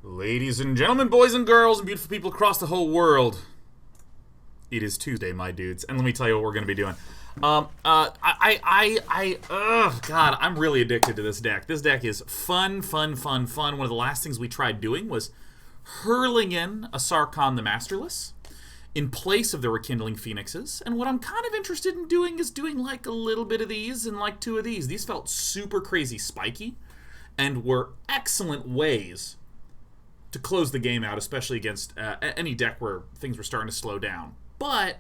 Ladies and gentlemen, boys and girls, and beautiful people across the whole world, it is Tuesday, my dudes, and let me tell you what we're going to be doing. God, I'm really addicted to this deck. This deck is fun. One of the last things we tried doing was hurling in a Sarkhan the Masterless in place of the Rekindling Phoenixes, and what I'm kind of interested in doing is doing like a little bit of these and like two of these. These felt super crazy spiky, and were excellent ways to close the game out, especially against any deck where things were starting to slow down. But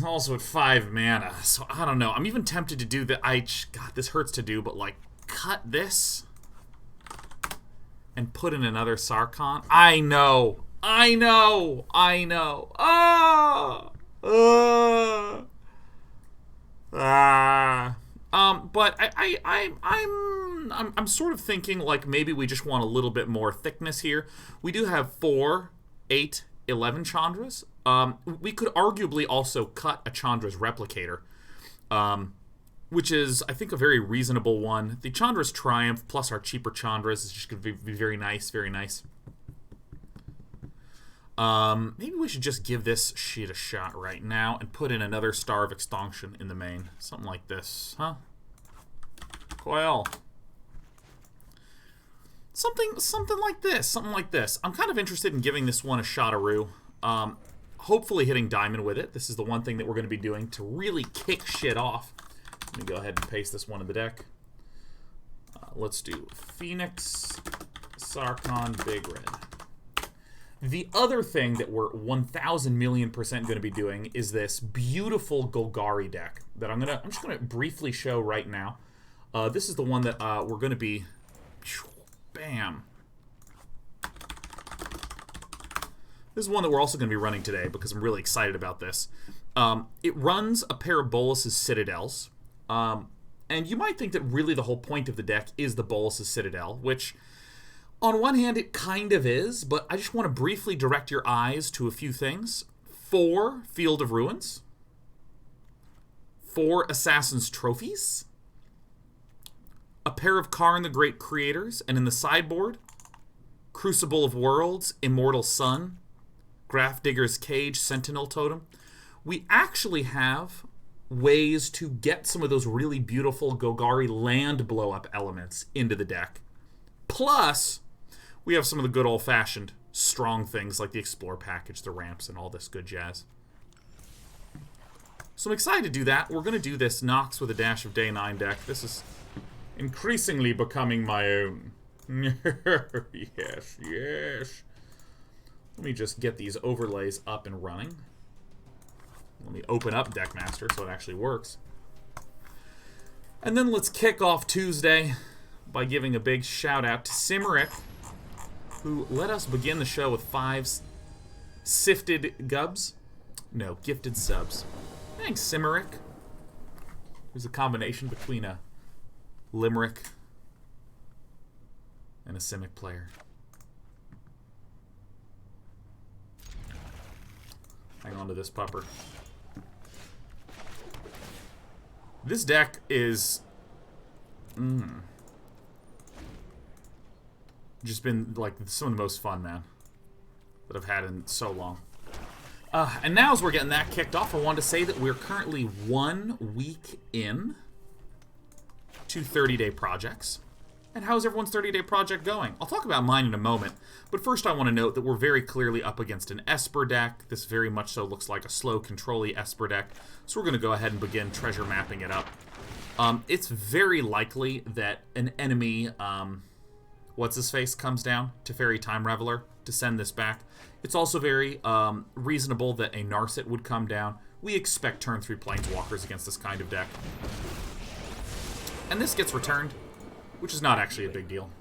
also at 5 mana, so I don't know. I'm even tempted to do the God, this hurts to do, but like cut this and put in another Sarkhan. I know. But I'm sort of thinking like maybe we just want a little bit more thickness here. We do have 4, 8, 11 Chandras. We could arguably also cut a Chandra's Replicator, which is, I think, a very reasonable one. The Chandra's Triumph plus our cheaper Chandras is just going to be very nice, very nice. Maybe we should just give this shit a shot right now and put in another Star of Extinction in the main. Something like this, huh? Coil. Something like this. I'm kind of interested in giving this one a shot-a-roo. Hopefully hitting diamond with it. This is the one thing that we're going to be doing to really kick shit off. Let me go ahead and paste this one in the deck. Let's do Phoenix, Sarkhan, Big Red. The other thing that we're 1,000,000,000% going to be doing is this beautiful Golgari deck that I'm just going to briefly show right now. This is the one that we're going to be... Bam. This is one that we're also going to be running today because I'm really excited about this. It runs a pair of Bolas's Citadels. And you might think that really the whole point of the deck is the Bolas's Citadel, which on one hand it kind of is, but I just want to briefly direct your eyes to a few things. 4 Field of Ruins. 4 Assassin's Trophies. A pair of Karn the Great Creators, and in the sideboard, Crucible of Worlds, Immortal Sun, Grafdigger's Cage, Sentinel Totem. We actually have ways to get some of those really beautiful Golgari land blow-up elements into the deck. Plus, we have some of the good old-fashioned strong things like the Explore package, the ramps, and all this good jazz. So I'm excited to do that. We're going to do this Nox with a dash of Day 9 deck. This is increasingly becoming my own. Yes. Let me just get these overlays up and running. Let me open up Deckmaster so it actually works. And then let's kick off Tuesday by giving a big shout out to Cymeric, who let us begin the show with 5 sifted gubs. No, gifted subs. Thanks, Cymeric. There's a combination between a Limerick and a Simic player. Hang on to this pupper. This deck is just been like some of the most fun, man, that I've had in so long. And now as we're getting that kicked off, I wanted to say that we're currently 1 week in to 30-day projects. And how's everyone's 30-day project going? I'll talk about mine in a moment, but first I want to note that we're very clearly up against an Esper deck. This very much so looks like a slow, control-y Esper deck, so we're going to go ahead and begin treasure mapping it up. It's very likely that an enemy, what's-his-face, comes down to Fairy Time Reveler to send this back. It's also very reasonable that a Narset would come down. We expect turn 3 Planeswalkers against this kind of deck. And this gets returned, which is not actually a big deal.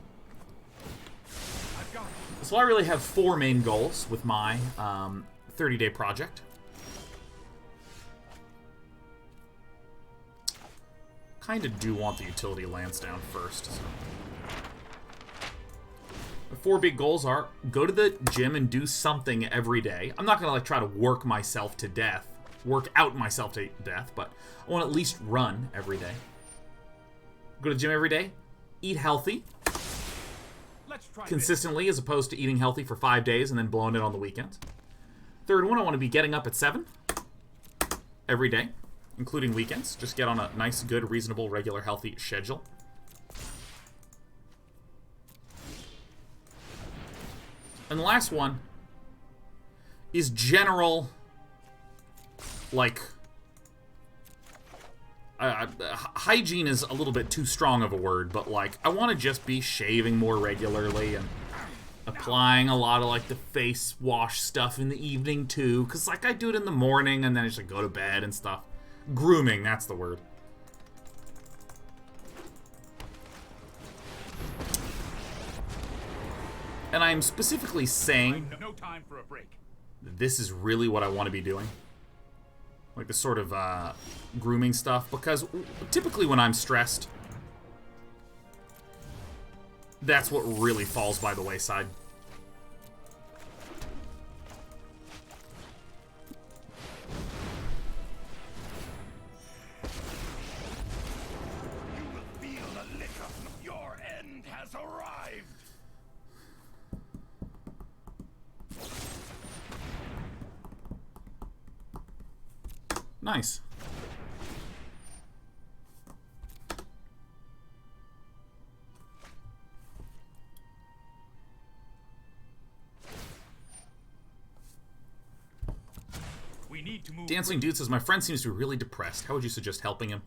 So I really have 4 main goals with my 30-day project. Kind of do want the utility lands down first. So. The 4 big goals are go to the gym and do something every day. I'm not going to like try to work out myself to death, but I want to at least run every day. Go to the gym every day. Eat healthy. consistently as opposed to eating healthy for 5 days and then blowing it on the weekends. Third one, I want to be getting up at 7 every day, including weekends. Just get on a nice, good, reasonable, regular, healthy schedule. And the last one is general, like, hygiene is a little bit too strong of a word, but, like, I want to just be shaving more regularly and applying a lot of, like, the face wash stuff in the evening, too, because, like, I do it in the morning and then I just go to bed and stuff. Grooming, that's the word. And I'm specifically saying no time for a break. This is really what I want to be doing. Like the sort of grooming stuff, because typically when I'm stressed, that's what really falls by the wayside. You will feel the liquor. Your end has arrived. Nice. We need to move. Dancing Dude says, my friend seems to be really depressed. How would you suggest helping him?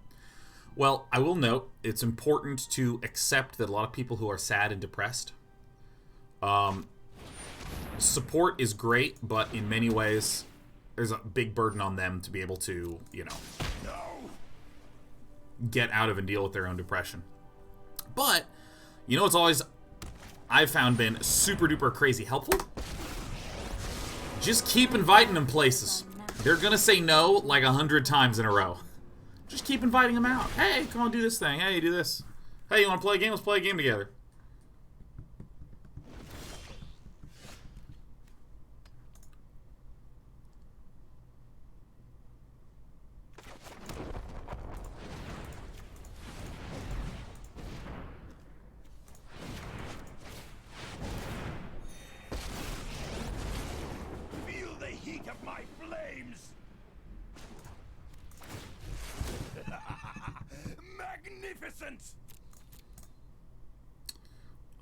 Well, I will note, it's important to accept that a lot of people who are sad and depressed, support is great, but in many ways, there's a big burden on them to be able to, you know, get out of and deal with their own depression. But, you know, it's always, I've found, been super duper crazy helpful. Just keep inviting them places. They're gonna say no like 100 times in a row. Just keep inviting them out. Hey, come on, do this thing. Hey, do this. Hey, you wanna play a game? Let's play a game together.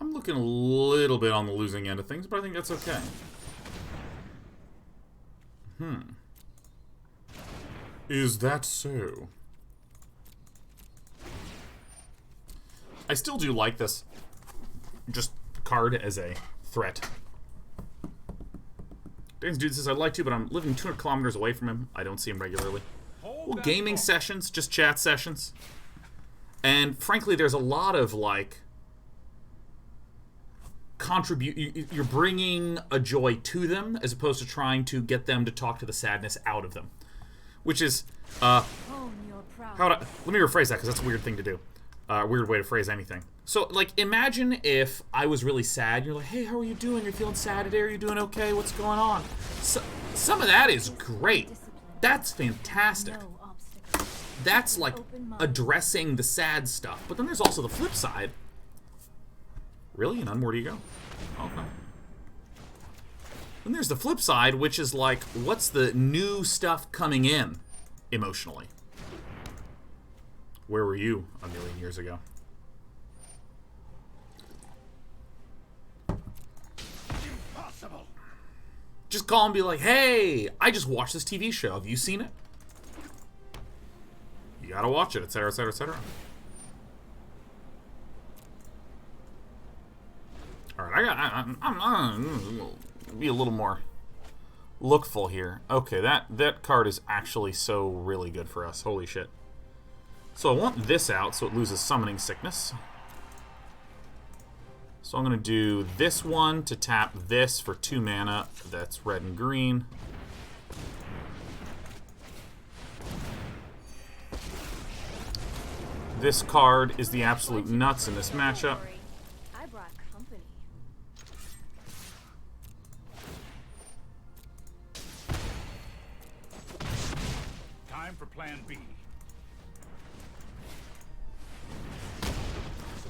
I'm looking a little bit on the losing end of things, but I think that's okay. Is that so? I still do like this just card as a threat. Dance Dude says, I'd like to, but I'm living 200 kilometers away from him. I don't see him regularly. Well, gaming sessions, just chat sessions. And frankly, there's a lot of, like, you're bringing a joy to them as opposed to trying to get them to talk to the sadness out of them. Which is, let me rephrase that, because that's a weird thing to do. Weird way to phrase anything. So, like, imagine if I was really sad. You're like, hey, how are you doing? You're feeling sad today? Are you doing okay? What's going on? So, some of that is great. That's fantastic. That's, like, addressing the sad stuff. But then there's also the flip side. Really? None more to you go? Okay. Then there's the flip side, which is, like, what's the new stuff coming in emotionally? Where were you a million years ago? Impossible. Just call and be like, hey, I just watched this TV show. Have you seen it? You gotta watch it, etc., etc., etc. Alright, I'm be a little more lookful here. Okay, that card is actually so really good for us. Holy shit. So I want this out so it loses Summoning Sickness. So I'm going to do this one to tap this for 2 mana. That's red and green. This card is the absolute nuts in this matchup. I brought company. Time for Plan B.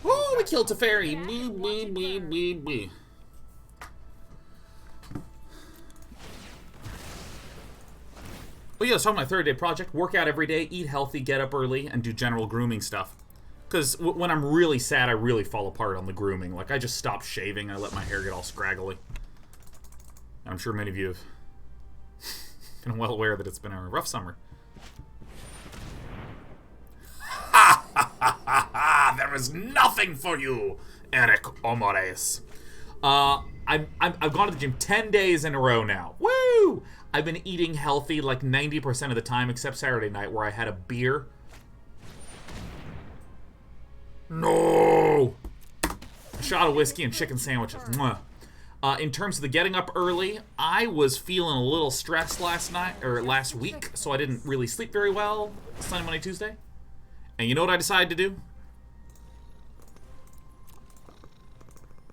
Woo, we killed Teferi. Boo, boo, boo, boo, boo. Well, yeah, so my 30-day project. Work out every day, eat healthy, get up early, and do general grooming stuff. Because when I'm really sad, I really fall apart on the grooming. Like, I just stop shaving. I let my hair get all scraggly. I'm sure many of you have been well aware that it's been a rough summer. There is nothing for you, Eric Omores. I've gone to the gym 10 days in a row now. Woo! I've been eating healthy like 90% of the time, except Saturday night where I had a beer. No! A shot of whiskey and chicken sandwiches. Mwah. In terms of the getting up early, I was feeling a little stressed last week, so I didn't really sleep very well Sunday, Monday, Tuesday. And you know what I decided to do?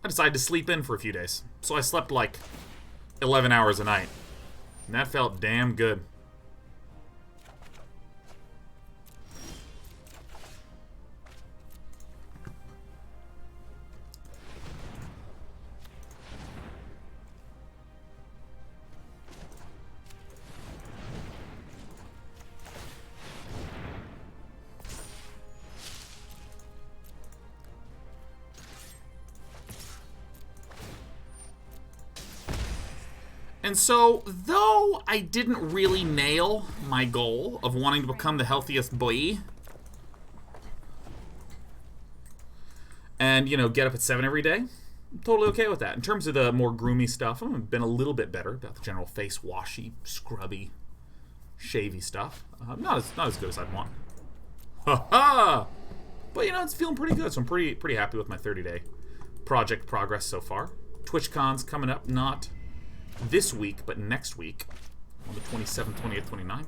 I decided to sleep in for a few days. So I slept like 11 hours a night. And that felt damn good. And so, though I didn't really nail my goal of wanting to become the healthiest boy, and, you know, get up at 7 every day, I'm totally okay with that. In terms of the more groomy stuff, I've been a little bit better about the general face washy, scrubby, shavy stuff. Not as good as I'd want. Ha ha! But, you know, it's feeling pretty good, so I'm pretty happy with my 30-day project progress so far. TwitchCon's coming up, not this week, but next week, on the 27th, 28th, 29th.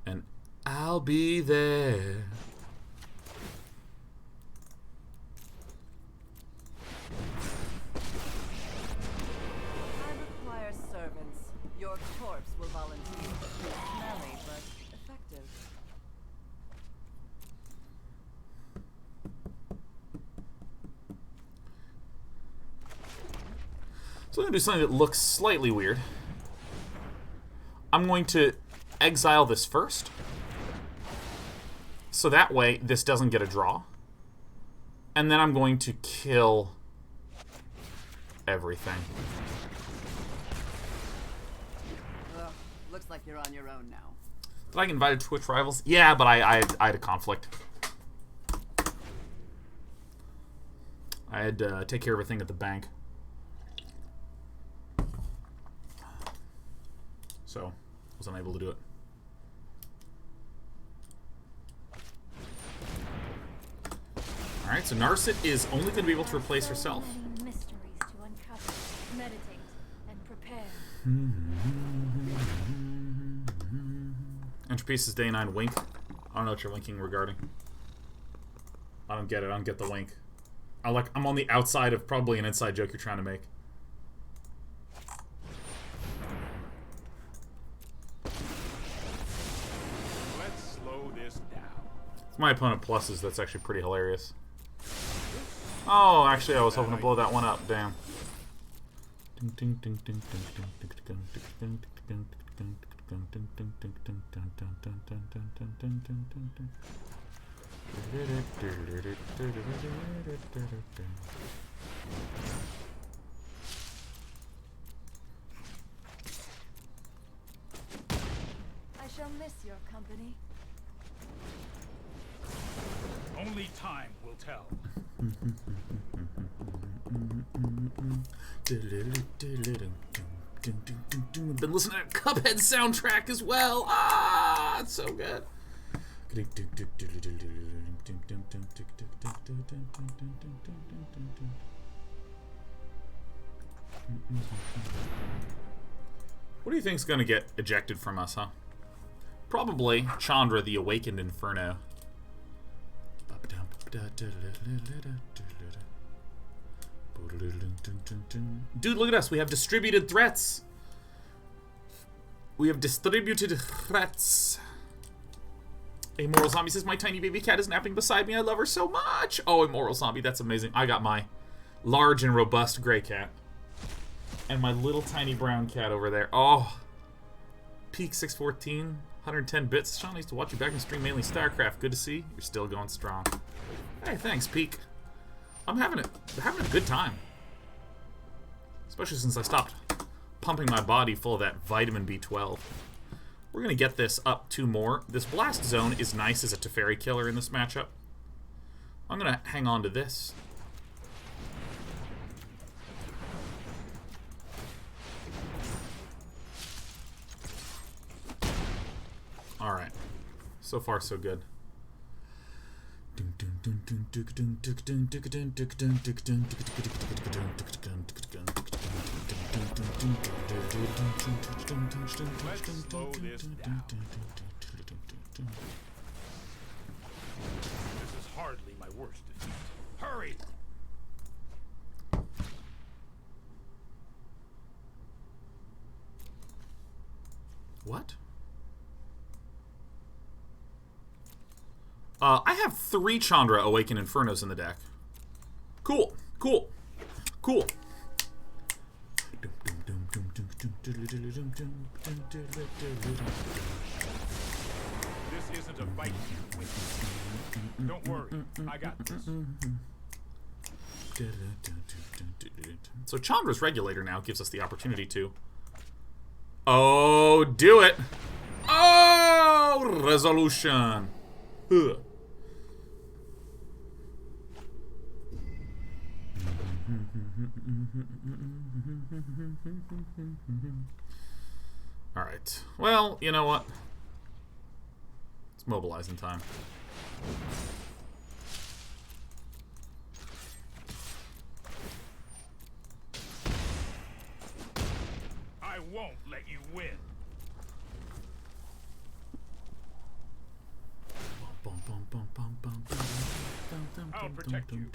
And I'll be there. I require servants. Your corpse will volunteer. Smelly, but effective. So I'm going to do something that looks slightly weird. I'm going to exile this first. So that way, this doesn't get a draw. And then I'm going to kill everything. Ugh, looks like you're on your own now. Did I get invited to Twitch Rivals? Yeah, but I had a conflict. I had to take care of a thing at the bank. So, I was unable to do it. Alright, so Narset is only going to be able to replace herself. Many mysteries to uncover. Meditate and prepare. Entropy is day 9 wink. I don't know what you're winking regarding. I don't get it. I don't get the wink. I'm on the outside of probably an inside joke you're trying to make. My opponent pluses, that's actually pretty hilarious. Oh, actually, I was hoping to blow that one up. Damn. I shall miss your company. Only time will tell. Been listening to Cuphead soundtrack as well. Ah, it's so good. What do you think's gonna get ejected from us, huh? Probably Chandra, the Awakened Inferno. Dude, look at us. We have distributed threats. We have distributed threats. Immoral Zombie says, my tiny baby cat is napping beside me. I love her so much. Oh, Immoral Zombie, that's amazing. I got my large and robust gray cat. And my little tiny brown cat over there. Oh. Peak 614, 110 bits. Sean, I used to watch you back in stream, mainly StarCraft. Good to see. You're still going strong. Hey, thanks, Peak. I'm having a good time. Especially since I stopped pumping my body full of that vitamin B12. We're going to get this up 2 more. This Blast Zone is nice as a Teferi killer in this matchup. I'm going to hang on to this. Alright. So far, so good. Let's slow this down. This is hardly my worst defeat. Hurry! What? I have 3 Chandra Awakened Infernos in the deck. Cool. Cool. Cool. This isn't a fight you win. Don't worry, I got this. So Chandra's Regulator now gives us the opportunity to... Oh, do it! Oh, resolution! Ugh. Alright. Well, you know what? It's mobilizing time. I won't let you win. I'll protect you.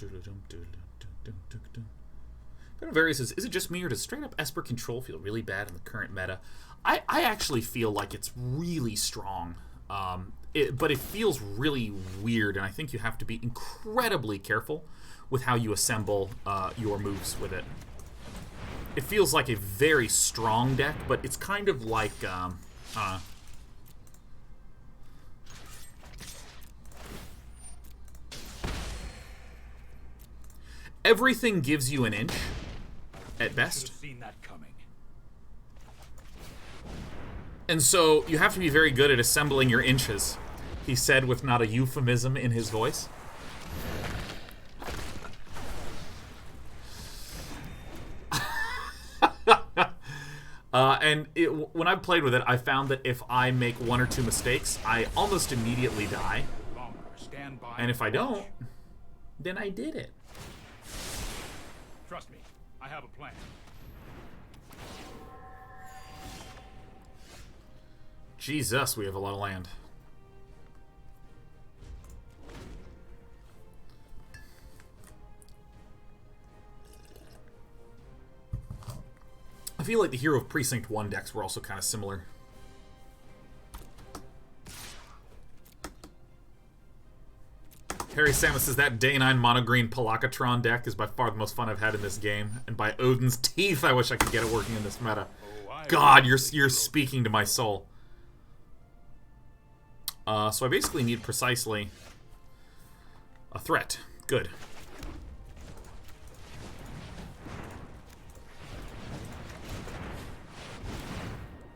Various says, is it just me or does straight up Esper control feel really bad in the current meta? I actually feel like it's really strong. But it feels really weird, and I think you have to be incredibly careful with how you assemble your moves with it. It feels like a very strong deck, but it's kind of like... everything gives you an inch, at best. Seen that coming. And so you have to be very good at assembling your inches, he said with not a euphemism in his voice. When I've played with it, I found that if I make 1 or 2 mistakes, I almost immediately die. Stand by And if I don't, then I did it. Trust me, I have a plan. Jesus, we have a lot of land. I feel like the Hero of Precinct 1 decks were also kind of similar. Harry Samus says that Day 9 Mono Green Palakatron deck is by far the most fun I've had in this game. And by Odin's teeth, I wish I could get it working in this meta. God, you're speaking to my soul. So I basically need precisely a threat. Good.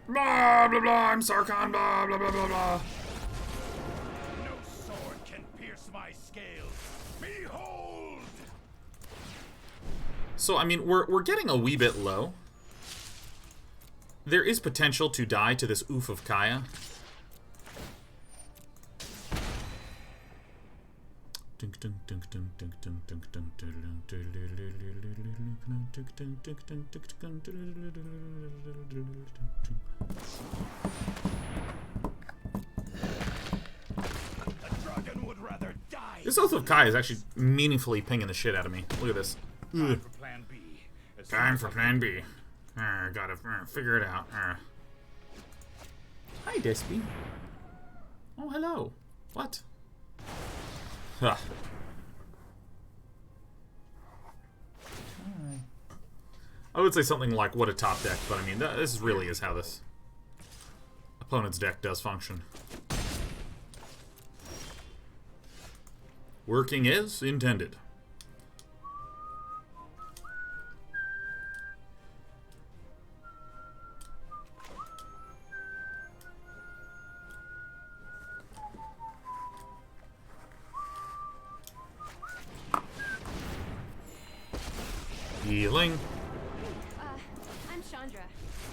Blah, blah, blah, I'm Sarkhan, blah, blah, blah, blah, blah. No sword can pierce my scales. Behold! So, I mean, we're getting a wee bit low. There is potential to die to this oof of Kaya. This Oath of Kai is actually meaningfully pinging the shit out of me. Look at this. Time for plan B. Time for plan B. Gotta figure it out. Hi, Despy. Oh, hello. What? Huh. I would say something like, what a top deck, but I mean, this really is how this opponent's deck does function. Working as intended. Healing. I'm Chandra.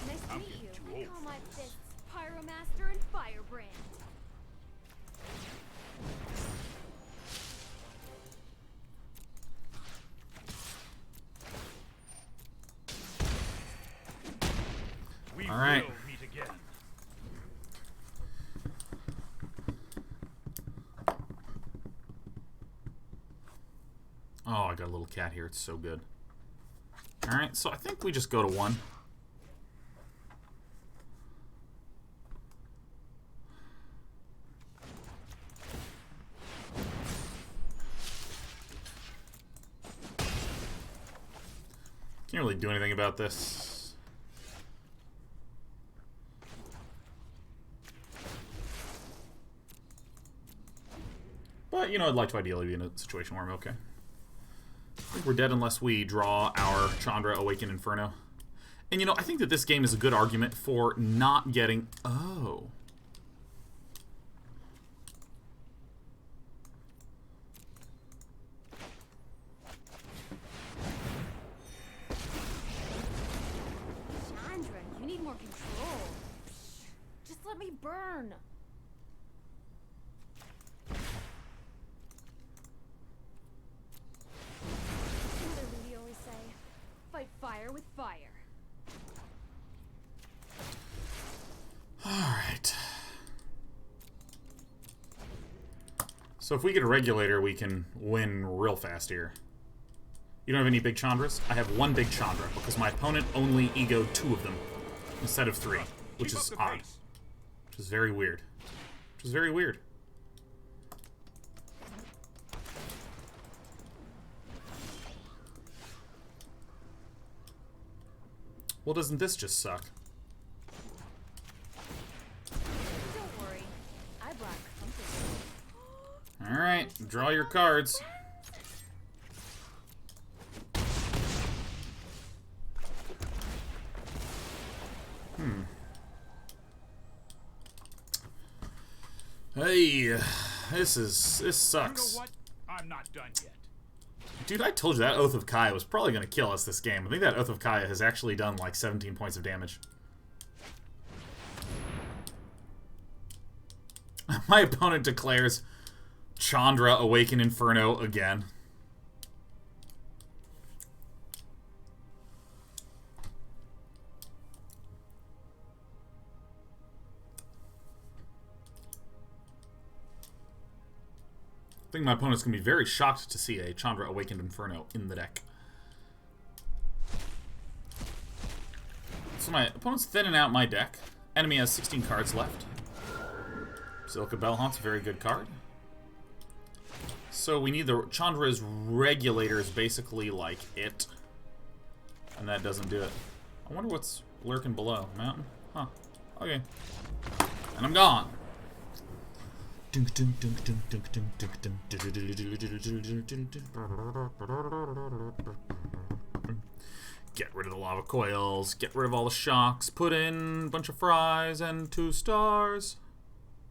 Nice to meet you. I call my fists Pyromancer and Firebrand. We All right. will meet again. Oh, I got a little cat here. It's so good. Alright, so I think we just go to 1. Can't really do anything about this. But, you know, I'd like to ideally be in a situation where I'm okay. I think we're dead unless we draw our Chandra Awakened Inferno. And, you know, I think that this game is a good argument for not getting... Oh. Chandra, you need more control. Just let me burn. Literally, we always say, fight fire with fire. Alright. So if we get a Regulator, we can win real fast here. You don't have any big Chandras? I have 1 big Chandra, because my opponent only egoed 2 of them, instead of 3, which Keep is up the odd. pace. Which is very weird. Which is very weird. Well, doesn't this just suck? Don't worry, I brought something. Alright, draw your cards. Hey, this You sucks. know what? I'm not done yet. Dude, I told you that Oath of Kaya was probably going to kill us this game. I think that Oath of Kaya has actually done like 17 points of damage. My opponent declares Chandra Awaken Inferno again. I think my opponent's going to be very shocked to see a Chandra Awakened Inferno in the deck. So my opponent's thinning out my deck. Enemy has 16 cards left. Silica Bellhaunt's a very good card. So we need the Chandra's Regulator is basically like it. And that doesn't do it. I wonder what's lurking below. Mountain? Huh. Okay. And I'm gone. Get rid of the lava coils, get rid of all the shocks, put in a bunch of fries and 2 stars.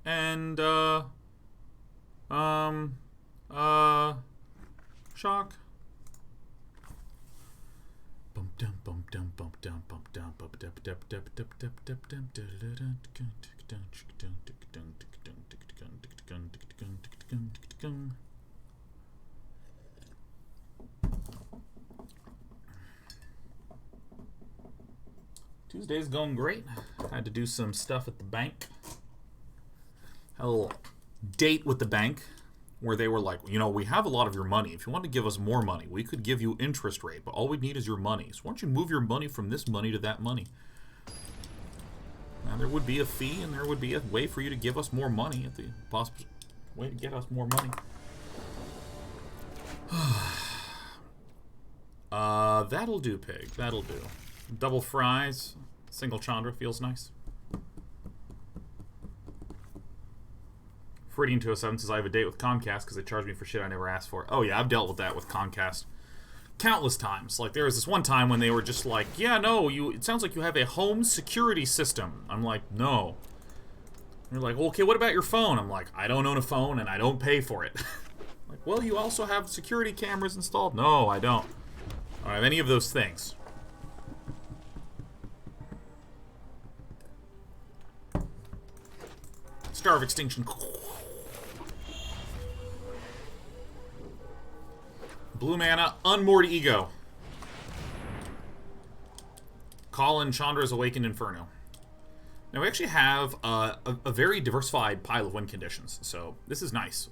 And shock. Bum dum bum dum bum dum bum dum bum dum dum dum dum dum dum dum dum. Tuesday's going great. Had to do some stuff at the bank. Had a little date with the bank where they were like, you know, we have a lot of your money. If you want to give us more money, we could give you interest rate, but all we need is your money. So why don't you move your money from this money to that money? Now, there would be a fee, and there would be a way for you to give us more money at the Way to get us more money. That'll do, pig. That'll do. Double fries. Single Chandra feels nice. Fridian207 says, I have a date with Comcast because they charge me for shit I never asked for. Oh yeah, I've dealt with that with Comcast countless times. Like, there was this one time when they were just like, yeah, no, it sounds like you have a home security system. I'm like, no. They're like, well, okay, what about your phone? I'm like, I don't own a phone and I don't pay for it. Like, well, you also have security cameras installed? No, I don't. I don't have any of those things. Star of Extinction. Blue mana, Unmoored Ego. Call in Chandra's Awakened Inferno. Now we actually have a very diversified pile of win conditions, so this is nice.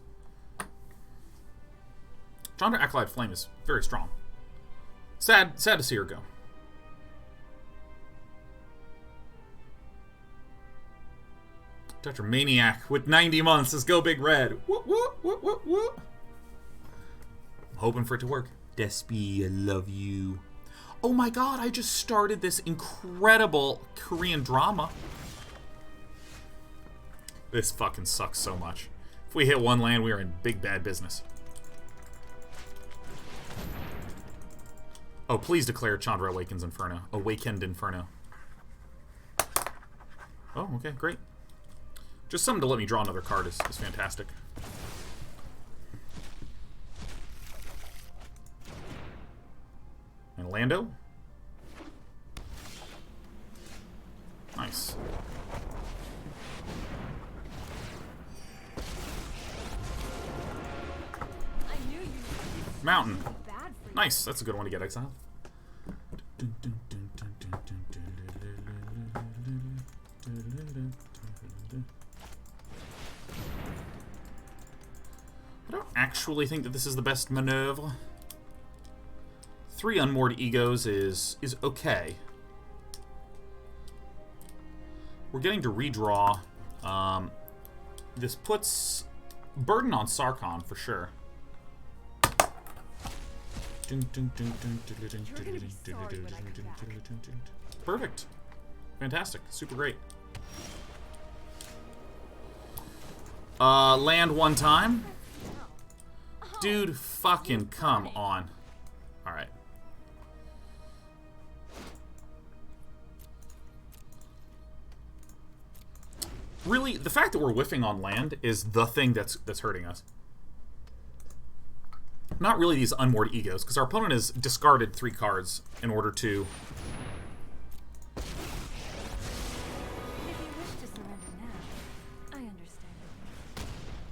Chandra Acolyte Flame is very strong. Sad to see her go. Tetramaniac with 90 months. Let's go Big Red. Whoop, whoop, whoop, whoop, whoop. Hoping for it to work. Despy, I love you. Oh my god, I just started this incredible Korean drama. This fucking sucks so much. If we hit one land, we are in big bad business. Oh, please declare Chandra Awakens Inferno. Awakened Inferno. Oh, okay, great. Just something to let me draw another card is fantastic. And Lando. Nice. Mountain. Nice. That's a good one to get exiled. I don't actually think that this is the best maneuver. 3 Unmoored Egos is okay. We're getting to redraw. This puts burden on Sarkhan for sure. Perfect. Fantastic. Super great. Land one time. Dude, fucking come on. Alright. Really, the fact that we're whiffing on land is the thing that's hurting us. Not really these Unmoored Egos, because our opponent has discarded 3 cards in order to... If you wish to surrender now, I understand.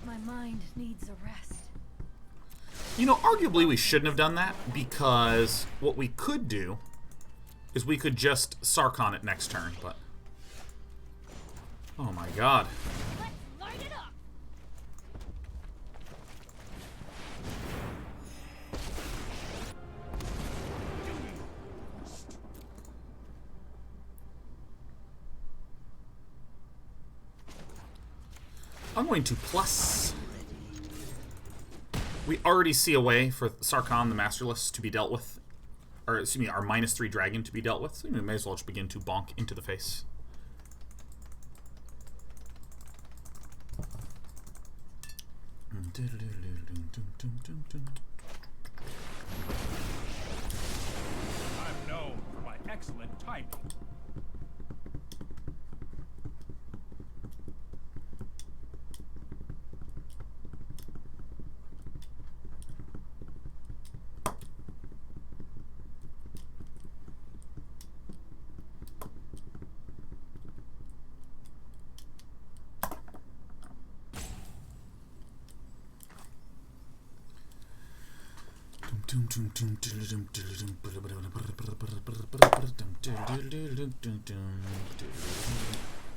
My mind needs a rest. You know, arguably we shouldn't have done that, because what we could do is we could just Sarkhan it next turn, but... Oh my god. Let's light it up. I'm going to plus. We already see a way for Sarkhan the Masterless to be dealt with. Or, excuse me, our -3 dragon to be dealt with. So we may as well just begin to bonk into the face. I'm known for my excellent timing.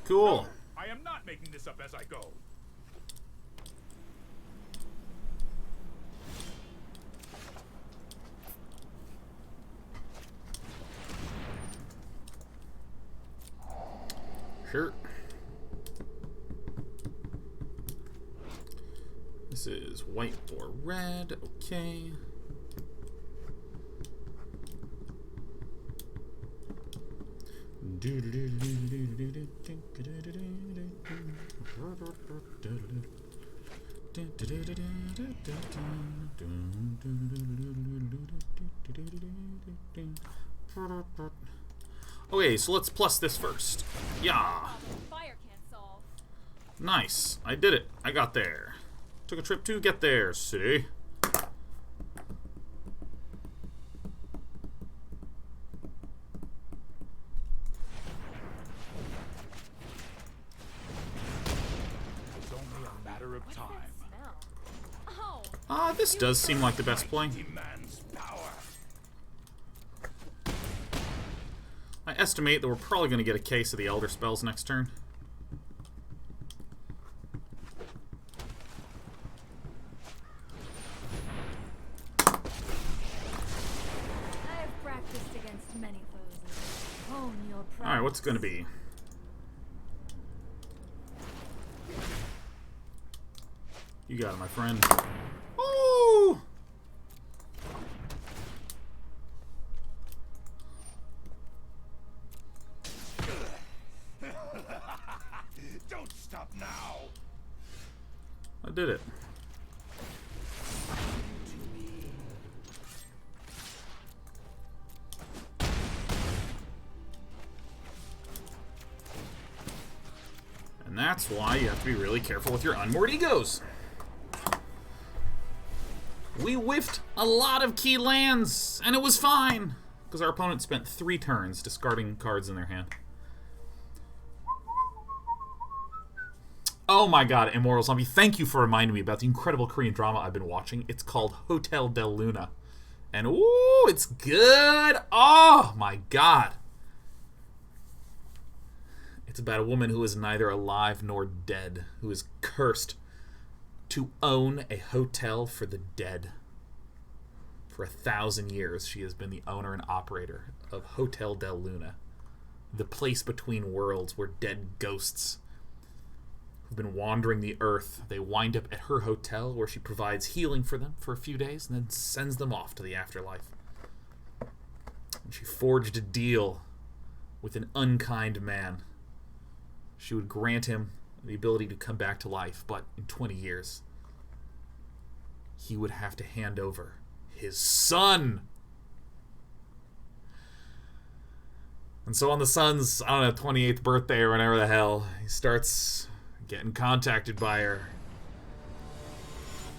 Cool. I am not making this up as I go. Sure. This is white or red. Okay. Okay, so let's plus this first. Yeah. Fire can't solve. Nice. I did it. I got there. Took a trip to get there, see? It's only a matter of time. Smell. Oh. This does seem like the best play. Demands power. I estimate that we're probably going to get a case of the Elder Spells next turn. I've practiced against many foes. Hone your prowess. Alright, what's it going to be? You got it, my friend. Ooh! Don't stop now. I did it. And that's why you have to be really careful with your unmoored egos. We whiffed a lot of key lands, and it was fine, because our opponent spent 3 turns discarding cards in their hand. Oh my god, Immortal Zombie, thank you for reminding me about the incredible Korean drama I've been watching. It's called Hotel del Luna. And ooh, it's good! Oh my god. It's about a woman who is neither alive nor dead, who is cursed to own a hotel for the dead. For 1,000 years, she has been the owner and operator of Hotel del Luna, the place between worlds where dead ghosts who've been wandering the earth, they wind up at her hotel where she provides healing for them for a few days and then sends them off to the afterlife. And she forged a deal with an unkind man. She would grant him the ability to come back to life, but in 20 years, he would have to hand over his son. And so on the son's, I don't know, 28th birthday or whatever the hell, he starts getting contacted by her.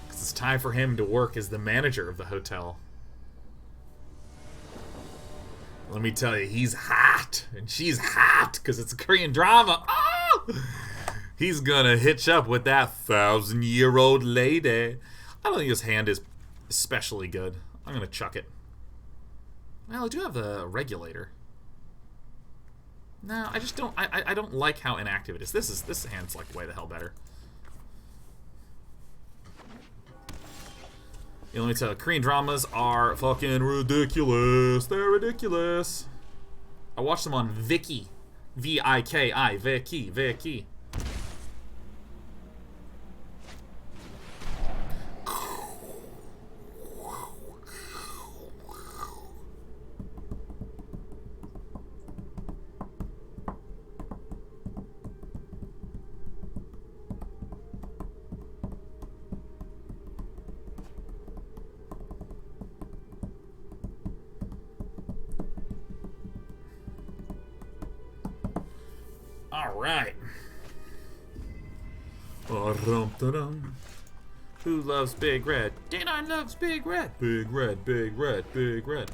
Because it's time for him to work as the manager of the hotel. Let me tell you, he's hot. And she's hot because it's a Korean drama. Oh! He's gonna hitch up with that 1,000-year-old lady. I don't think his hand is especially good. I'm gonna chuck it. Well, I do have the Regulator. No, I just don't. I don't like how inactive it is. This hand's like way the hell better. You know, let me tell you, Korean dramas are fucking ridiculous. They're ridiculous. I watched them on Viki, V-I-K-I, Viki. Alright. Who loves Big Red? D9 loves Big Red. Big Red, Big Red, Big Red.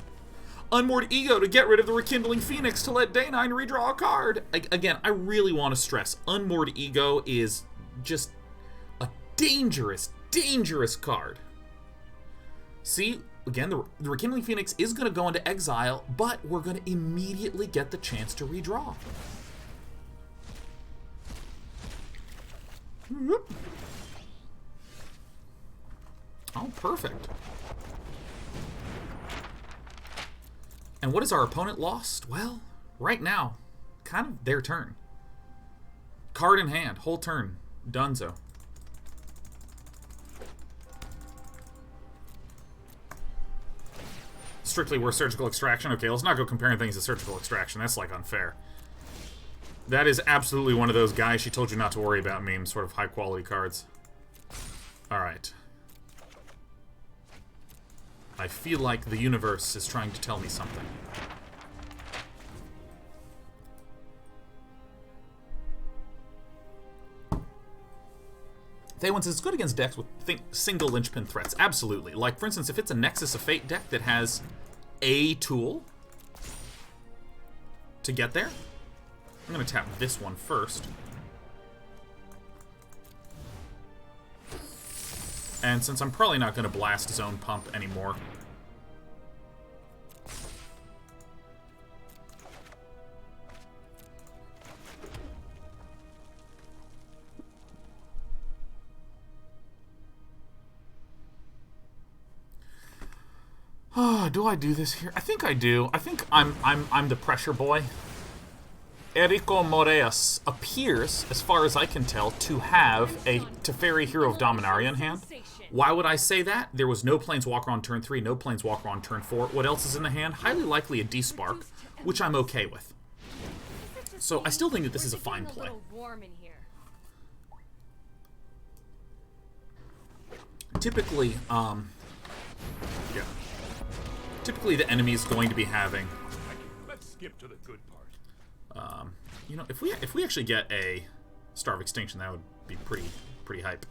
Unmoored Ego to get rid of the Rekindling Phoenix to let Day9 redraw a card. Again, I really want to stress, Unmoored Ego is just a dangerous, dangerous card. See, again, the Rekindling Phoenix is going to go into exile, but we're going to immediately get the chance to redraw. Oh, perfect. And what has our opponent lost? Well, right now, kind of their turn. Card in hand, whole turn, donezo. strictly were surgical extraction. Okay, let's not go comparing things to surgical extraction. That's, like, unfair. That is absolutely one of those guys she told you not to worry about memes, sort of high-quality cards. Alright. I feel like the universe is trying to tell me something. Thaywin says it's good against decks with single linchpin threats. Absolutely. Like, for instance, if it's a Nexus of Fate deck that has a tool to get there, I'm going to tap this one first. And since I'm probably not going to blast Zone Pump anymore, do I do this here? I think I do. I think I'm the pressure boy. Enrico Moreas appears, as far as I can tell, to have a Teferi Hero of Dominaria in hand. Why would I say that? There was no Planeswalker on turn 3, no Planeswalker on turn 4. What else is in the hand? Highly likely a D-Spark, which I'm okay with. So I still think that this is a fine play. Typically, yeah. Typically the enemy is going to be having... Let's skip to the good part. You know, if we actually get a Star of Extinction, that would be pretty hype.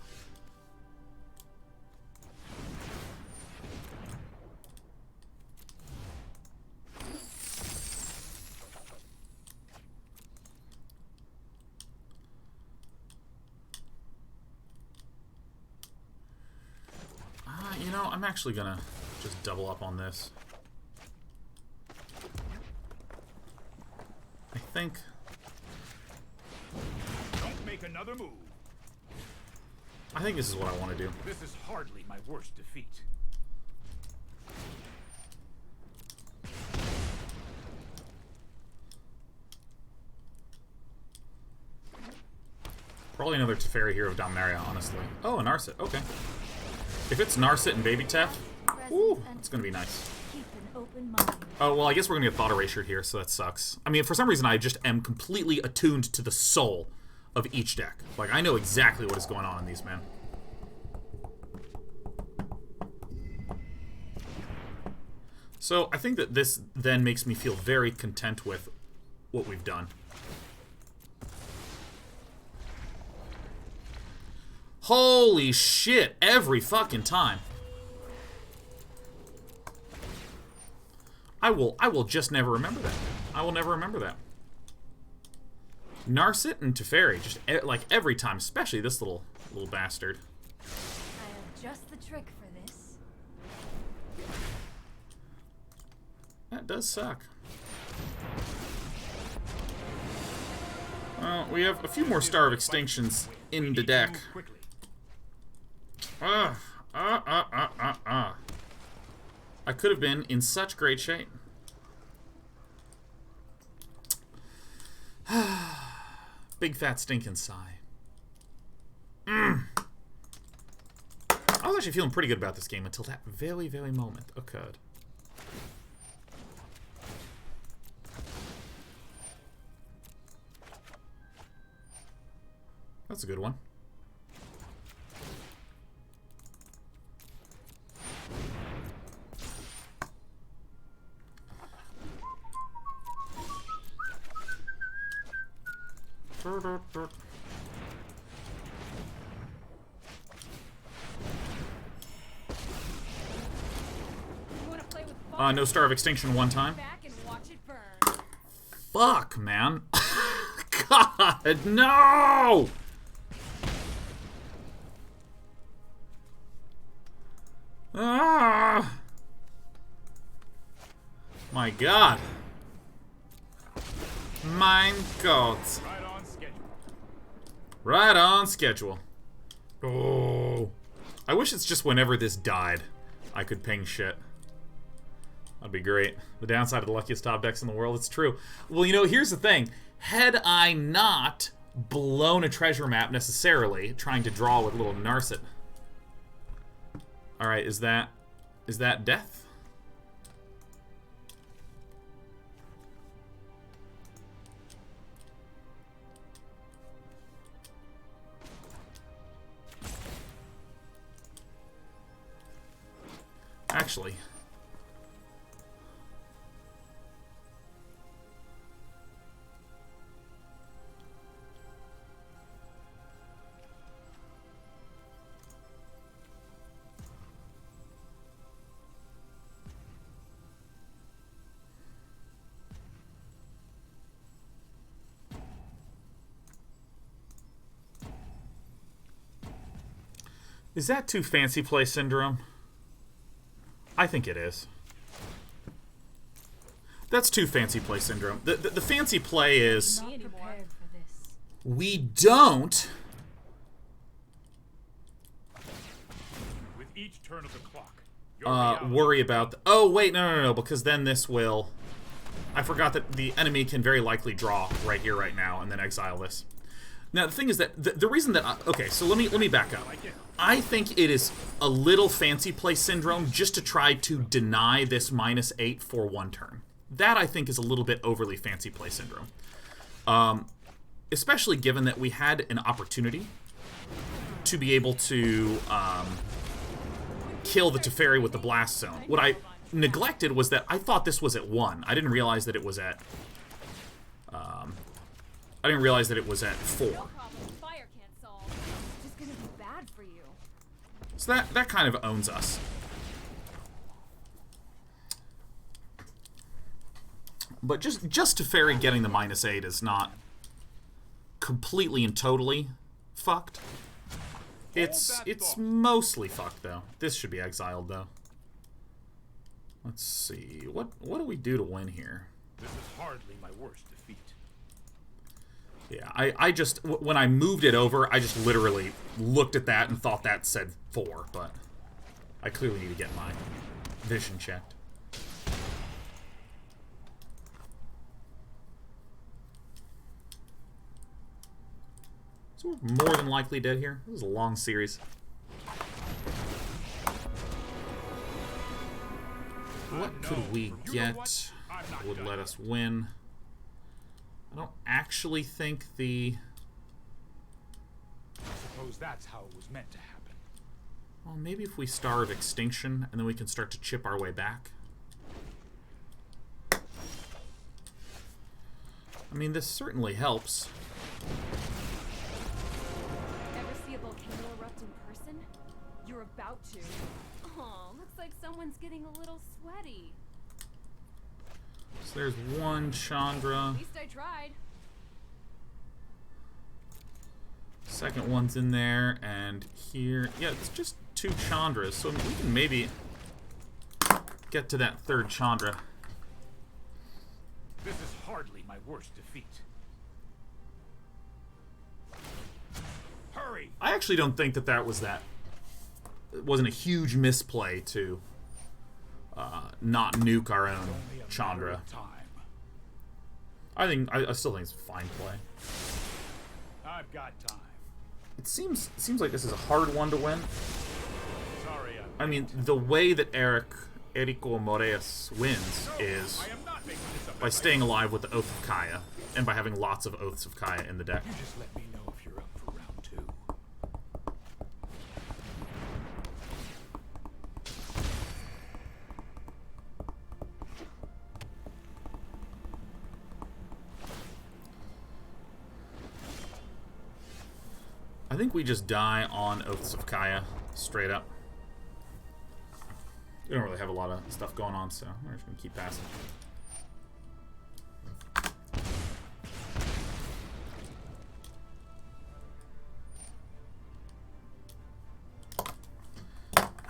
You know, I'm actually gonna just double up on this. I think... Don't make another move. I think this is what I want to do. This is hardly my worst defeat. Probably another Teferi Hero of Dominaria, honestly. Oh, a Narset. Okay. If it's Narset and Baby Tef, ooh, it's gonna be nice. Oh, well, I guess we're gonna get Thought Erasure here, so that sucks. I mean, for some reason, I just am completely attuned to the soul of each deck. Like, I know exactly what is going on in these, man. So, I think that this then makes me feel very content with what we've done. Holy shit, every fucking time. I will just never remember that. I will never remember that. Narset and Teferi, just like every time, especially this little bastard. I have just the trick for this. That does suck. Well, we have a few more Star of Extinctions in the deck. I could have been in such great shape. Big fat stinking sigh. I was actually feeling pretty good about this game until that very, very moment occurred. That's a good one. No Star of Extinction one time. Fuck, man. God, no! Ah! My God. Mein Gott. Right on schedule. Right on schedule. Oh. I wish it's just whenever this died, I could ping shit. That'd be great. The downside of the luckiest top decks in the world, it's true. Well, you know, here's the thing. Had I not blown a treasure map necessarily, trying to draw with a little Narset. Alright, is that death? actually. Is that too fancy play syndrome? I think it is. That's too fancy play syndrome. The fancy play is we don't With each turn of the clock, worry about oh wait, no, because then this will I forgot that the enemy can very likely draw right here right now and then exile this. Now the thing is that the reason that okay, so let me back up. I think it is a little fancy play syndrome just to try to deny this -8 for one turn. That I think is a little bit overly fancy play syndrome. Especially given that we had an opportunity to be able to kill the Teferi with the Blast Zone. What I neglected was that I thought this was at 1. I didn't realize that it was at 4. So that kind of owns us. But just Teferi getting the -8 is not completely and totally fucked. It's mostly fucked though. This should be exiled though. Let's see. What do we do to win here? this is hardly my worst defeat. Yeah, I just when I moved it over, I just literally looked at that and thought that said 4, but I clearly need to get my vision checked. So we're more than likely dead here. This is a long series. What could we get that would let us win? I don't actually think the... I suppose that's how it was meant to happen. Well, maybe if we Star of Extinction, and then we can start to chip our way back. I mean, this certainly helps. Ever see a volcano erupt in person? You're about to. Aw, looks like someone's getting a little sweaty. So there's one Chandra. At least I tried. Second one's in there, and here... Yeah, it's just 2 Chandras, so we can maybe get to that third Chandra. This is hardly my worst defeat. Hurry! I actually don't think that was that... It wasn't a huge misplay to not nuke our own Chandra. I still think it's fine play. I've got time. It seems like this is a hard one to win. Sorry, I mean, the way that Erico Moraes wins is I am not making this up. by staying alive with the Oath of Kaya, and by having lots of Oaths of Kaya in the deck. You just let me know if you're up for round 2. I think we just die on Oaths of Kaya, straight up. We don't really have a lot of stuff going on, so we're just going to keep passing.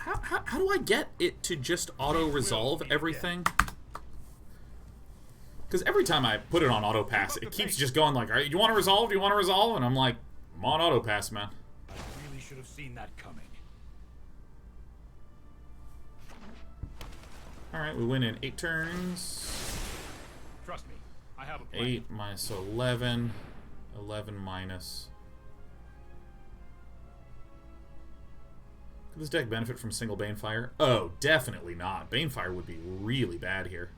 How do I get it to just auto-resolve everything? Because every time I put it on auto-pass, it keeps just going like, alright, you want to resolve? Do you want to resolve? And I'm like, I'm on auto-pass, man. I really should have seen that coming. Alright, we win in 8 turns. Trust me, I have a plan. 8 minus 11. 11 minus... Could this deck benefit from single Banefire? Oh, definitely not. Banefire would be really bad here.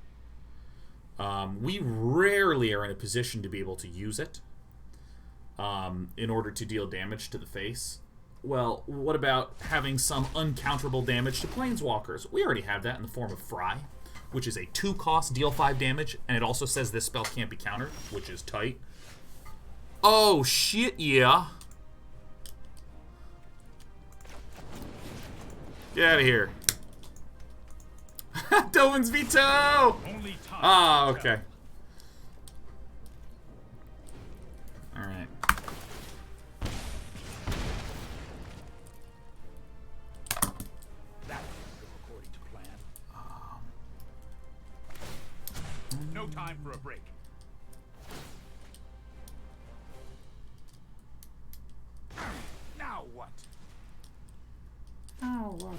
We rarely are in a position to be able to use it in order to deal damage to the face. well, what about having some uncounterable damage to planeswalkers? We already have that in the form of Fry, which is a 2-cost, deal 5 damage, and it also says this spell can't be countered, which is tight. Oh, shit, yeah. Get out of here. Dovin's veto! Only time. Ah, okay. Alright. That didn't go according to plan. No time for a break. Now what? Oh, what?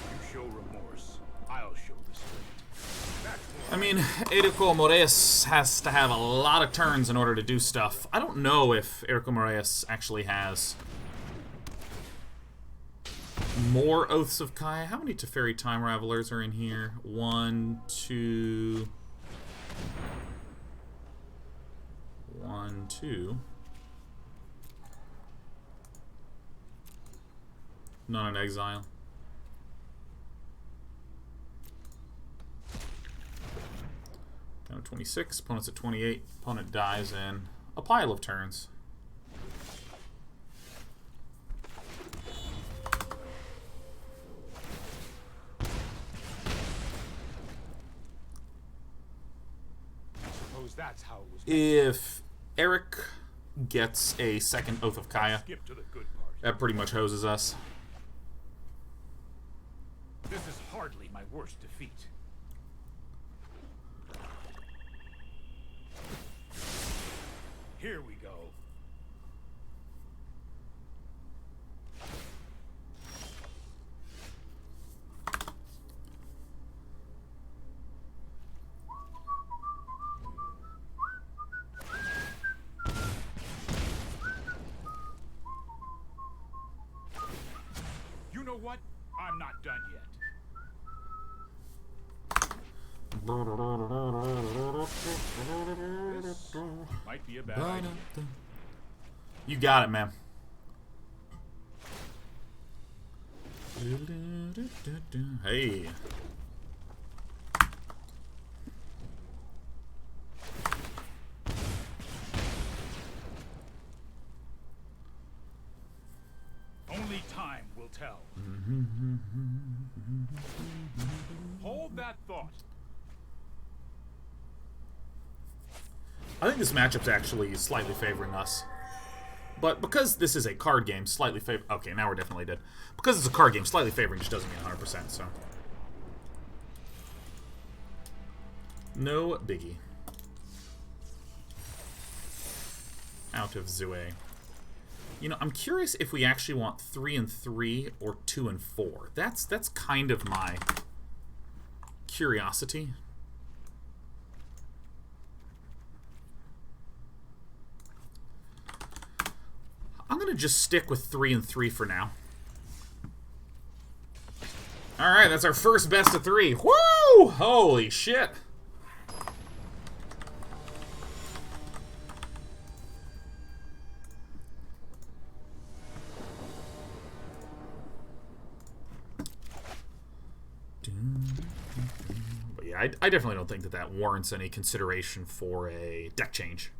You show remorse. I'll show the strength. That's I mean, Eriko Moraes has to have a lot of turns in order to do stuff. I don't know if Eriko Moraes actually has more Oaths of Kaya. How many Teferi Time Ravelers are in here? 1, 2... 1, 2... None in exile. Down to 26. Opponent's at 28. Opponent dies in a pile of turns. suppose that's how it was. If Eric gets a second Oath of Kaya, Skip to the good part. that pretty much hoses us. This is hardly my worst defeat. Here we go. You know what? I'm not done yet. This might be a bad idea. You got it, man. Hey. Only time will tell. Hold that thought. I think this matchup's actually slightly favoring us. But because this is a card game, slightly favor... Okay, now we're definitely dead. Because it's a card game, slightly favoring just doesn't mean 100%, so... No biggie. Out of Zue. You know, I'm curious if we actually want 3 and 3 or 2 and 4. That's kind of my curiosity. I'm gonna just stick with 3 and 3 for now. Alright, that's our first best of 3. Woo! Holy shit! But yeah, I definitely don't think that that warrants any consideration for a deck change.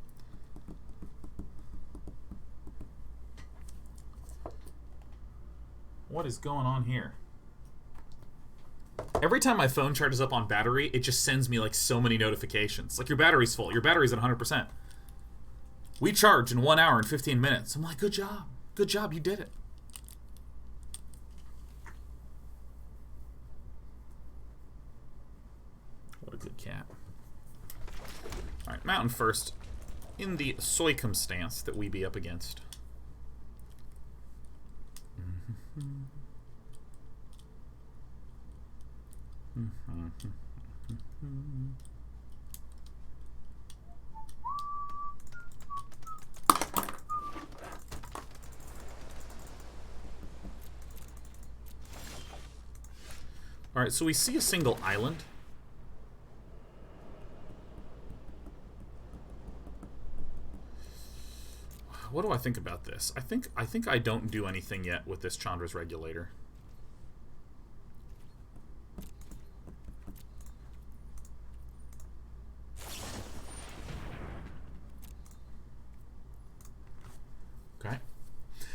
What is going on here? Every time my phone charges up on battery, it just sends me like so many notifications. Like, your battery's full. Your battery's at 100%. We charge in 1 hour and 15 minutes. I'm like, good job. Good job. You did it. What a good cat. Alright, Mountain first. In the circumstance that we be up against. Alright, so we see a single island. What do I think about this? I think I don't do anything yet with this Chandra's Regulator. Okay.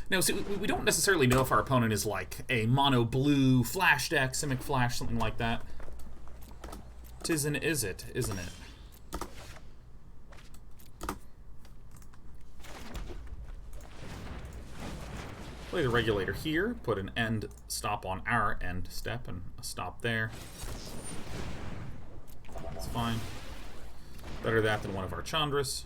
Now, see, we don't necessarily know if our opponent is like a mono blue flash deck, Simic Flash, something like that. Isn't it? Play the Regulator here, put an end stop on our end step and a stop there. That's fine. Better that than one of our Chandras.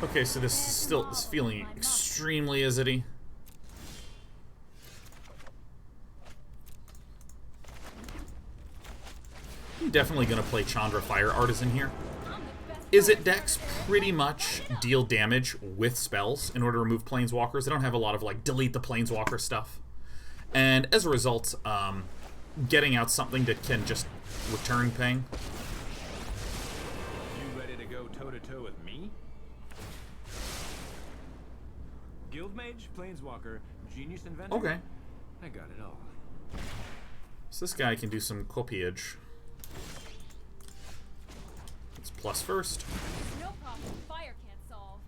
Okay, so this is still feeling extremely izzity. I'm definitely going to play Chandra Fire Artisan here. Izzet decks pretty much deal damage with spells in order to remove Planeswalkers. They don't have a lot of, like, delete the Planeswalker stuff. And as a result, getting out something that can just return ping. You ready to go toe-to-toe with me? Guildmage, Planeswalker, Genius Inventor? Okay. I got it all. So this guy can do some copiage. Let's plus first. No problem fire can't solve.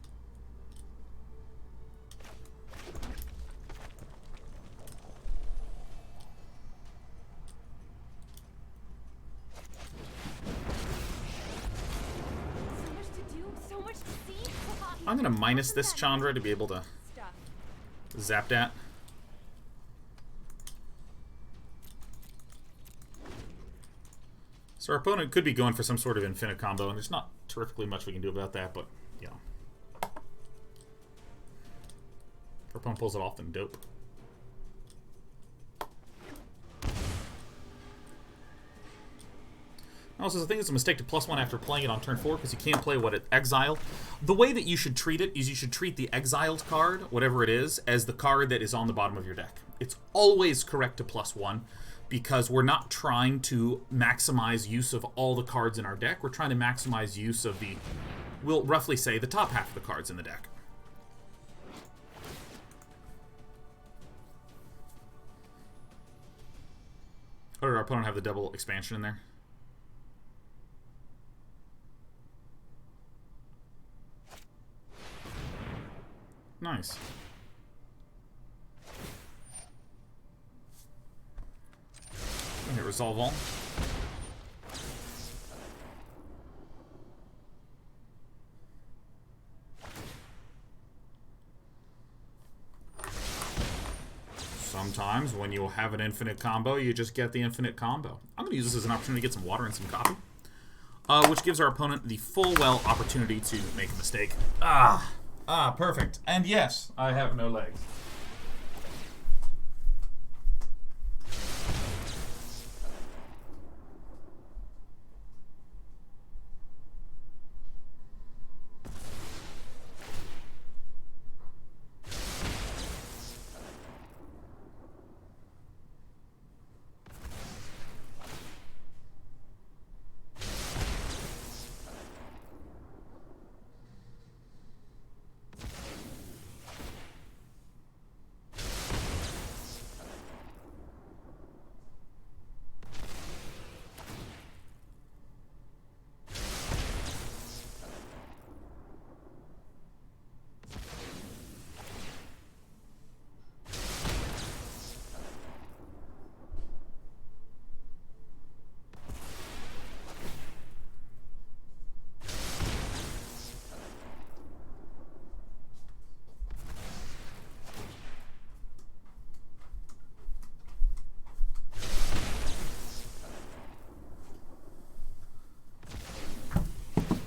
So much to do, so much to see. I'm going to minus this Chandra to be able to Stuff. zap that. So our opponent could be going for some sort of infinite combo, and there's not terrifically much we can do about that, but, you know. Our opponent pulls it off, then dope. Also, I think it's a mistake to +1 after playing it on turn 4, because you can't play what it exiled. The way that you should treat it is you should treat the exiled card, whatever it is, as the card that is on the bottom of your deck. It's always correct to +1, because we're not trying to maximize use of all the cards in our deck. We're trying to maximize use of the, we'll roughly say, the top half of the cards in the deck. Or did our opponent have the double expansion in there? Nice. Okay, resolve all. Sometimes when you have an infinite combo, you just get the infinite combo. I'm going to use this as an opportunity to get some water and some coffee, which gives our opponent the full well opportunity to make a mistake. Perfect. And yes, I have no legs.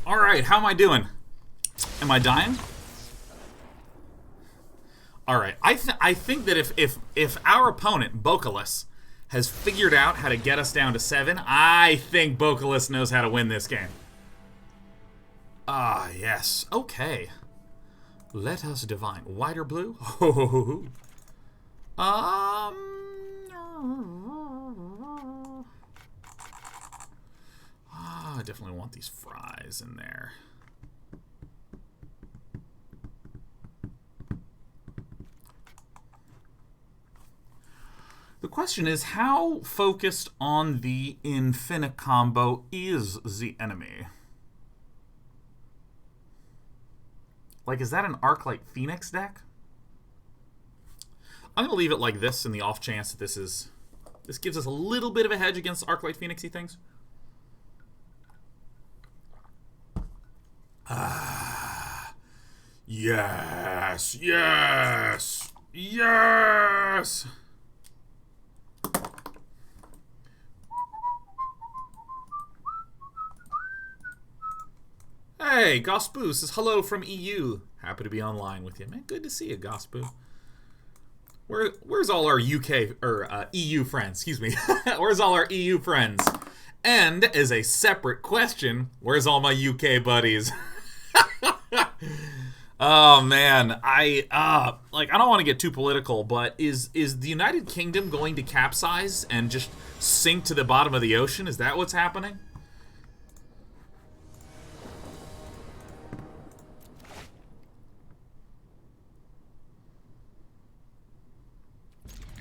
Alright, how am I doing? Am I dying? Alright, I think that if our opponent, Bokalus, has figured out how to get us down to 7, I think Bokalus knows how to win this game. Ah, yes. Okay. Let us divine. White or blue? I definitely want these fries in there. The question is, how focused on the Infinite combo is the enemy? Like, is that an Arclight Phoenix deck? I'm going to leave it like this in the off chance that this gives us a little bit of a hedge against Arclight Phoenixy things. Yes, yes, yes. Hey, Gospoo says hello from EU. Happy to be online with you, man. Good to see you, Gospoo. Where's all our UK or EU friends? Excuse me. Where's all our EU friends? And as a separate question, where's all my UK buddies? Oh man, I don't want to get too political, but is the United Kingdom going to capsize and just sink to the bottom of the ocean? Is that what's happening?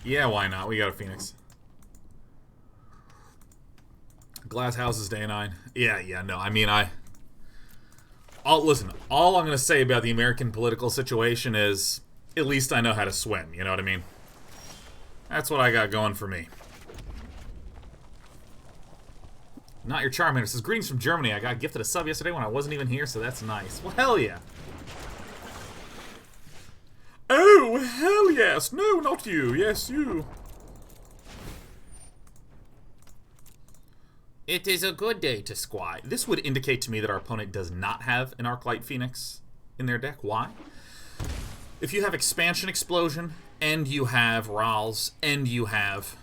Yeah, why not? We got a Phoenix. Glass houses day 9. Yeah, no. I mean, listen, all I'm going to say about the American political situation is, at least I know how to swim, you know what I mean? That's what I got going for me. Not Your Charmander says, greetings from Germany. I got gifted a sub yesterday when I wasn't even here, so that's nice. Well, hell yeah. Oh, hell yes. No, not you. Yes, you. It is a good day to squat. This would indicate to me that our opponent does not have an Arclight Phoenix in their deck. Why? If you have Expansion Explosion, and you have Rals, and you have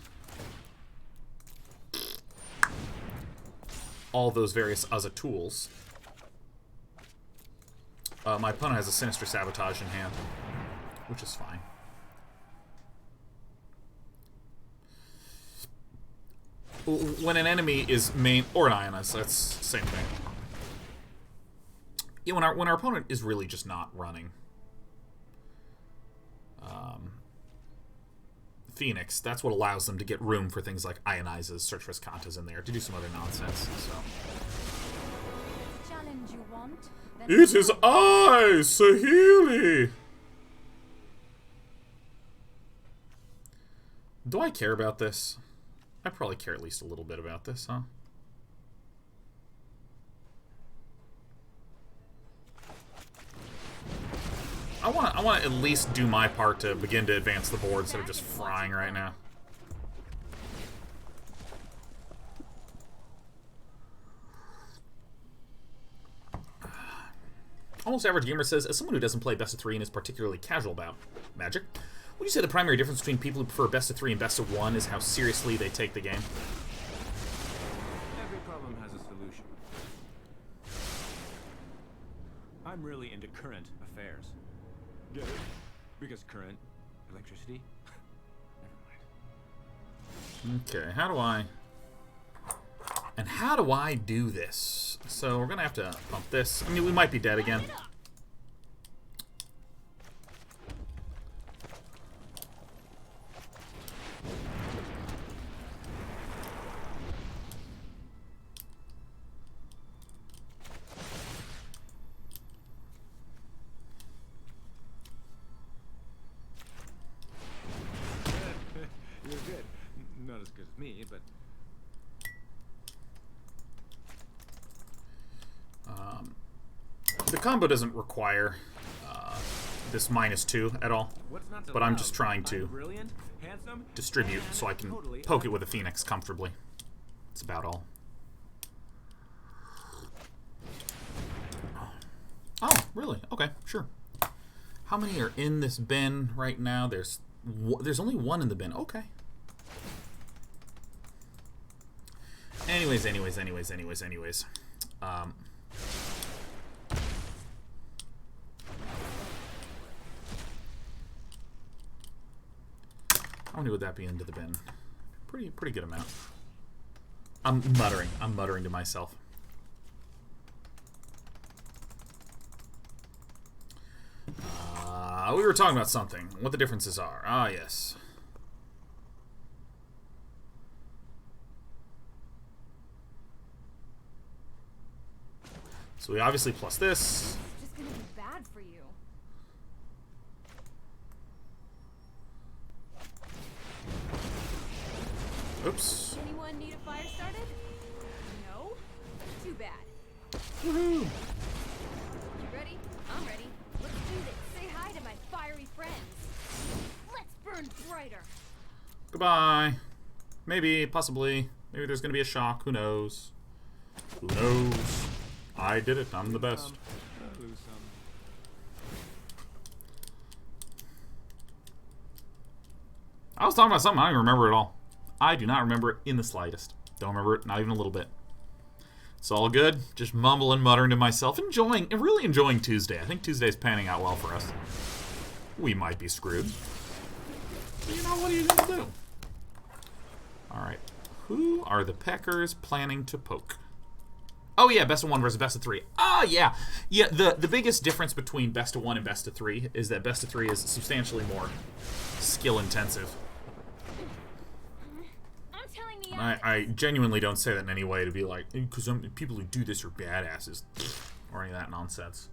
all those various other tools, my opponent has a Sinister Sabotage in hand, which is fine. When an enemy is main, or an Ionized, that's the same thing. Yeah, when our opponent is really just not running Phoenix, that's what allows them to get room for things like Ionizes, Search for Skantas in there, to do some other nonsense, so. Challenge you want? It is I, Sahili! Do I care about this? I probably care at least a little bit about this, huh? I want to at least do my part to begin to advance the board instead of just frying right now. Almost Average Gamer says, as someone who doesn't play best of 3 and is particularly casual about Magic, would you say the primary difference between people who prefer best of 3 and best of 1 is how seriously they take the game? Every problem has a solution. I'm really into current affairs. Get it? Because current, electricity. Never mind. Okay, how do I do this? So we're gonna have to pump this. I mean, we might be dead again. You're good. Not as good as me, but The combo doesn't require this -2 at all, but I'm just trying to distribute so I can poke it with a Phoenix comfortably. That's about all. Oh, really? Okay, sure. How many are in this bin right now? There's only one in the bin. Okay. Anyways. How many would that be into the bin? Pretty good amount. I'm muttering to myself. We were talking about something. What the differences are. Ah, yes. So we obviously plus this. It's just gonna be bad for you. Oops. Anyone need a fire started? No? Too bad. Woohoo! You ready? I'm ready. Let's do this. Say hi to my fiery friends. Let's burn brighter. Goodbye. Maybe, possibly. Maybe there's gonna be a shock. Who knows? Who knows? I did it. I'm the best. Lose some. I was talking about something. I don't even remember it all. I do not remember it in the slightest. Don't remember it, not even a little bit. It's all good. Just mumbling, muttering to myself. Really enjoying Tuesday. I think Tuesday's panning out well for us. We might be screwed. But you know, what are you going to do? Alright. Who are the Peckers planning to poke? Oh yeah, best of 1 versus best of 3. Oh yeah. Yeah, the biggest difference between best of 1 and best of 3 is that best of 3 is substantially more skill intensive. I'm telling the I genuinely don't say that in any way to be like, because people who do this are badasses or any of that nonsense.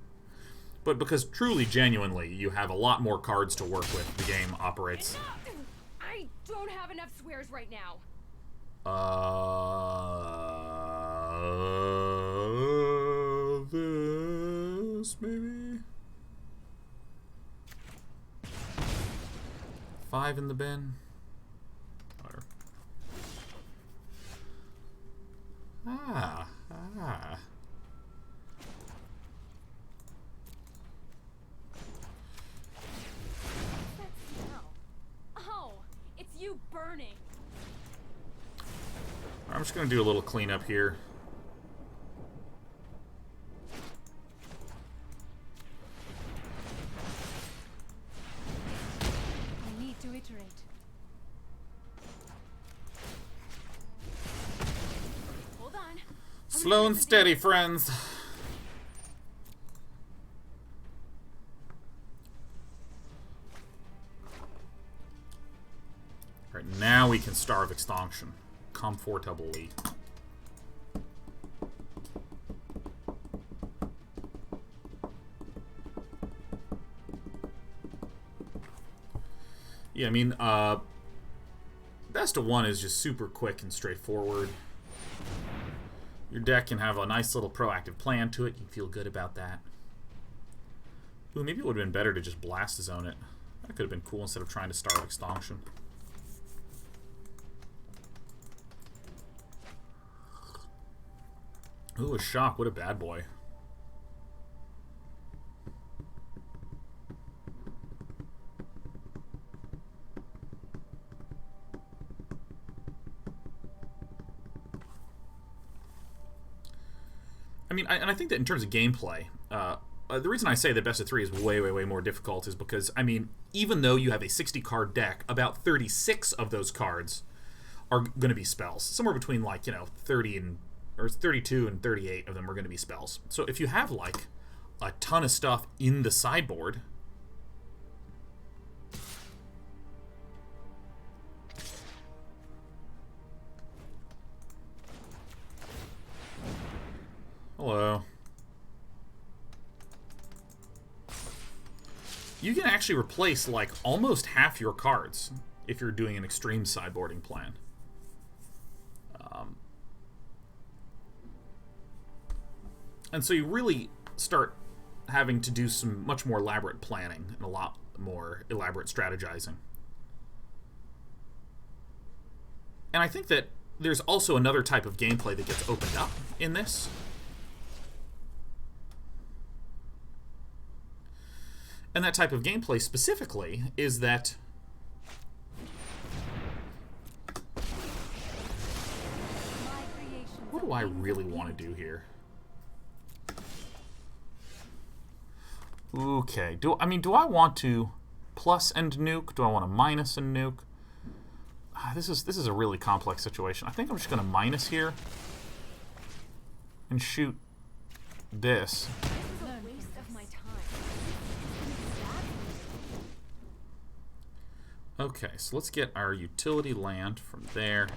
But because truly, genuinely, you have a lot more cards to work with. The game operates. I don't have enough swears right now. This maybe 5 in the bin. Whatever. Ah. What's that smell? Oh, it's you burning. I'm just gonna do a little cleanup here. I need to iterate. Hold on. Slow and steady, friends. All right, now we can Star of Extinction comfortably. Yeah, I mean, best of 1 is just super quick and straightforward. Your deck can have a nice little proactive plan to it. You can feel good about that. Ooh, maybe it would have been better to just blast zone it. That could have been cool instead of trying to Star of Extinction. Ooh, a shock. What a bad boy. I mean, and I think that in terms of gameplay, the reason I say that best of 3 is way more difficult is because, I mean, even though you have a 60-card deck, about 36 of those cards are going to be spells. Somewhere between, like, you know, 32 and 38 of them are going to be spells. So if you have, like, a ton of stuff in the sideboard, hello, you can actually replace, like, almost half your cards if you're doing an extreme sideboarding plan. And so you really start having to do some much more elaborate planning and a lot more elaborate strategizing. And I think that there's also another type of gameplay that gets opened up in this. And that type of gameplay specifically is that what do I really want to do here? Okay, do I want to plus and nuke? Do I want to minus and nuke? This is a really complex situation. I think I'm just going to minus here and shoot this. This is a waste of my time. Okay, so let's get our utility land from there.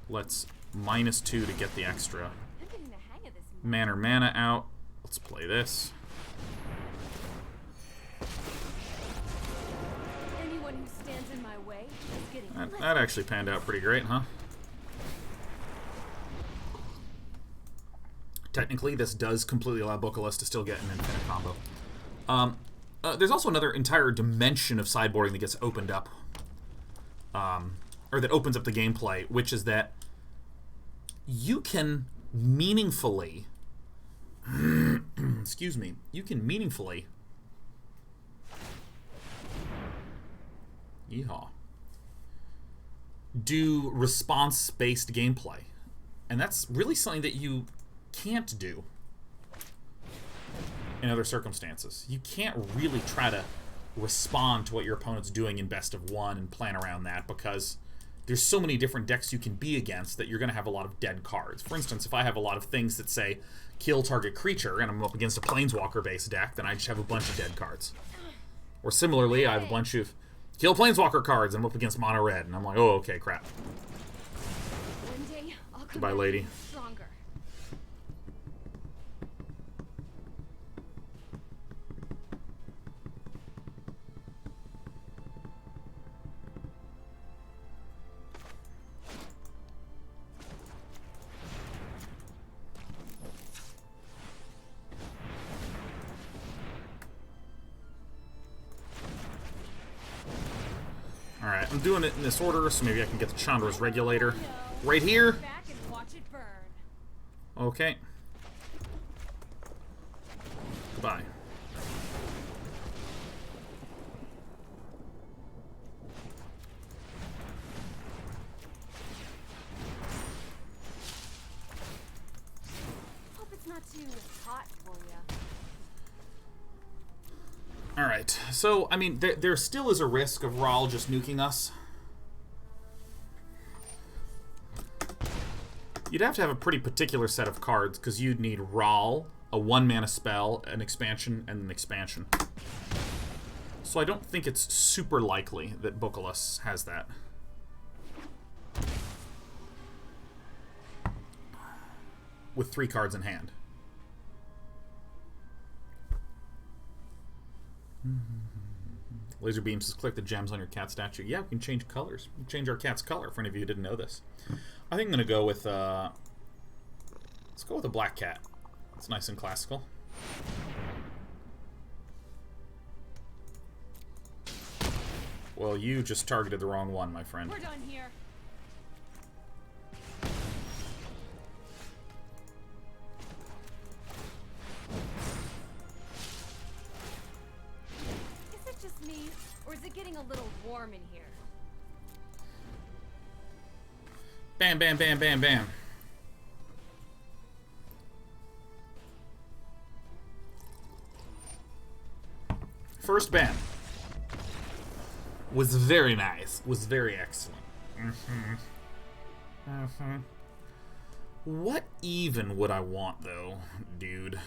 Let's -2 to get the extra I'm getting the hang of this. mana out. Let's play this. Anyone who stands in my way is getting That actually panned out pretty great, huh? Technically, this does completely allow Bokoless to still get an infinite combo. There's also another entire dimension of sideboarding that gets opened up. Or that opens up the gameplay, which is that you can meaningfully... excuse me. You can meaningfully... Yeehaw. Do response-based gameplay. And that's really something that you can't do in other circumstances. You can't really try to respond to what your opponent's doing in best of one and plan around that, because there's so many different decks you can be against that you're going to have a lot of dead cards. For instance, if I have a lot of things that say kill target creature and I'm up against a Planeswalker-based deck, then I just have a bunch of dead cards. Or similarly, I have a bunch of kill Planeswalker cards and I'm up against mono red, and I'm like, oh, okay, crap. One day, I'll come Goodbye, back lady. stronger. Alright, I'm doing it in this order, so maybe I can get the Chandra's Regulator right here. Back and watch it burn. Okay. Goodbye. Hope it's not too hot for ya. Alright, so, I mean, there still is a risk of Rahl just nuking us. You'd have to have a pretty particular set of cards, because you'd need Rahl, a 1-mana spell, an expansion, and an expansion. So I don't think it's super likely that Bokoless has that. With 3 cards in hand. Laser Beam says, click the gems on your cat statue. Yeah, we can change colors. We can change our cat's color, for any of you who didn't know this. I think I'm going to go with, let's go with a black cat. It's nice and classical. Well, you just targeted the wrong one, my friend. We're done here. Is it just me, or is it getting a little warm in here? Bam, bam, bam, bam, bam. First ban. Was very nice. Was very excellent. What even would I want, though, dude?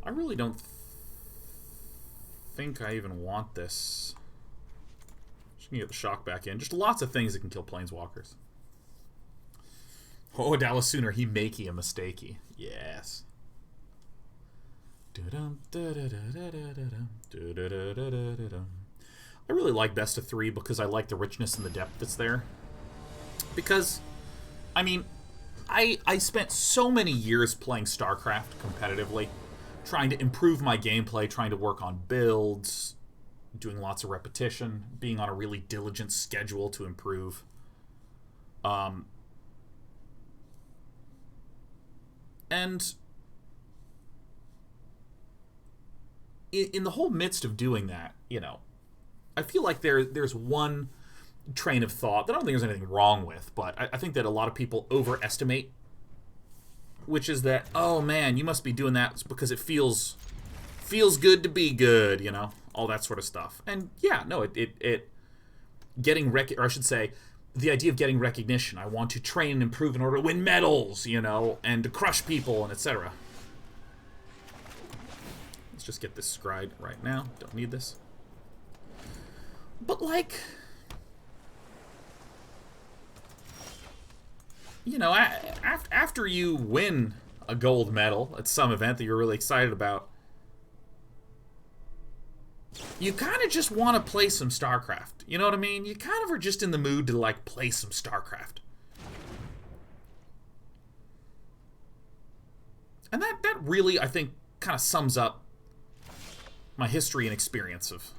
I really don't think I even want this. Just gonna get the shock back in. Just lots of things that can kill planeswalkers. Oh, Dallas Sooner, he makey a mistakey. Yes. I really like best of 3 because I like the richness and the depth that's there. Because, I mean, I spent so many years playing StarCraft competitively, trying to improve my gameplay, trying to work on builds, doing lots of repetition, being on a really diligent schedule to improve. And in the whole midst of doing that, you know, I feel like there's one train of thought that I don't think there's anything wrong with, but I think that a lot of people overestimate which is that, oh man, you must be doing that because it feels good to be good, you know, all that sort of stuff. And yeah, no, it getting or I should say, the idea of getting recognition. I want to train and improve in order to win medals, you know, and to crush people and etc. Let's just get this scried right now. Don't need this. But like, you know, after you win a gold medal at some event that you're really excited about, you kind of just want to play some StarCraft. You know what I mean? You kind of are just in the mood to, like, play some StarCraft. And that really, I think, kind of sums up my history and experience of...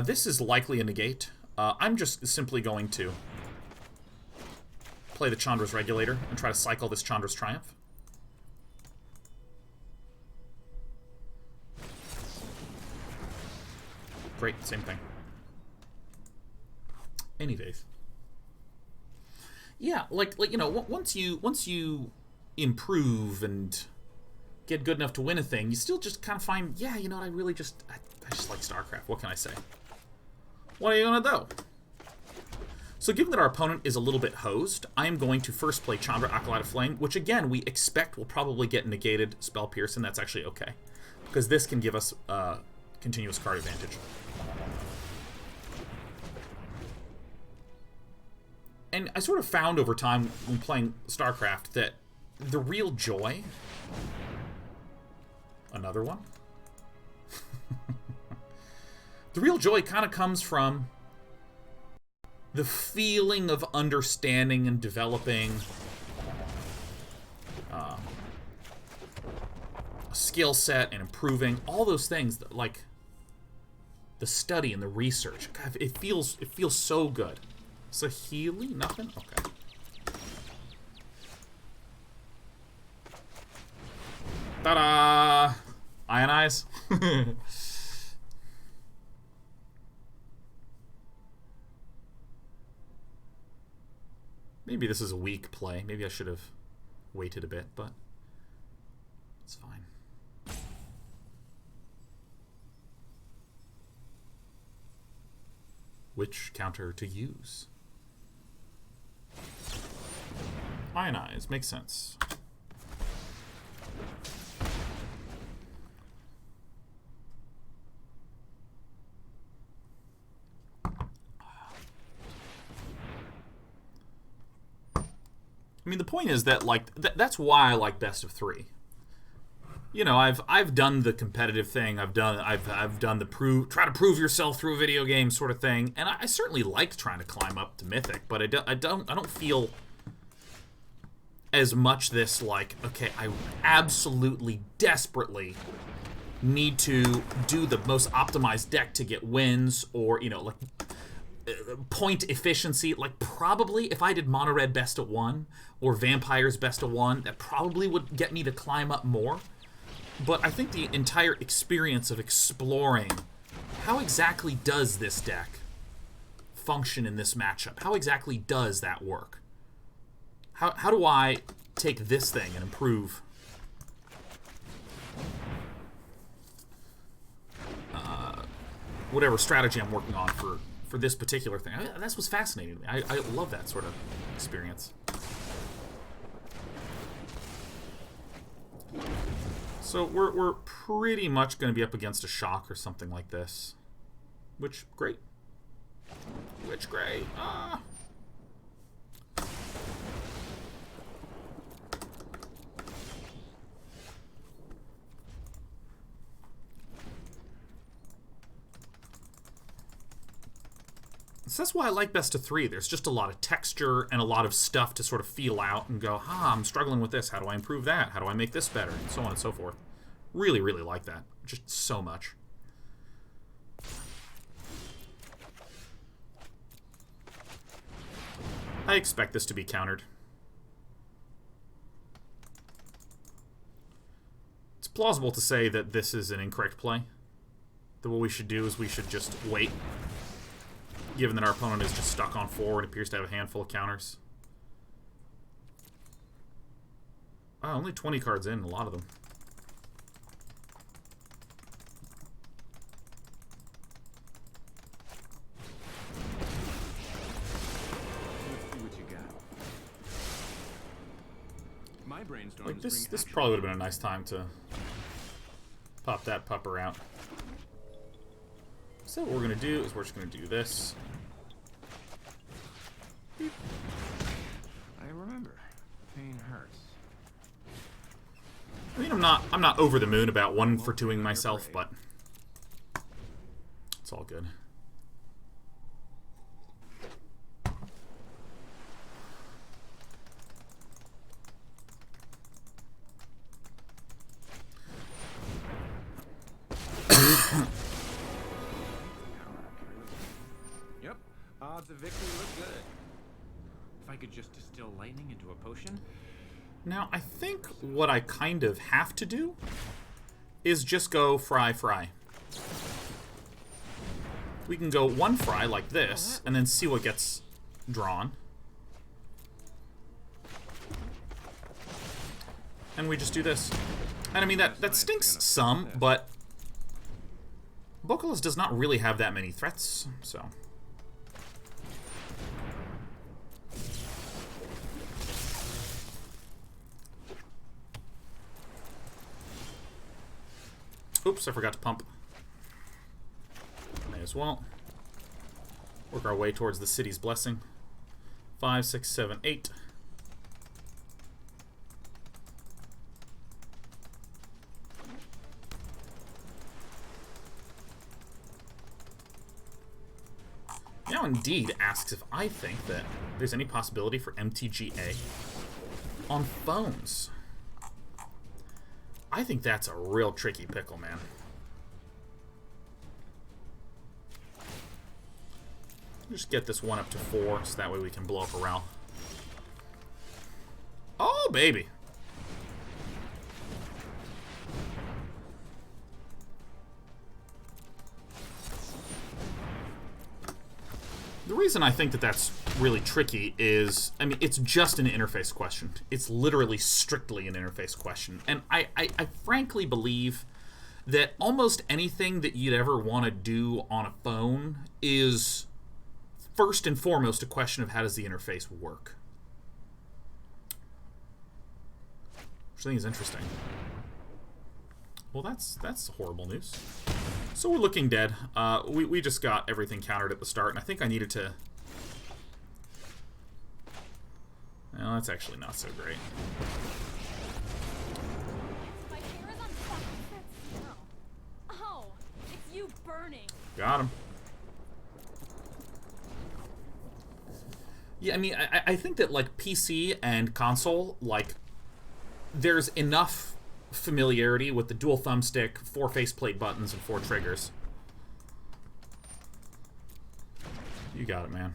this is likely a negate. I'm just simply going to play the Chandra's Regulator and try to cycle this Chandra's Triumph. Great, same thing. Anyways. Yeah, like you know, once you improve and get good enough to win a thing, you still just kind of find, yeah, you know what, I just like StarCraft. What can I say? What are you gonna do? So given that our opponent is a little bit hosed, I am going to first play Chandra, Acolyte of Flame, which again, we expect will probably get negated Spell Pierce, and that's actually okay. Because this can give us continuous card advantage. And I sort of found over time when playing StarCraft that the real joy... Another one? The real joy kind of comes from the feeling of understanding and developing a skill set and improving. All those things that, like, the study and the research. God, it feels so good. So Healy? Nothing? Okay. Ta-da! Ionize? Maybe this is a weak play. Maybe I should have waited a bit, but it's fine. Which counter to use? Ionize. Makes sense. I mean, the point is that, like, that's why I like best of 3. You know, I've done the competitive thing. I've done the try to prove yourself through a video game sort of thing, and I certainly like trying to climb up to Mythic, but I don't feel as much this, like, okay, I absolutely desperately need to do the most optimized deck to get wins, or, you know, like, point efficiency. Like, probably if I did Mono Red best of 1 or Vampires best of 1, that probably would get me to climb up more. But I think the entire experience of exploring how exactly does this deck function in this matchup, how exactly does that work, how do I take this thing and improve whatever strategy I'm working on for this particular thing. That's what's fascinating to me. I love that sort of experience. So we're pretty much going to be up against a shock or something like this. Which, great. Which, great. Ah. So that's why I like best of 3. There's just a lot of texture and a lot of stuff to sort of feel out and go, I'm struggling with this. How do I improve that? How do I make this better? And so on and so forth. Really, really like that. Just so much. I expect this to be countered. It's plausible to say that this is an incorrect play. That what we should do is we should just wait. Given that our opponent is just stuck on 4 and appears to have a handful of counters. Only 20 cards in, a lot of them. Let's see what you got. My brainstorms Like this bring probably would have been a nice time to pop that pupper out. So what we're gonna do is we're just gonna do this. Beep. I remember. Pain hurts. I mean, I'm not over the moon about 1-for-2ing myself, but it's all good. Yep. Odds of victory look good. If I could just distill lightning into a potion. Now, I think what I kind of have to do is just go fry. We can go 1 fry like this, and then see what gets drawn. And we just do this. And I mean, that stinks some, but Vocalist does not really have that many threats, so... Oops, I forgot to pump. May as well. Work our way towards the city's blessing. 5, 6, 7, 8. Now Indeed asks if I think that there's any possibility for MTGA on phones. I think that's a real tricky pickle, man. Just get this one up to 4, so that way we can blow up a Ral. Oh, baby. The reason I think that that's really tricky is, I mean, it's just an interface question. It's literally strictly an interface question. And I frankly believe that almost anything that you'd ever want to do on a phone is first and foremost a question of how does the interface work. Which I think is interesting. Well, that's horrible news. So we're looking dead. We just got everything countered at the start, and I think I needed to... Well, that's actually not so great. My hair is on fire. Oh, it's you burning. Got him. Yeah, I mean, I think that, like, PC and console, like, there's enough familiarity with the dual thumbstick, 4 faceplate buttons, and 4 triggers. You got it, man.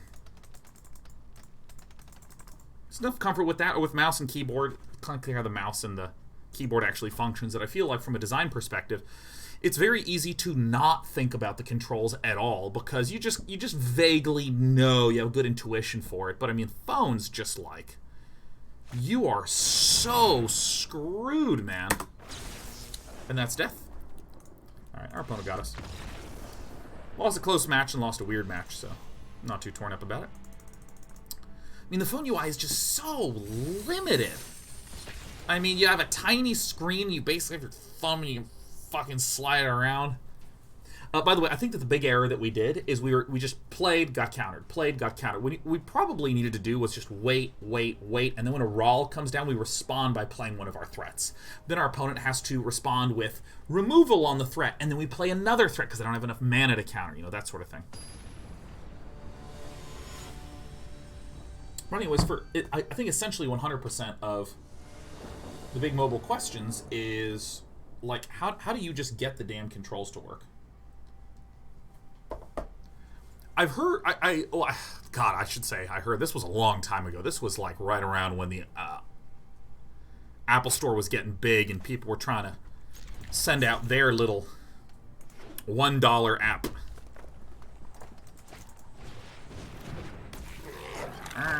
There's enough comfort with that, or with mouse and keyboard, clunky how the mouse and the keyboard actually functions, that I feel like from a design perspective, it's very easy to not think about the controls at all, because you just vaguely know, you have good intuition for it. But I mean, phones just like... You are so screwed, man. And that's death. Alright, our opponent got us. Lost a close match and lost a weird match, so not too torn up about it. I mean, the phone UI is just so limited. I mean, you have a tiny screen, you basically have your thumb and you can fucking slide it around. By the way, I think that the big error that we did is we just played, got countered, played, got countered. What we probably needed to do was just wait, and then when a Rawl comes down, we respond by playing one of our threats. Then our opponent has to respond with removal on the threat, and then we play another threat because they don't have enough mana to counter, you know, that sort of thing. But anyways, I think essentially 100% of the big mobile questions is, like, how do you just get the damn controls to work? I've heard, God, I should say, I heard this was a long time ago. This was like right around when the Apple Store was getting big and people were trying to send out their little $1 app.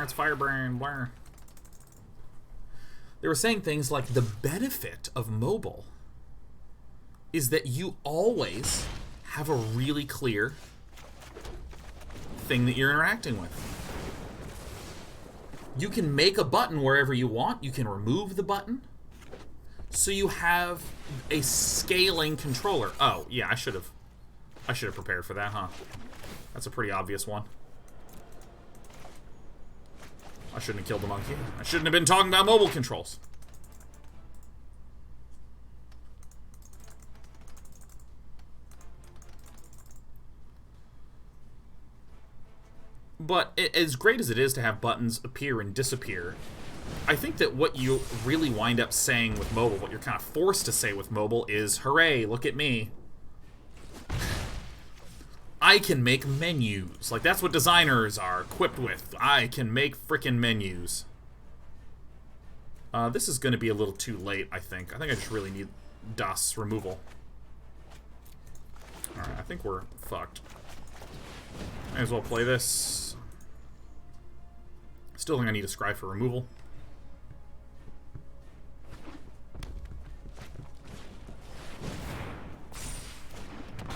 It's Firebrand. Blah. they were saying things like the benefit of mobile is that you always have a really clear thing that you're interacting with. You can make a button wherever you want. You can remove the button. So you have a scaling controller. Oh, yeah, I should have prepared for that, huh? That's a pretty obvious one. I shouldn't have killed the monkey. I shouldn't have been talking about mobile controls. But as great as it is to have buttons appear and disappear, I think that what you really wind up saying with mobile, what you're kind of forced to say with mobile is, hooray, look at me. I can make menus. Like, that's what designers are equipped with. I can make frickin' menus. This is going to be a little too late, I think. I think I just really need DOS removal. Alright, I think we're fucked. Might as well play this. Still think I need a scry for removal.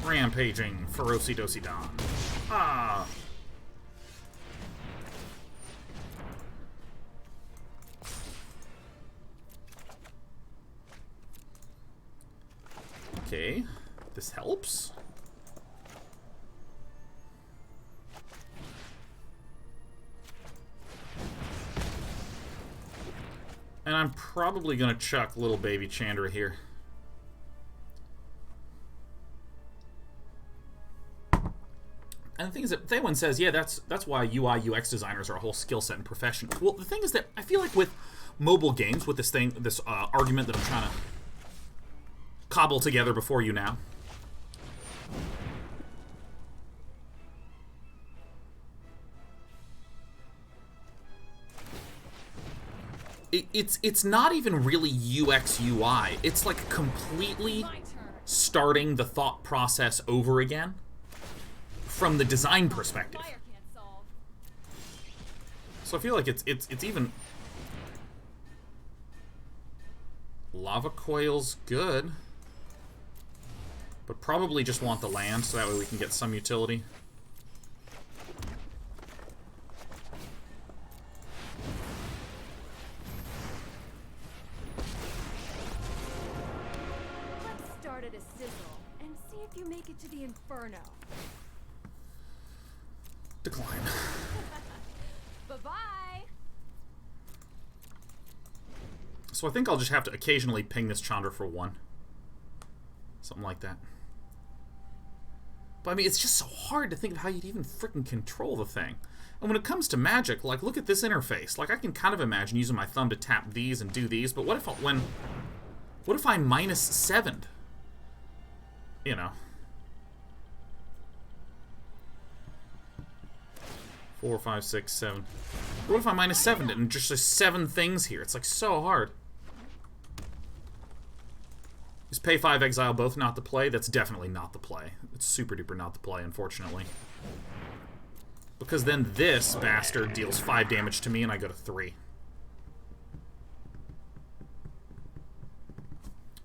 Rampaging Ferocidosidon. Ah. Okay, this helps. And I'm probably gonna chuck little baby Chandra here. And the thing is that Thaywin says, yeah, that's why UI UX designers are a whole skill set and profession. Well, the thing is that I feel like with mobile games, with this argument that I'm trying to cobble together before you now, it's not even really UX UI. It's like completely starting the thought process over again from the design perspective. So I feel like it's even Lava Coil's good, but probably just want the land so that way we can get some utility. Let's start at a sizzle and see if you make it to the Inferno. Decline. Bye-bye. So I think I'll just have to occasionally ping this Chandra for 1. Something like that. But I mean, it's just so hard to think of how you'd even freaking control the thing. And when it comes to Magic, like, look at this interface. Like, I can kind of imagine using my thumb to tap these and do these, but what if I -7'd? You know. 4, 5, 6, 7. What if I -7'd it and just there's 7 things here? It's like so hard. Is pay 5, exile both not the play? That's definitely not the play. It's super duper not the play, unfortunately. Because then this bastard deals 5 damage to me and I go to 3.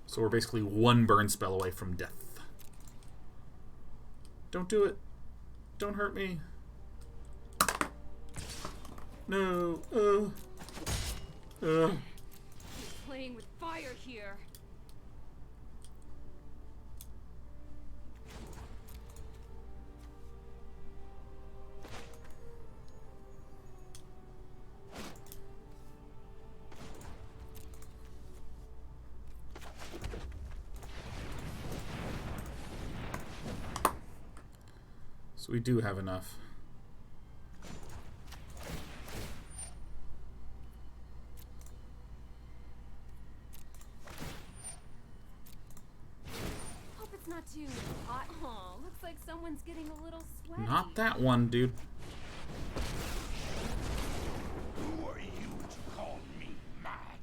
So we're basically 1 burn spell away from death. Don't do it. Don't hurt me. No. He's playing with fire here. So we do have enough. Hope it's not too hot. Oh, looks like someone's getting a little sweaty. Not that one, dude. Who are you to call me mad?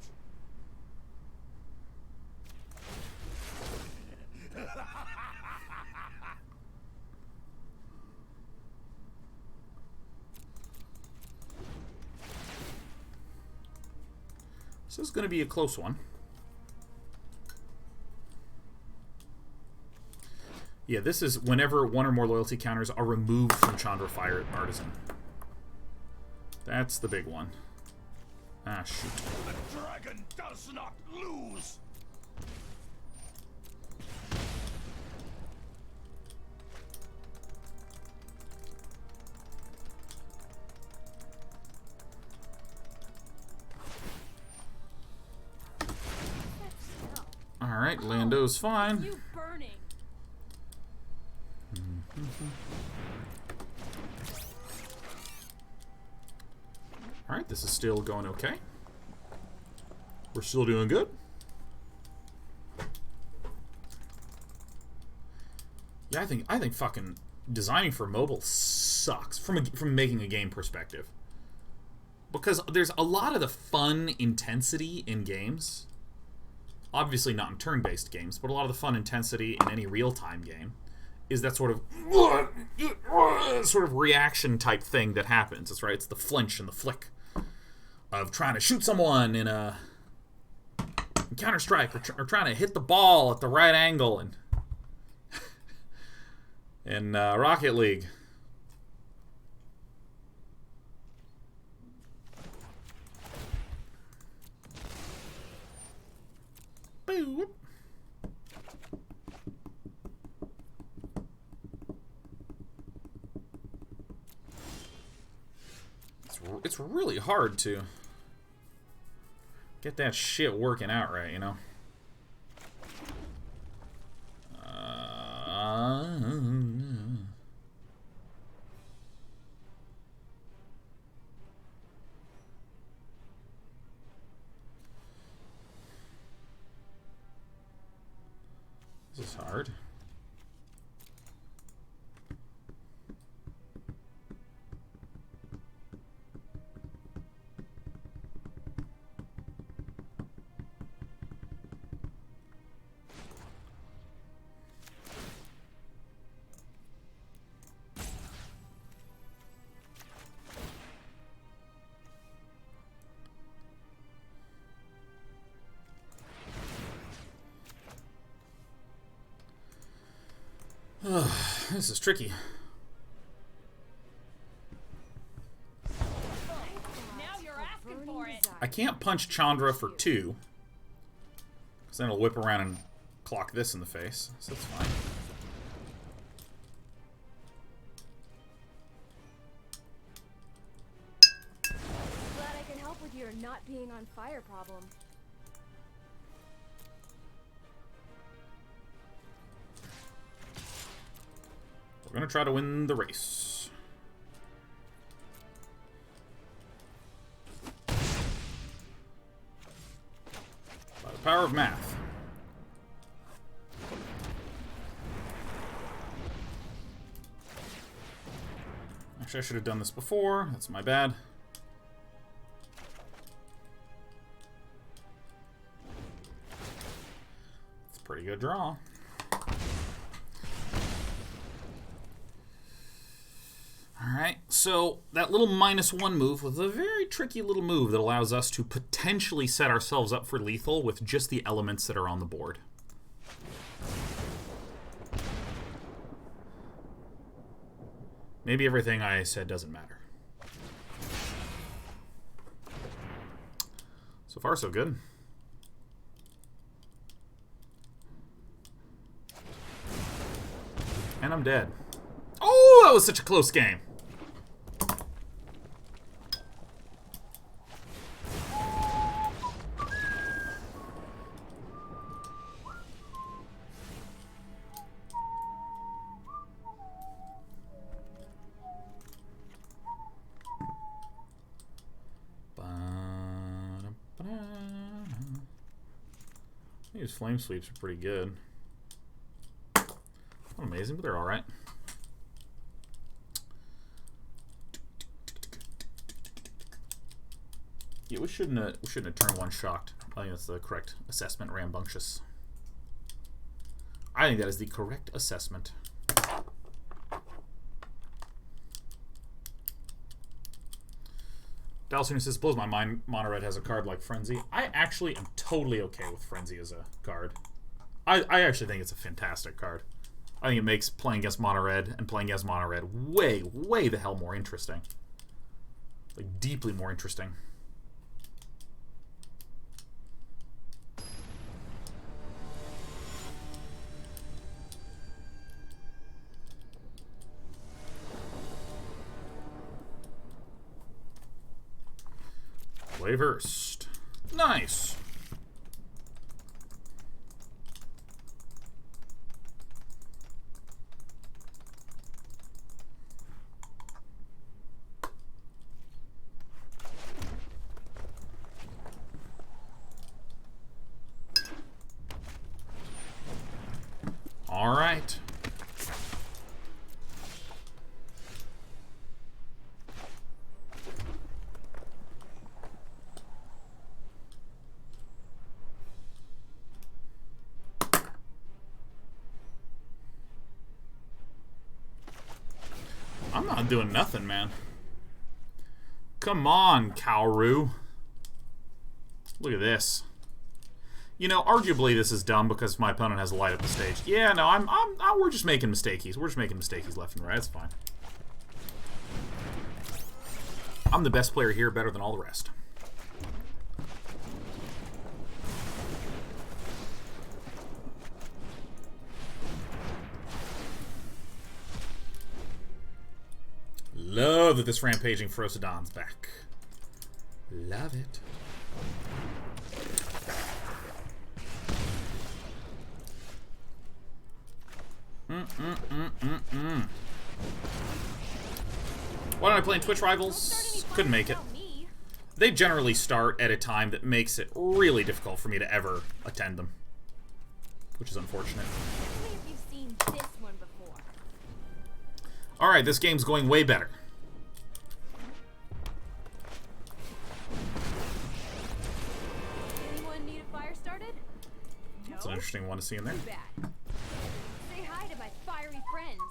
So this is going to be a close one. Yeah, this is whenever one or more loyalty counters are removed from Chandra Fire Artisan. That's the big one. Ah, shoot. The dragon does not lose. Alright, Lando's fine. You burning. Alright, this is still going okay. We're still doing good. Yeah, I think fucking designing for mobile sucks from making a game perspective. Because there's a lot of the fun intensity in games. Obviously not in turn-based games, but a lot of the fun intensity in any real-time game is that sort of reaction type thing that happens. That's right, it's the flinch and the flick of trying to shoot someone in a Counter-Strike, or trying to hit the ball at the right angle in Rocket League. Boop. It's really hard to get that shit working out right, you know? This is hard. This is tricky. Now you're asking for it. I can't punch Chandra for 2, because then it'll whip around and clock this in the face, so that's fine. Glad I can help with your not being on fire problem. We're gonna try to win the race. By the power of math. Actually, I should have done this before. That's my bad. It's a pretty good draw. Alright, so that little -1 move was a very tricky little move that allows us to potentially set ourselves up for lethal with just the elements that are on the board. Maybe everything I said doesn't matter. So far, so good. And I'm dead. Oh, that was such a close game. These flame sweeps are pretty good. Not amazing, but they're all right. Yeah, we shouldn't have turned one shocked. I think that's the correct assessment. Rambunctious. I think that is the correct assessment. Dalsina says, blows my mind mono red has a card like Frenzy. I actually am totally okay with Frenzy as a card. I actually think it's a fantastic card. I think it makes playing against mono red and playing against mono red way, way the hell more interesting. Like, deeply more interesting. Play versed. Nice. All right. I'm not doing nothing, man. Come on, Kaoru. Look at this. You know, arguably this is dumb because my opponent has to light up the stage. Yeah, no, we're just making mistakeys. We're just making mistakeys left and right. That's fine. I'm the best player here, better than all the rest. Love that this rampaging Ferocodon's back. Love it. Why don't I play in Twitch Rivals? Couldn't make it. They generally start at a time that makes it really difficult for me to ever attend them, which is unfortunate. Alright, this game's going way better. Anyone need a fire started? That's an interesting one to see in there. Say hi to my fiery friends.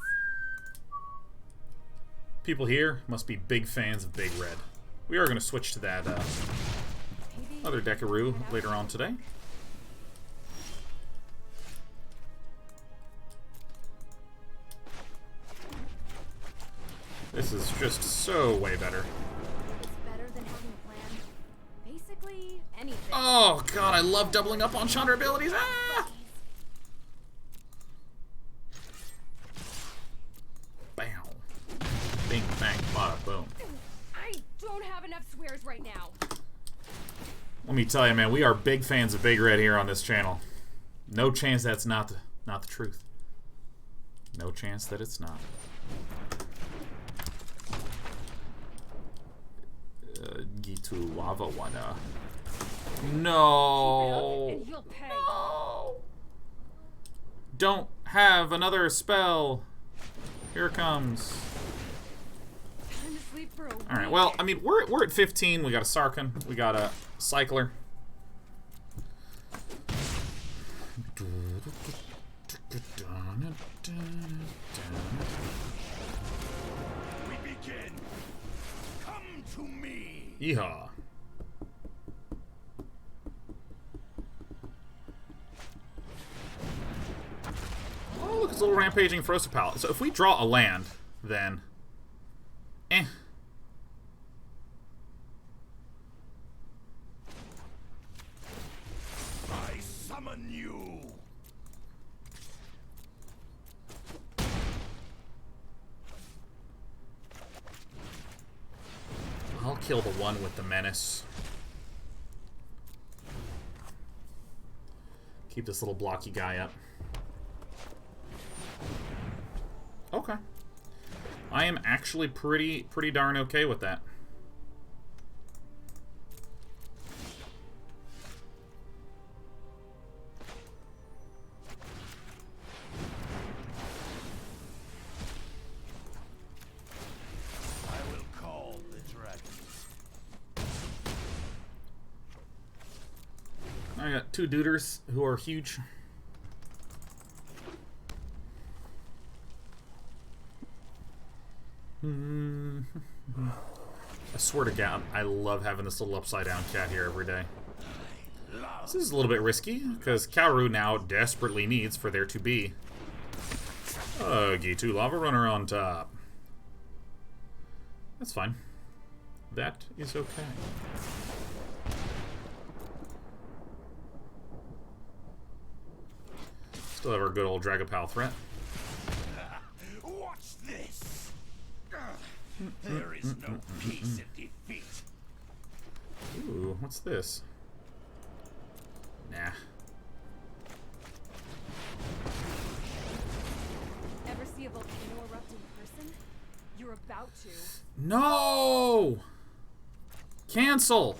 People here must be big fans of Big Red. We are going to switch to that other Deckaroo later on today. This is just so way better. It's better than having a plan. Basically, anything. Oh god, I love doubling up on Chandra abilities. Ah! Bam. Bing, bang, bada, boom. I don't have enough swears right now. Let me tell you, man, we are big fans of Big Red here on this channel. No chance that's not the truth. No chance that it's not. Gitu Lava Wana. No. And you'll pay. No. Don't have another spell. Here it comes. Time to sleep for a week. All right. Well, I mean, we're at 15. We got a Sarkhan. We got a Cycler. We begin. Come to me. Yeehaw. Oh, look, it's a little rampaging Ferocia Palette. So if we draw a land, then... Eh. I summon you. I'll kill the one with the menace. Keep this little blocky guy up. Okay. I am actually pretty darn okay with that. I will call the dragons. I got two duders who are huge. I swear to God, I love having this little upside-down cat here every day. This is a little bit risky, because Kaoru now desperately needs for there to be a G2 Lava Runner on top. That's fine. That is okay. Still have our good old Dragapal threat. Watch this. There is no peace in defeat. Ooh, what's this? Nah. Ever see a volcano erupt in person? You're about to. No! Cancel!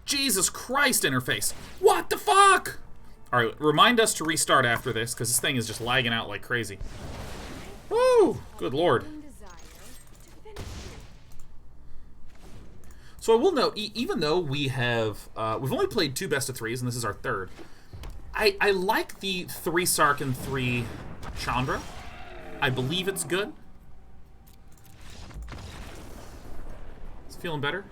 Jesus Christ, interface. What the fuck? Alright, remind us to restart after this, because this thing is just lagging out like crazy. Woo! Good lord. So I will note, even though we have, we've only played 2 best of 3s, and this is our 3rd, I like the 3 Sarkhan 3 Chandra. I believe it's good. It's feeling better.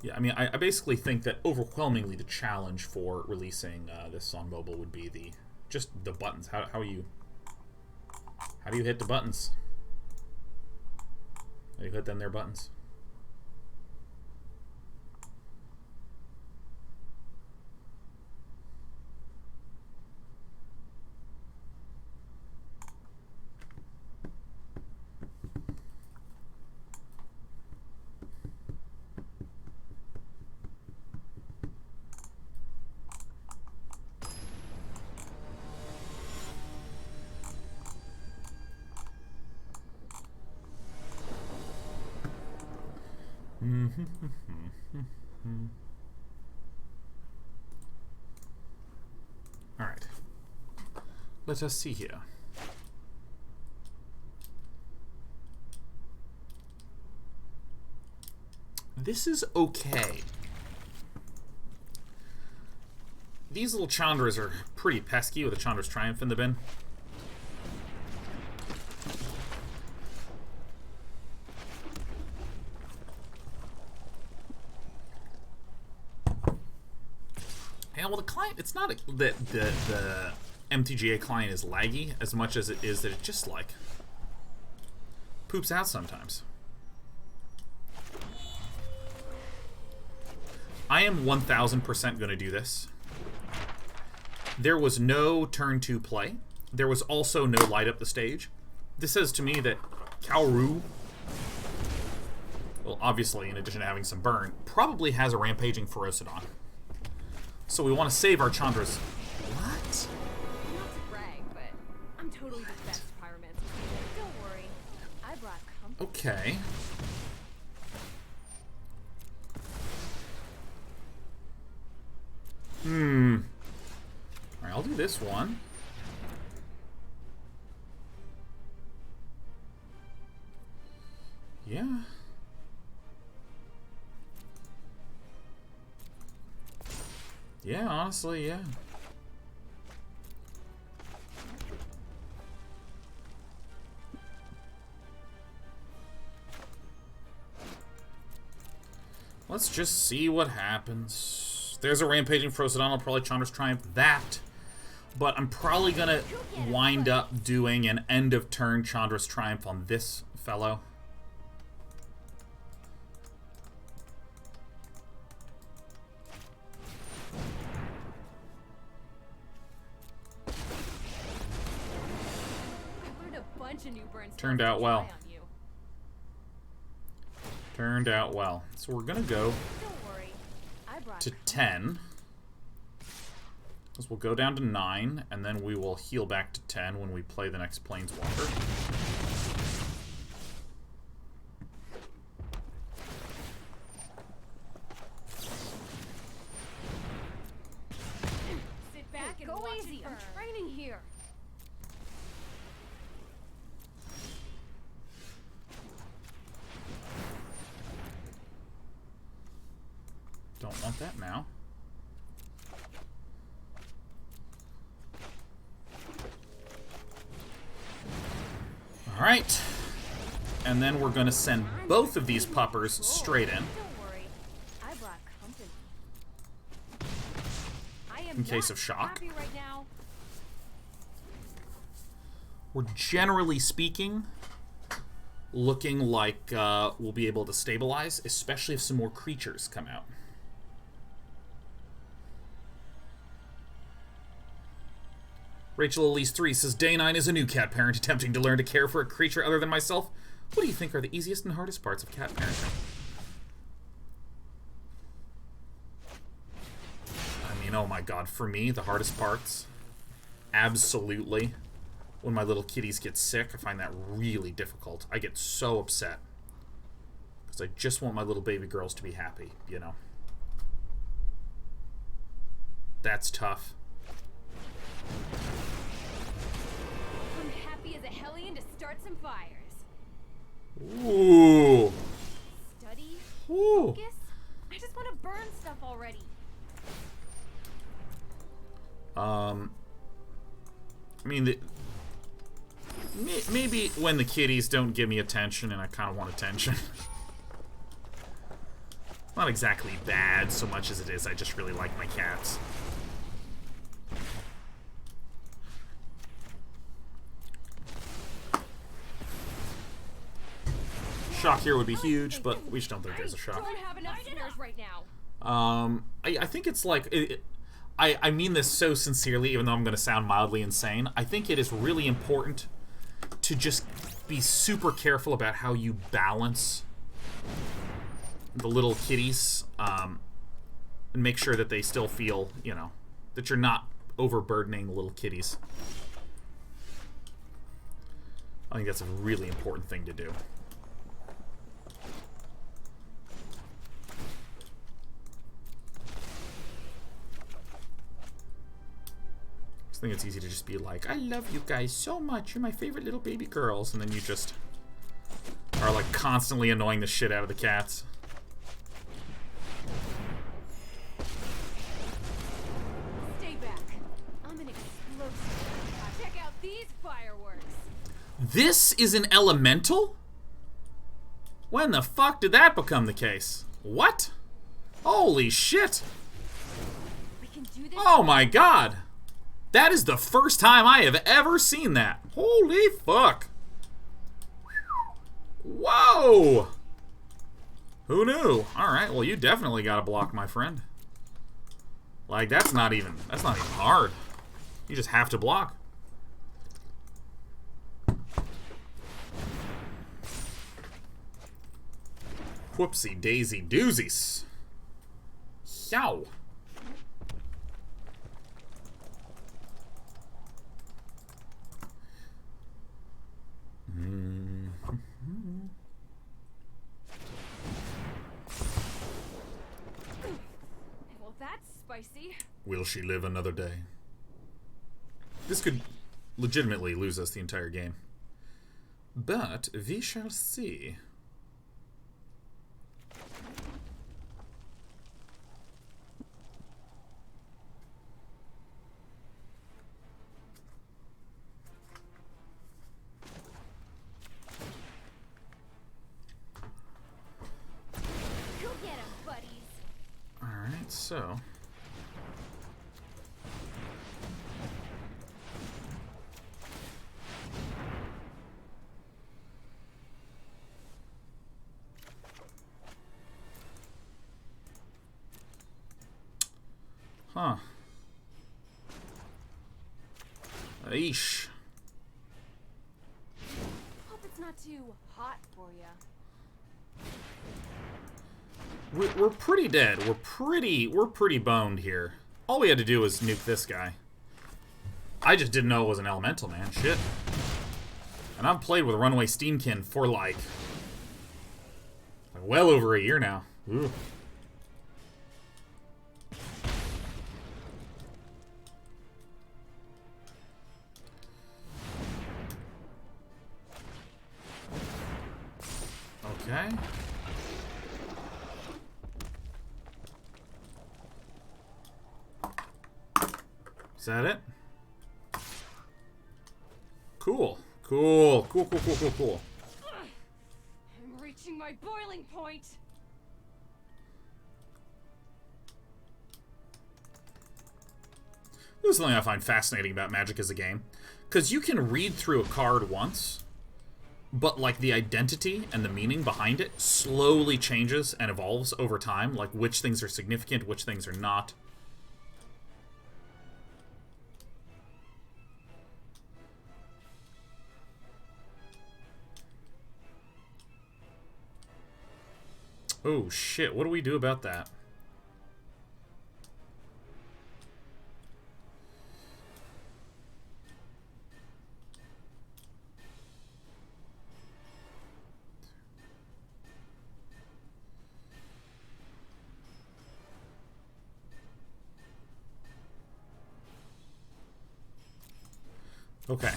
Yeah, I mean, I basically think that overwhelmingly the challenge for releasing this on mobile would be just the buttons. How do you hit the buttons? How do you hit them there buttons? Alright. Let us see here. This is okay. These little Chandras are pretty pesky with a Chandra's Triumph in the bin. Well, the client, it's not that the MTGA client is laggy as much as it is that it just, like, poops out sometimes. I am 1000% going to do this. There was no turn 2 play. There was also no light up the stage. This says to me that Kaoru, well, obviously, in addition to having some burn, probably has a Rampaging Ferocidon. So we want to save our Chandras. What? Not to brag, but I'm totally the best Pyromancer. Don't worry. I brought company. Okay. Alright, I'll do this one. Yeah. Yeah, honestly, yeah. Let's just see what happens. There's a Rampaging Ferocidon. I'll probably Chandra's Triumph that. But I'm probably going to wind up doing an end of turn Chandra's Triumph on this fellow. Turned out well. Turned out well. So we're gonna go to 10. Because we'll go down to 9, and then we will heal back to 10 when we play the next Planeswalker. Sit back and go easy. I'm training here. Don't want that now. Alright. And then we're going to send both of these puppers straight in. Don't worry. I brought company. I am In case not of shock. happy right now. We're generally speaking looking like we'll be able to stabilize, especially if some more creatures come out. Rachel Elise 3 says, Day 9 is a new cat parent attempting to learn to care for a creature other than myself. What do you think are the easiest and hardest parts of cat parenting? I mean, oh my god, for me, the hardest parts, absolutely, when my little kitties get sick, I find that really difficult. I get so upset. Because I just want my little baby girls to be happy, you know? That's tough. I'm happy as a hellion to start some fires. Ooh. Study? Ooh. Focus? I just want to burn stuff already. I mean, maybe when the kitties don't give me attention and I kind of want attention. Not exactly bad so much as it is I just really like my cats. Shock here would be huge, but we just don't think there's a shock. I don't have enough spares right now. I think it's like... I mean this so sincerely, even though I'm going to sound mildly insane. I think it is really important to just be super careful about how you balance the little kitties, and make sure that they still feel, you know, that you're not overburdening the little kitties. I think that's a really important thing to do. I think it's easy to just be like, I love you guys so much, you're my favorite little baby girls, and then you just are like constantly annoying the shit out of the cats. Stay back. I'm an explosive. Check out these fireworks. This is an elemental? When the fuck did that become the case? What? Holy shit. We can do this. Oh my god. That is the first time I have ever seen that. Holy fuck. Whoa. Who knew? Alright, well you definitely gotta block, my friend. Like, that's not even hard. You just have to block. Whoopsie daisy doozies. Yow. Well, that's spicy. Will she live another day? This could legitimately lose us the entire game. But we shall see. Go get 'em, buddies. Alright, so... Huh. Eesh. Hope it's not too hot for ya. We're pretty dead. We're pretty boned here. All we had to do was nuke this guy. I just didn't know it was an elemental, man. Shit. And I've played with Runaway Steamkin for like well over a year now. Ooh. Okay. Is that it? Cool. Cool. Cool. I'm reaching my boiling point. This is something I find fascinating about Magic as a game. Because you can read through a card once, but like the identity and the meaning behind it slowly changes and evolves over time. Like which things are significant, which things are not. Oh shit, what do we do about that? Okay.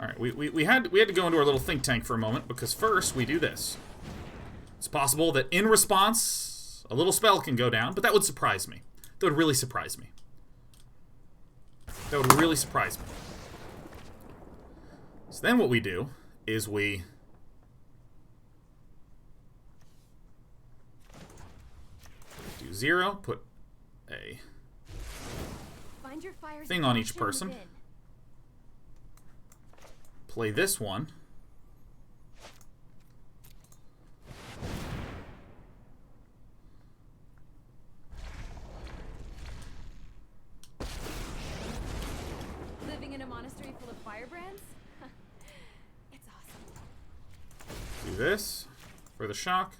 All right, we had to go into our little think tank for a moment, because first we do this. It's possible that in response, a little spell can go down, but that would surprise me. That would really surprise me. That would really surprise me. So then what we do is we do 0, put a Find your fires thing on each person. Play this one. Living in a monastery full of firebrands? It's awesome. Do this for the shock.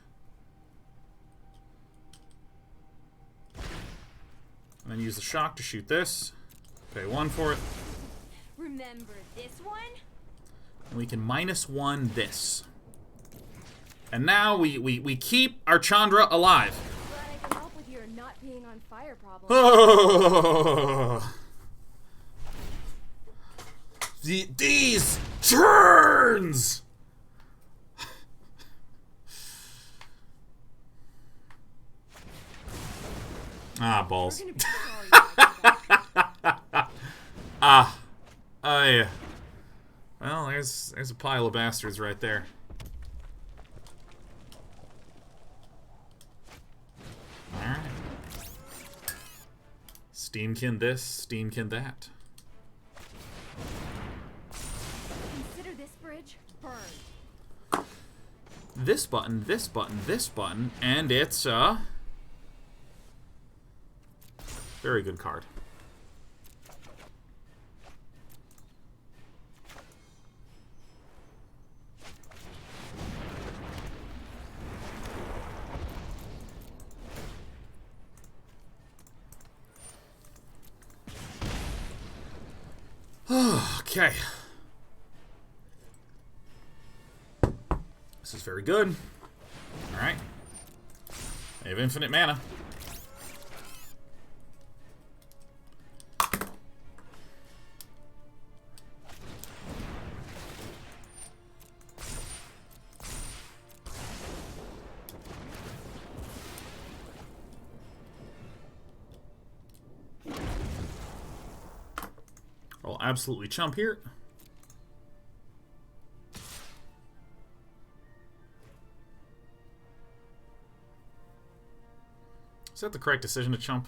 And then use the shock to shoot this. Pay 1 for it. Remember this one? And we can -1 this. And now we keep our Chandra alive. Glad I can help with your not being on fire problem. Oh. These turns! Ah, balls. We're gonna be sorry about that. Well, there's a pile of bastards right there. Alright. Steamkin this, Steamkin that. Consider this bridge burned. This button, this button, this button, and it's very good card. Okay. This is very good. Alright. I have infinite mana. I'll absolutely chump here. Is that the correct decision to chump?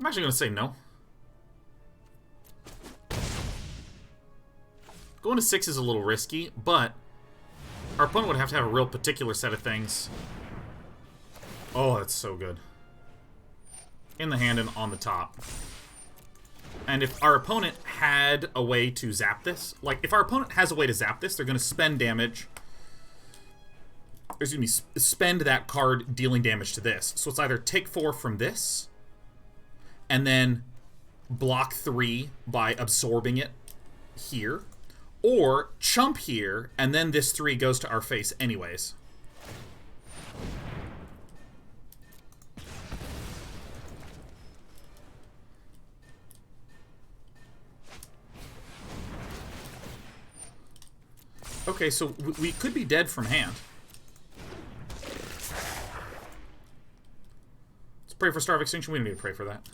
I'm actually going to say no. Going to 6 is a little risky, but our opponent would have to have a real particular set of things. Oh, that's so good. In the hand and on the top. And if our opponent had a way to zap this, like if our opponent has a way to zap this, they're going to spend damage. Excuse me, spend that card dealing damage to this. So it's either take 4 from this, and then block 3 by absorbing it here, or chump here, and then this 3 goes to our face anyways. Okay, so we could be dead from hand. Let's pray for Star of Extinction. We don't need to pray for that.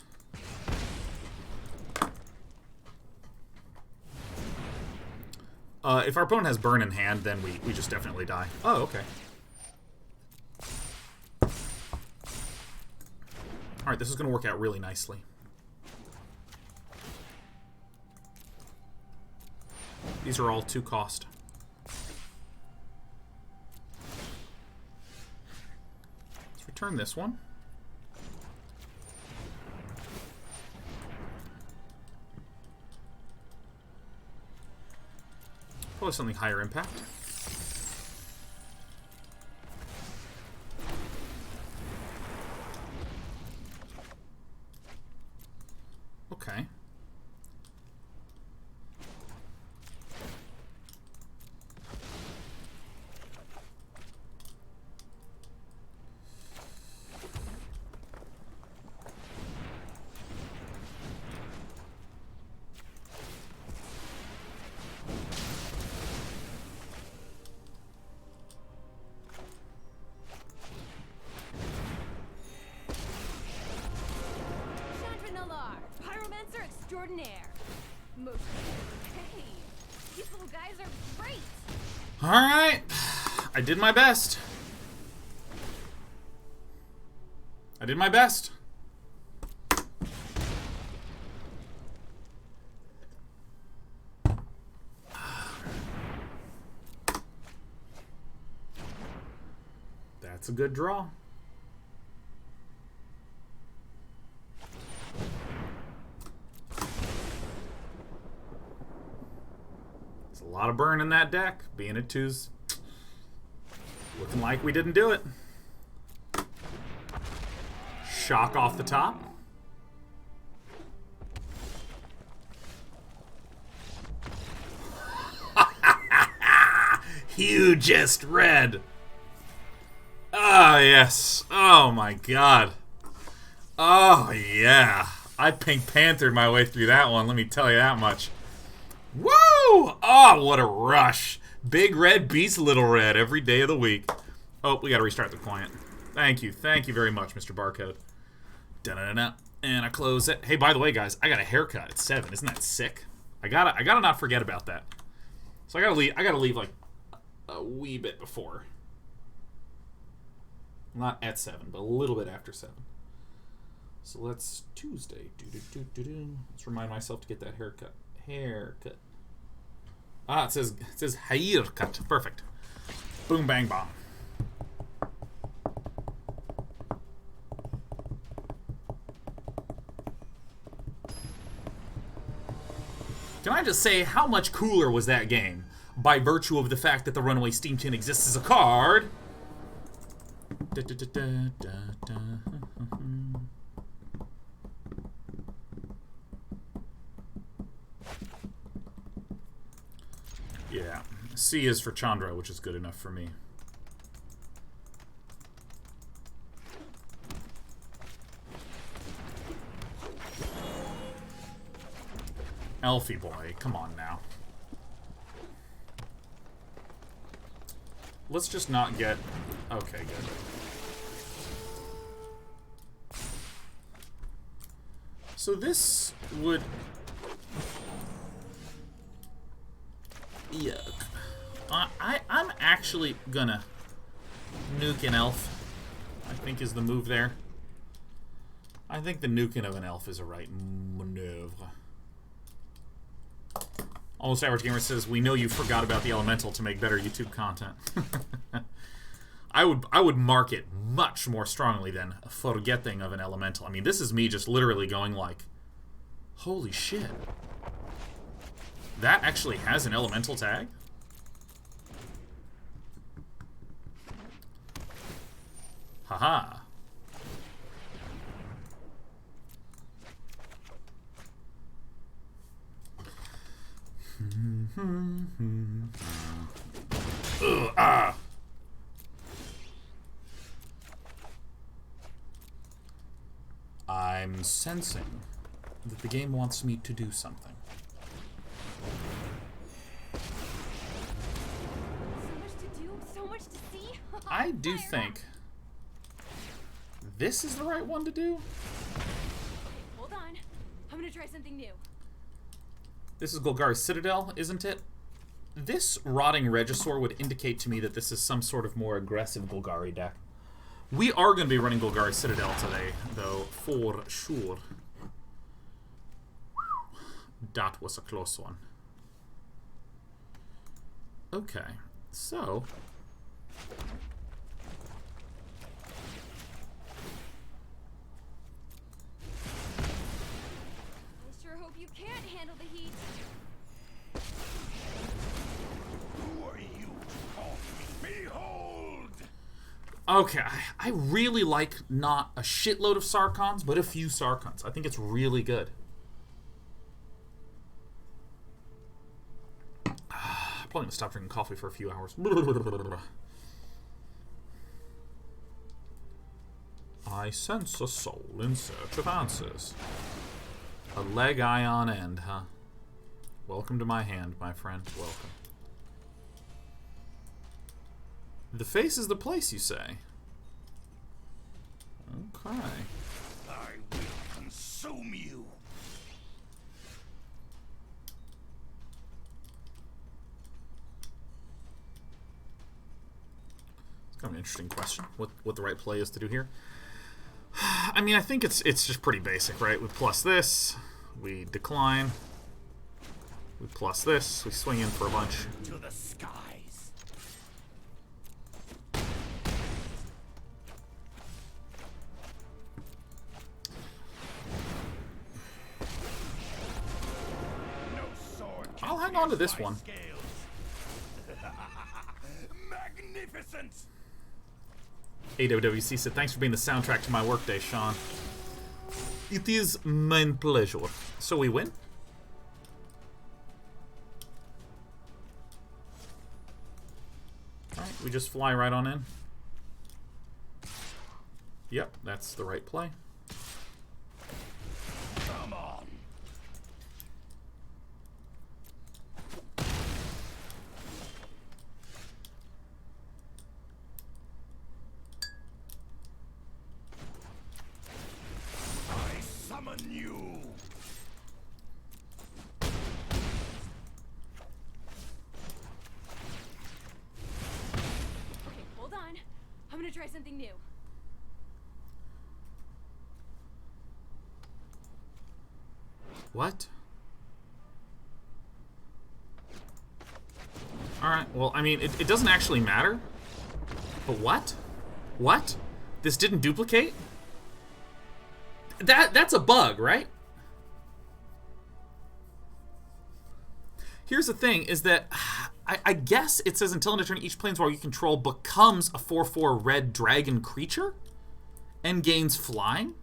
If our opponent has burn in hand, then we just definitely die. Oh, okay. Alright, this is going to work out really nicely. These are all 2 cost. Let's return this one. Probably something higher impact. Okay. Chandra, Pyromancer extraordinaire. Most hey, these little guys are great. All right, I did my best. I did my best. That's a good draw. There's a lot of burn in that deck. Being at 2's looking like we didn't do it. Shock off the top. Hugest red. Ah, yes. Oh, my God. Oh, yeah. I Pink Panthered my way through that one, let me tell you that much. Woo! Oh, what a rush. Big red beats little red every day of the week. Oh, we gotta restart the client. Thank you. Thank you very much, Mr. Barcode. Da-da-da-da. And I close it. Hey, by the way, guys, I got a haircut at 7. Isn't that sick? I gotta not forget about that. So I gotta leave like a wee bit before. Not at 7, but a little bit after 7. So let's Tuesday. Let's remind myself to get that haircut. Haircut. Ah, it says haircut. Perfect. Boom, bang, bomb. Can I just say, how much cooler was that game by virtue of the fact that the Runaway Steam Tin exists as a card? Yeah, C is for Chandra, which is good enough for me. Elfie boy, come on now. Let's just not get... Okay, good. So this would... Yuck. I'm actually gonna nuke an elf, I think is the move there. I think the nuking of an elf is a right maneuver. Almost Average Gamer says, we know you forgot about the elemental to make better YouTube content. I would mark it much more strongly than forgetting of an elemental. I mean, this is me just literally going like, holy shit. That actually has an elemental tag? Haha. Ugh, ah. I'm sensing that the game wants me to do something. So much to do, so much to see. I do think this is the right one to do. Hold on. I'm gonna try something new. This is Golgari's Citadel, isn't it? This Rotting Regisaur would indicate to me that this is some sort of more aggressive Golgari deck. We are going to be running Golgari Citadel today, though, for sure. That was a close one. Okay, so... I sure hope you can't handle the heat. Who are you to call me? Behold! Okay, I really like not a shitload of Sarkhans, but a few Sarkhans. I think it's really good. I'm probably gonna stop drinking coffee for a few hours. I sense a soul in search of answers. A leg eye on end, huh? Welcome to my hand, my friend. Welcome. The face is the place, you say? Okay. I will consume you. It's kind of an interesting question. What the right play is to do here? I mean, I think it's just pretty basic, right? We plus this, we decline. We plus this, we swing in for a bunch. To the skies. No sword can I'll hang on to pierce this my one. scales. Magnificent. AWWC said, thanks for being the soundtrack to my workday, Sean. It is my pleasure. So we win? Alright, we just fly right on in. Yep, that's the right play. Come on. I summon you. Okay, hold on. I'm gonna try something new. What? Alright, well, I mean, it doesn't actually matter. But what? What? This didn't duplicate? That's a bug, right? Here's the thing, is that I guess it says until end of turn, each planeswalker you control becomes a 4/4 red dragon creature and gains flying.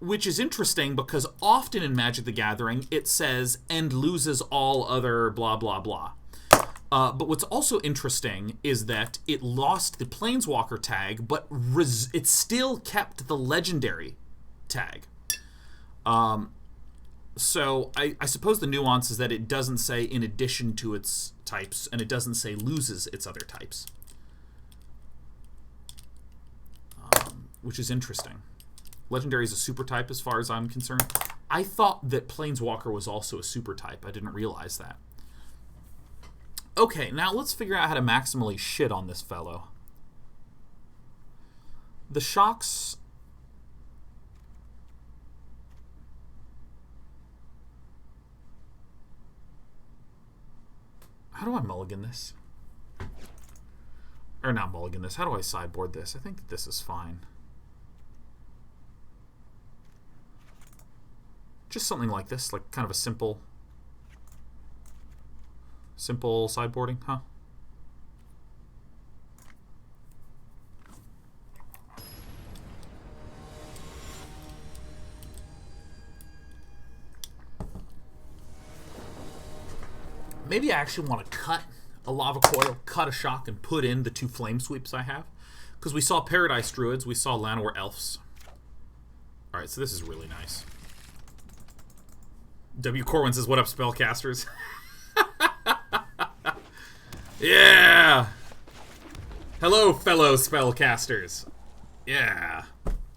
Which is interesting because often in Magic the Gathering it says and loses all other blah blah blah. But what's also interesting is that it lost the Planeswalker tag, but it still kept the Legendary tag. So I suppose the nuance is that it doesn't say in addition to its types, and it doesn't say loses its other types. Which is interesting. Legendary is a super type as far as I'm concerned. I thought that Planeswalker was also a super type. I didn't realize that. Okay, now let's figure out how to maximally shit on this fellow. The shocks... How do I mulligan this? Or not mulligan this. How do I sideboard this? I think that this is fine. Just something like this, like kind of a simple sideboarding, huh? Maybe I actually want to cut a Lava Coil, cut a Shock, and put in the 2 Flame Sweeps I have. Because we saw Paradise Druids, we saw Llanowar Elves. Alright, so this is really nice. W. Corwin says, what up, spellcasters? Yeah! Hello, fellow spellcasters. Yeah.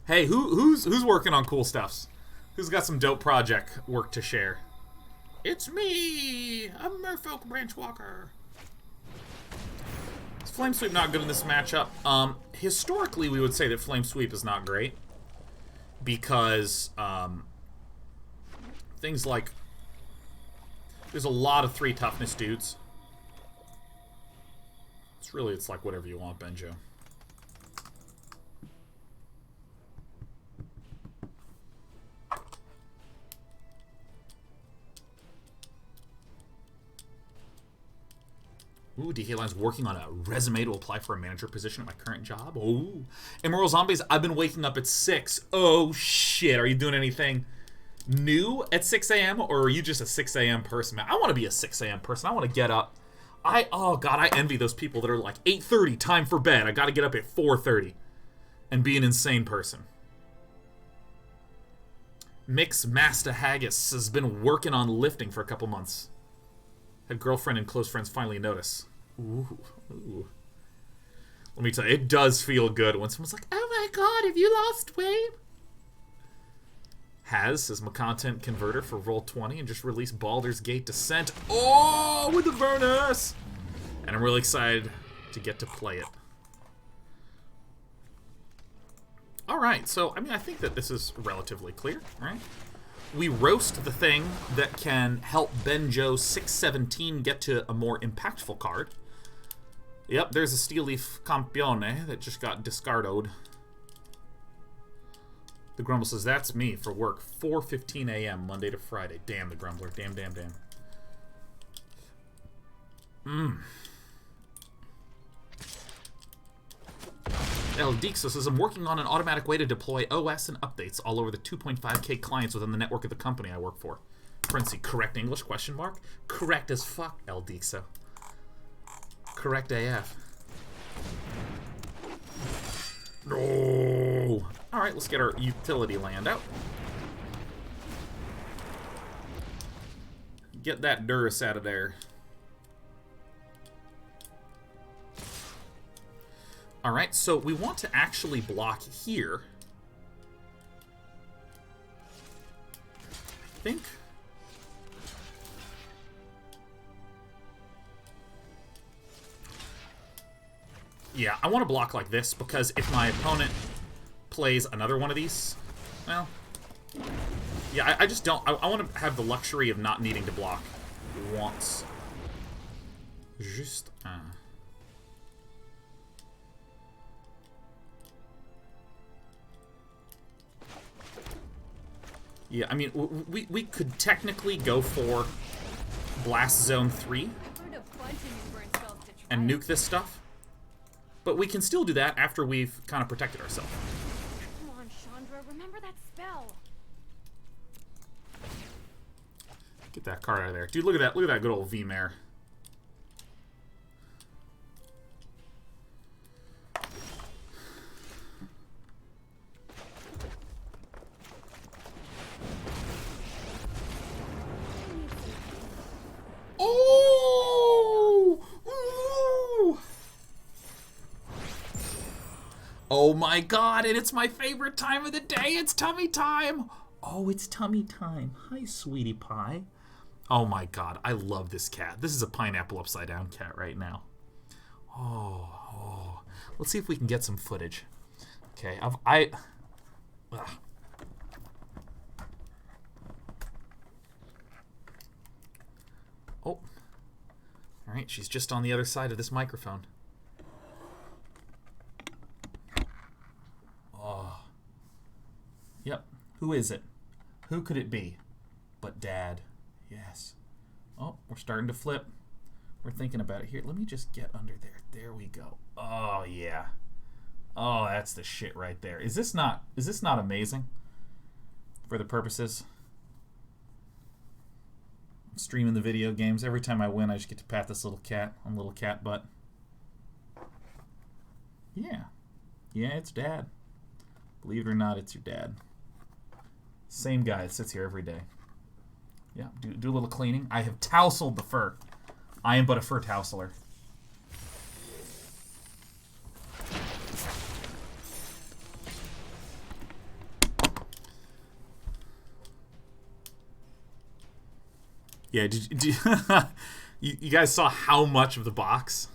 Hey, who's working on cool stuffs? Who's got some dope project work to share? It's me! I'm Merfolk Branchwalker. Is Flame Sweep not good in this matchup? Historically, we would say that Flame Sweep is not great. Because, things like... There's a lot of 3 toughness dudes. It's like whatever you want, Benjo. Ooh, DK Line's working on a resume to apply for a manager position at my current job. Ooh. Immoral Zombies, I've been waking up at 6. Oh, shit. Are you doing anything new at 6 a.m. or are you just a 6 a.m. person, man? I want to be a 6 a.m. person. I want to get up. Oh, God, I envy those people that are like, 8:30, time for bed. I got to get up at 4:30 and be an insane person. Mix Master Haggis has been working on lifting for a couple months. Had girlfriend and close friends finally notice. Ooh, ooh. Let me tell you, it does feel good when someone's like, oh my God, have you lost weight? Says my content converter for Roll20 and just released Baldur's Gate Descent. Oh, with the Furnace! And I'm really excited to get to play it. Alright, so, I mean, I think that this is relatively clear, right? We roast the thing that can help Benjo 617 get to a more impactful card. Yep, there's a Steel Leaf Campione that just got discarded. The Grumble says, that's me for work, 4:15 a.m. Monday to Friday. Damn, the Grumbler. Damn, damn, damn. El Dixo says, I'm working on an automatic way to deploy OS and updates all over the 2.5k clients within the network of the company I work for. Parenthesis, correct English, question mark? Correct as fuck, El Dixo. Correct AF. No. Alright, let's get our utility land out. Get that Durus out of there. Alright, so we want to actually block here. I think. Yeah, I want to block like this because if my opponent plays another one of these, well, yeah, I just don't. I want to have the luxury of not needing to block once. Just. Yeah, I mean, we could technically go for Blast Zone 3 and nuke this stuff. But we can still do that after we've kind of protected ourselves. Come on, Chandra, remember that spell. Get that card out of there. Dude, look at that. Look at that good old V-Mare. Oh! Ooh! Oh my God, and it's my favorite time of the day. It's tummy time. Oh, it's tummy time. Hi, sweetie pie. Oh my God, I love this cat. This is a pineapple upside down cat right now. Oh. Let's see if we can get some footage. Okay, ugh. Oh. All right, she's just on the other side of this microphone. Oh. Yep. Who is it? Who could it be? But Dad. Yes. Oh, we're starting to flip. We're thinking about it here. Let me just get under there. There we go. Oh, yeah. Oh, that's the shit right there. Is this not amazing? For the purposes? I'm streaming the video games. Every time I win, I just get to pat this little cat on little cat butt. Yeah. Yeah, it's Dad. Believe it or not, it's your dad. Same guy that sits here every day. Yeah, do a little cleaning. I have tousled the fur. I am but a fur tousler. Yeah, you guys saw how much of the box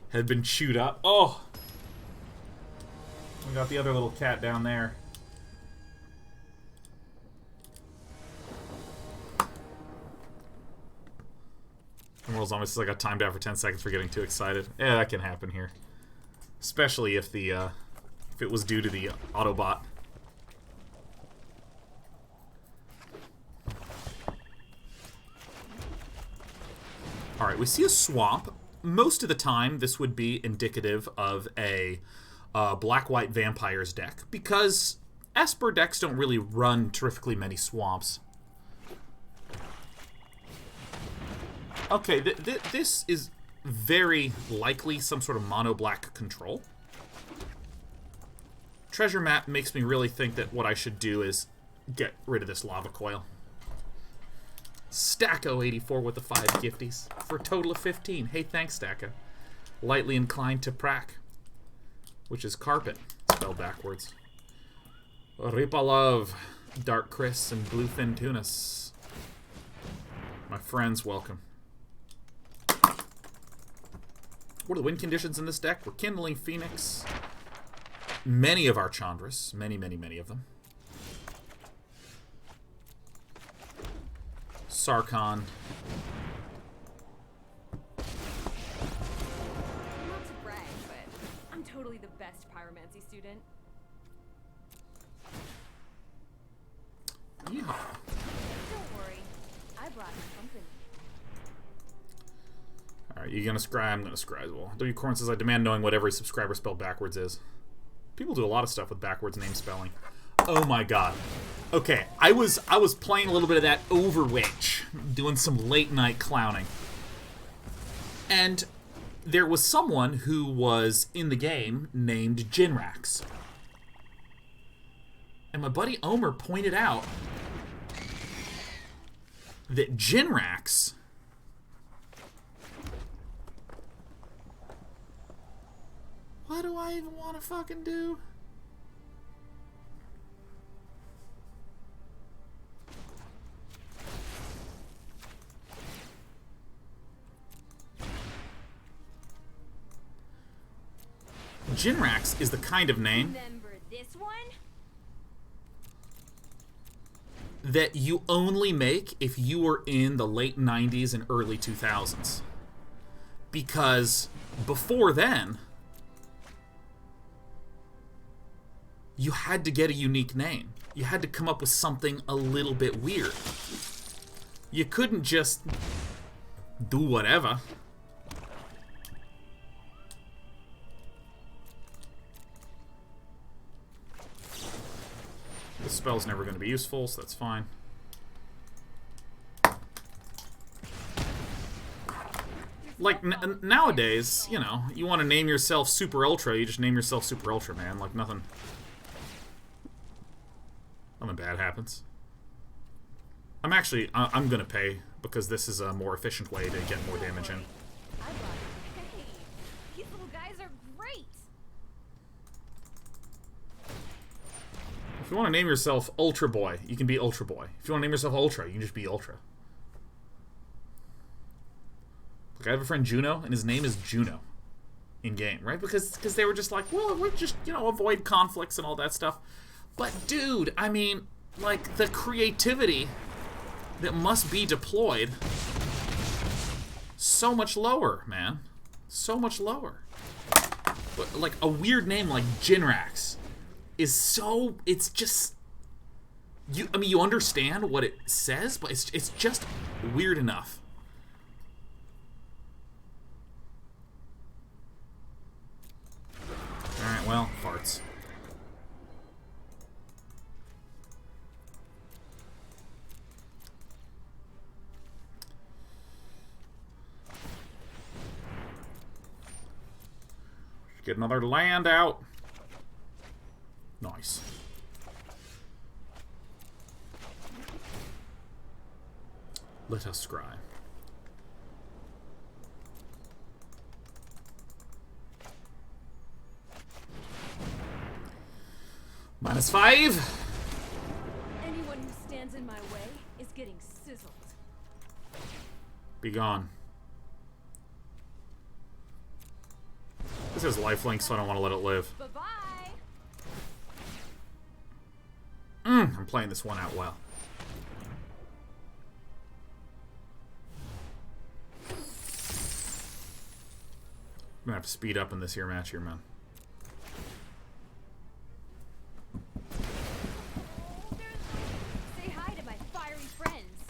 had been chewed up? Oh! We got the other little cat down there. World's almost like I timed out for 10 seconds for getting too excited. Yeah, that can happen here. Especially if the if it was due to the Autobot. Alright, we see a swamp. Most of the time, this would be indicative of a black-white vampires deck, because Esper decks don't really run terrifically many swamps. Okay, this is very likely some sort of mono-black control. Treasure map makes me really think that what I should do is get rid of this Lava Coil. Stacko84 with the 5 gifties for a total of 15. Hey, thanks, Stacko. Lightly inclined to prac, which is carpet, spelled backwards. Ripa Love, Dark Chris, and Bluefin Tunis. My friends, welcome. What are the win conditions in this deck? Rekindling Phoenix. Many of our Chandras. Many, many, many of them. Sarkhan. Not to brag, but I'm totally the best pyromancy student. Yeehaw. Don't worry, I brought you company. Alright, you gonna scry? I'm gonna scry as well. W. Corn says, I demand knowing what every subscriber spelled backwards is. People do a lot of stuff with backwards name spelling. Oh my god. Okay, I was playing a little bit of that Overwitch, doing some late night clowning. And there was someone who was in the game named Jinrax. And my buddy Omer pointed out that Jinrax what do I even want to fucking do? Jinrax is the kind of name Remember this one? that you only make if you were in the late 90s and early 2000s. Because before then, you had to get a unique name. You had to come up with something a little bit weird. You couldn't just do whatever. This spell's never going to be useful, so that's fine. Like, nowadays, you know, you want to name yourself Super Ultra, you just name yourself Super Ultra, man. Like, nothing bad happens. I'm going to pay, because this is a more efficient way to get more damage in. I brought it. Hey, these little guys are great. If you want to name yourself Ultra Boy, you can be Ultra Boy. If you want to name yourself Ultra, you can just be Ultra. Like, I have a friend Juno, and his name is Juno in-game, right? Because they were just like, well, we're just, you know, avoid conflicts and all that stuff. But, dude, I mean, like, the creativity that must be deployed, so much lower, man. So much lower. But, like, a weird name like Jinrax is so, it's just, I mean, you understand what it says, but it's just weird enough. Alright, well, farts. Get another land out. Nice. Let us scry. Anyone who stands in my way is getting sizzled. Be gone. This is lifelink, so I don't want to let it live. Bye-bye. I'm playing this one out well. I'm gonna have to speed up in this here match here, man. Say hi to my fiery friends.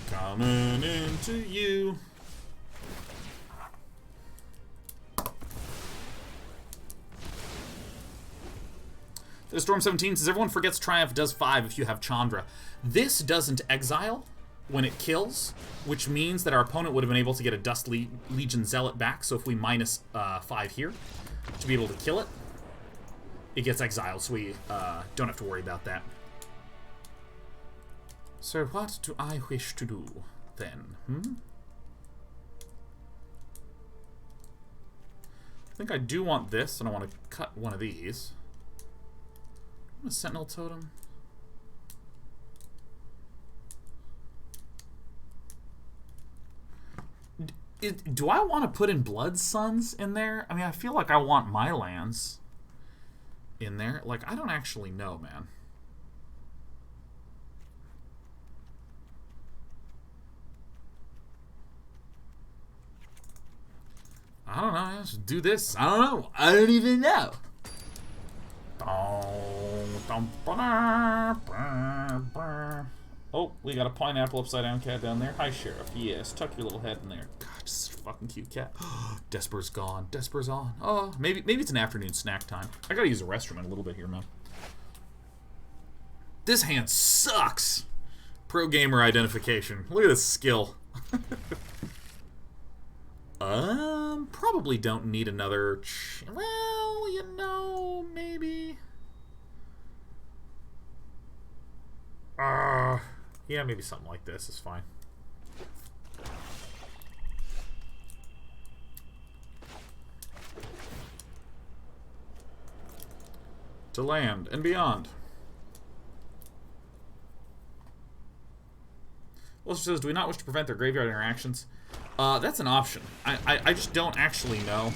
Coming into you. The Storm 17 says, everyone forgets Triumph does 5 if you have Chandra. This doesn't exile when it kills, which means that our opponent would have been able to get a Dust Legion Zealot back, so if we minus 5 here to be able to kill it, it gets exiled, so we don't have to worry about that. So what do I wish to do, then? I think I do want this, and I want to cut one of these. A Sentinel Totem. Do I want to put in Blood Suns in there? I mean, I feel like I want my lands in there. Like, I don't actually know, man. I don't know. Let's do this. I don't know. I don't even know. Oh, we got a pineapple upside down cat down there. Hi, Sheriff. Yes, tuck your little head in there. God, just a fucking cute cat. Desper's gone. Desper's on. Oh, maybe it's an afternoon snack time. I gotta use the restroom in a little bit here, man. This hand sucks. Pro gamer identification. Look at this skill. Probably don't need another. Well, you know, maybe. Yeah, maybe something like this is fine. To land and beyond. Well, says, do we not wish to prevent their graveyard interactions? That's an option. I just don't actually know.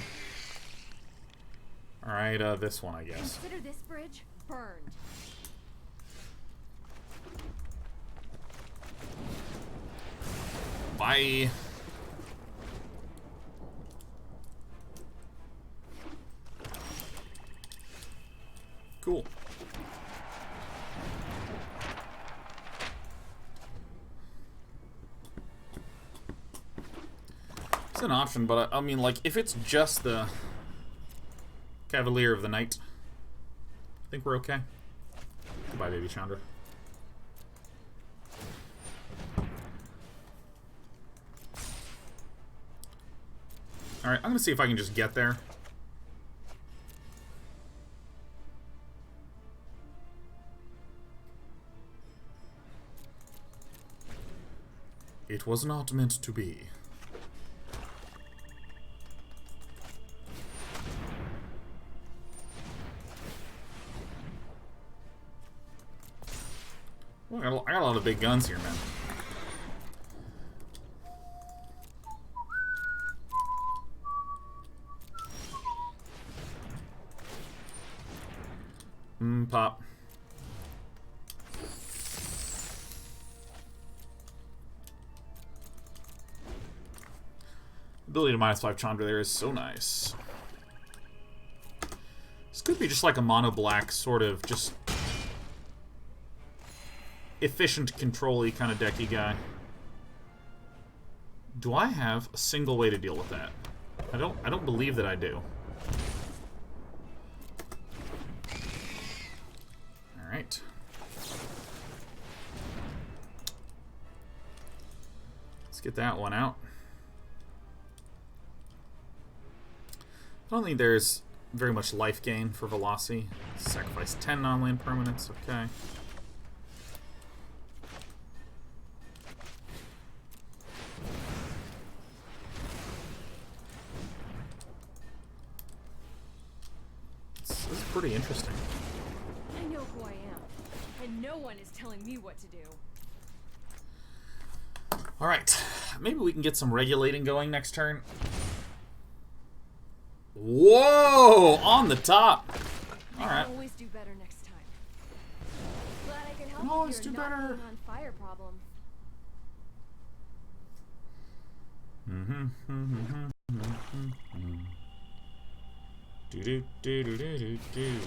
Alright, this one, I guess. Consider this bridge burned. Bye. Cool. It's an option, but I mean, like, if it's just the Cavalier of the Night, I think we're okay. Goodbye, baby Chandra. Alright, I'm gonna see if I can just get there. It was not meant to be. Well, I got a lot of big guns here, man. Pop. Ability to -5 Chandra there is so nice. This could be just like a mono black sort of just efficient control-y kind of decky guy. Do I have a single way to deal with that? I don't believe that I do. Alright. Let's get that one out. I don't think there's very much life gain for Velocity. Sacrifice 10 non-land permanents, okay. This is pretty interesting. I know who I am, and no one is telling me what to do. Alright, maybe we can get some regulating going next turn. Whoa! On the top. All right. Always do better next time. Glad I could help Always with do your not better. being on fire problem. Do do do do do do do.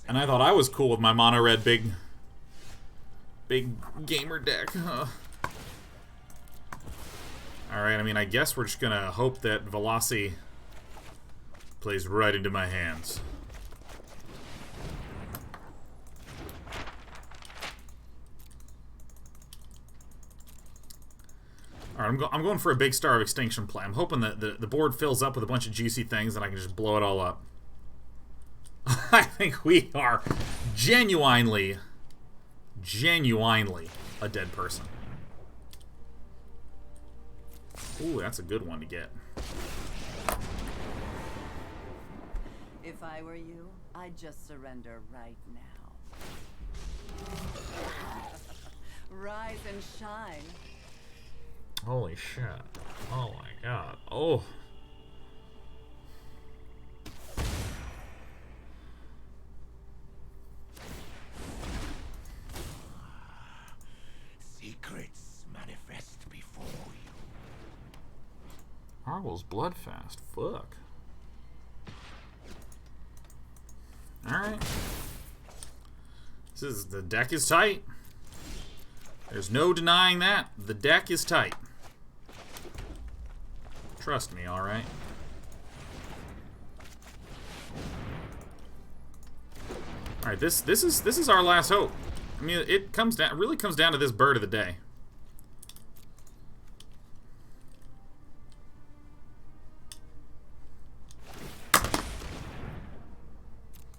And I thought I was cool with my mono red big gamer deck. Huh. Alright, I mean, I guess we're just gonna hope that Velocity plays right into my hands. Alright, I'm going for a big Star of Extinction play. I'm hoping that the board fills up with a bunch of juicy things and I can just blow it all up. I think we are genuinely a dead person. Ooh, that's a good one to get. If I were you, I'd just surrender right now. Rise and shine. Holy shit. Oh my god. Oh. Secrets manifest before you. Harwell's Bloodfast. Fuck. Alright. The deck is tight. There's no denying that. The deck is tight. Trust me, alright? Alright, this is our last hope. I mean, it really comes down to this bird of the day.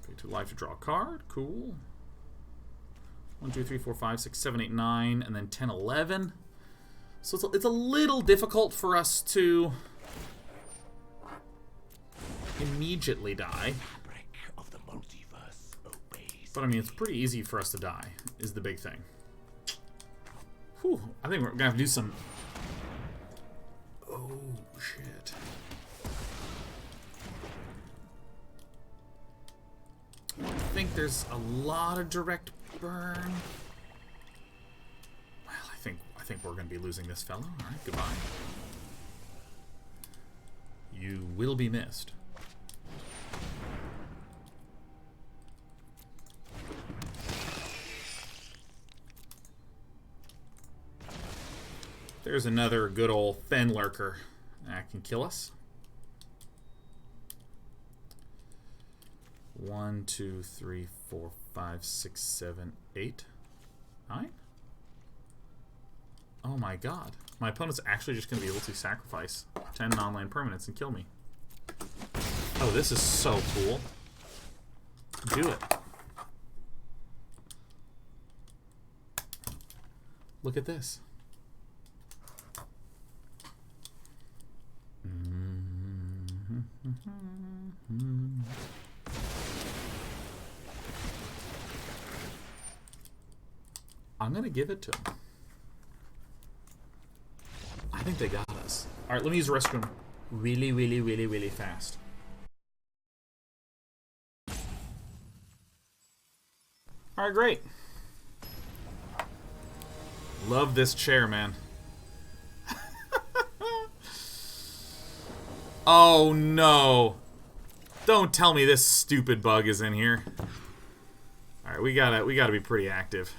Pay 2 life to draw a card. Cool. 1, 2, 3, 4, 5, 6, 7, 8, 9, and then 10, 11. So it's a little difficult for us to immediately die. Fabric of the multiverse obeys. But I mean, it's pretty easy for us to die, is the big thing. Whew, I think we're gonna have to do some... Oh, shit. I think there's a lot of direct burn. Well, I think we're gonna be losing this fellow. Alright, goodbye. You will be missed. There's another good old Fen Lurker that can kill us. 1, 2, 3, 4, 5, 6, 7, 8, 9. Oh my god. My opponent's actually just going to be able to sacrifice 10 non-land permanents and kill me. Oh, this is so cool. Do it. Look at this. I'm gonna give it to him. I think they got us. Alright, let me use the restroom really fast. Alright, great. Love this chair, man. Oh no. Don't tell me this stupid bug is in here. Alright, we gotta be pretty active.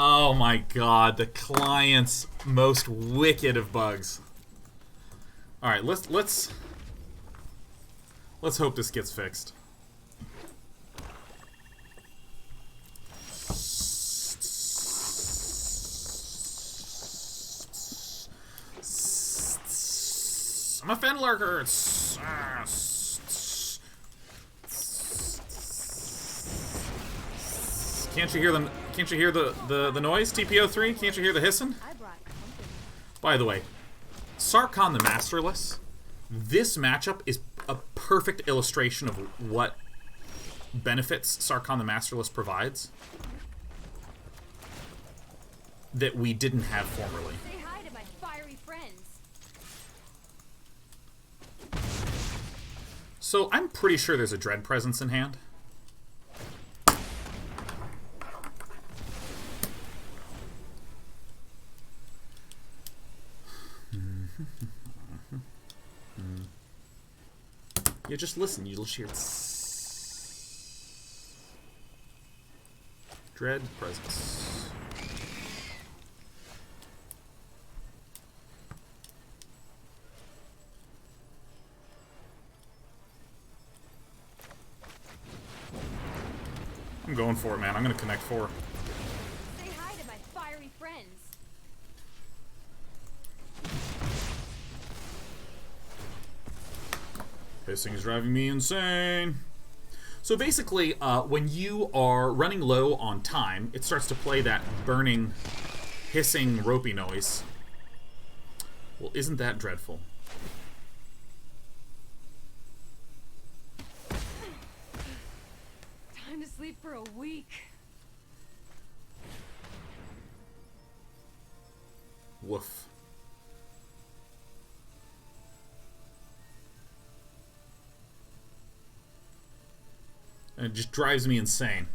Oh my god, the client's most wicked of bugs. Alright, let's hope this gets fixed. I'm a Fen Lurker. Can't you hear them? Can't you hear the noise? TPO3? Can't you hear the hissing? By the way, Sarkhan the Masterless. This matchup is a perfect illustration of what benefits Sarkhan the Masterless provides that we didn't have formerly. Say hi to my fiery friends. So I'm pretty sure there's a Dread presence in hand. Yeah, just listen. You'll hear Dread presence. I'm going for it, man. I'm gonna connect 4. Say hi to my fiery friends. Pissing is driving me insane. So basically, when you are running low on time, it starts to play that burning, hissing, ropey noise. Well, isn't that dreadful? Time to sleep for a week. Woof. And it just drives me insane.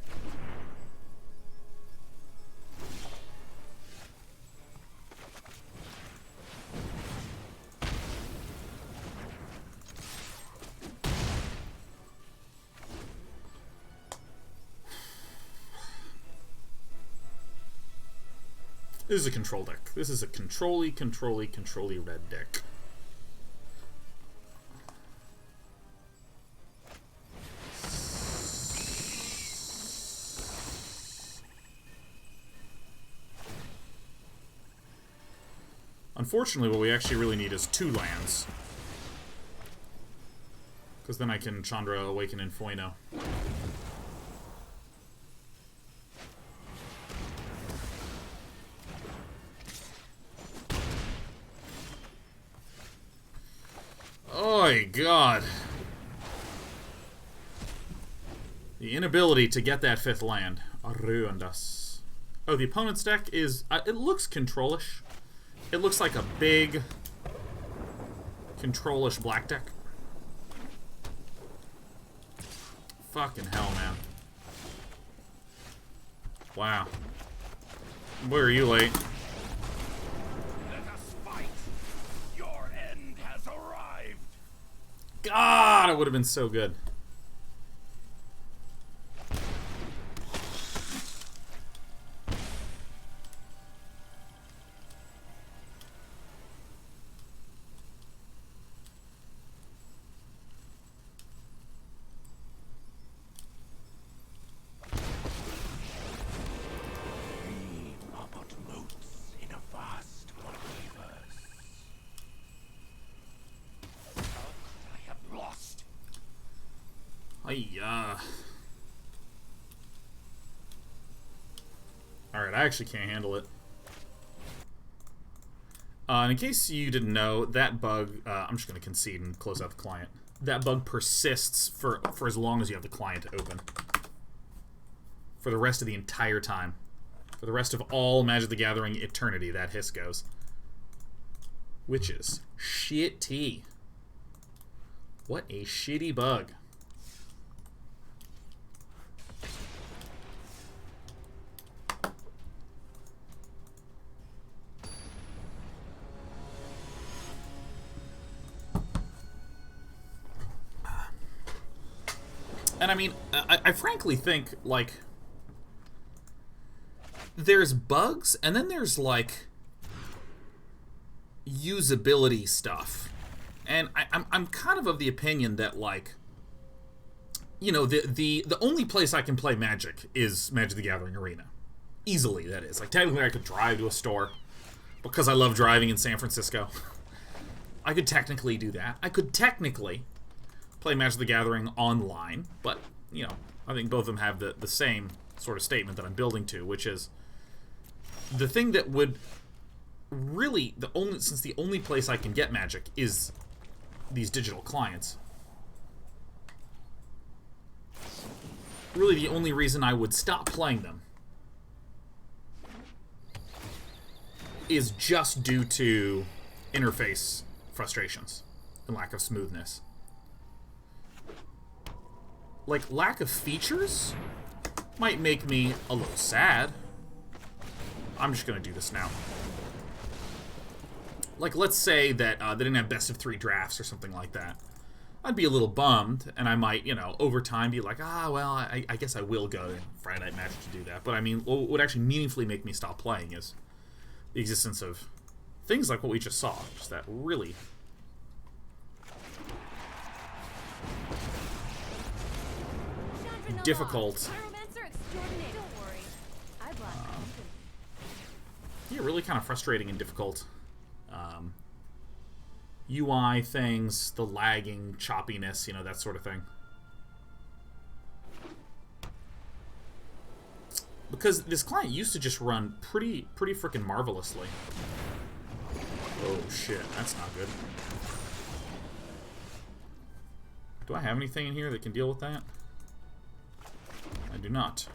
This is a control deck. This is a control-y red deck. Unfortunately, what we actually really need is 2 lands. Because then I can Chandra, Awaken, Inferno. Oh my god. The inability to get that 5th land ruined us. Oh, the opponent's deck is... it looks control-ish. It looks like a big, control-ish black deck. Fucking hell, man. Wow. Boy, are you late. Let us fight. Your end has arrived. God, it would have been so good. Alright, I actually can't handle it. And in case you didn't know, that bug, I'm just going to concede and close out the client. That bug persists for as long as you have the client open. For the rest of the entire time. For the rest of all Magic the Gathering eternity, that hiss goes. Which is shitty. What a shitty bug. And I mean, I frankly think, like, there's bugs, and then there's, like, usability stuff. And I'm kind of the opinion that, like, you know, the only place I can play Magic is Magic the Gathering Arena. Easily, that is. Like, technically I could drive to a store, because I love driving in San Francisco. I could technically do that. I could technically play Magic the Gathering online, but, you know, I think both of them have the same sort of statement that I'm building to, which is the thing that would really, since the only place I can get Magic is these digital clients, really the only reason I would stop playing them is just due to interface frustrations and lack of smoothness. Like, lack of features might make me a little sad. I'm just gonna do this now. Like, let's say that they didn't have best of 3 drafts or something like that. I'd be a little bummed, and I might, you know, over time be like, well, I guess I will go to Friday Night Magic to do that. But I mean, what would actually meaningfully make me stop playing is the existence of things like what we just saw. Just that really... difficult. Pyromancer extraordinaire. Don't worry. I blocked Yeah, really kind of frustrating and difficult UI things, the lagging, choppiness, you know, that sort of thing. Because this client used to just run pretty freaking marvelously. Oh shit, that's not good. Do I have anything in here that can deal with that? I do not.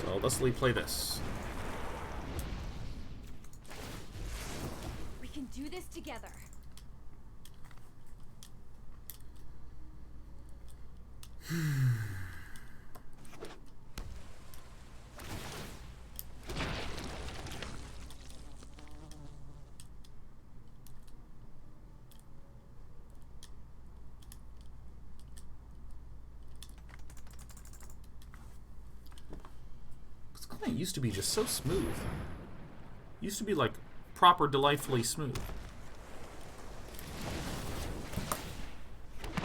So let's play this. We can do this together. It used to be just so smooth. Used to be like proper, delightfully smooth.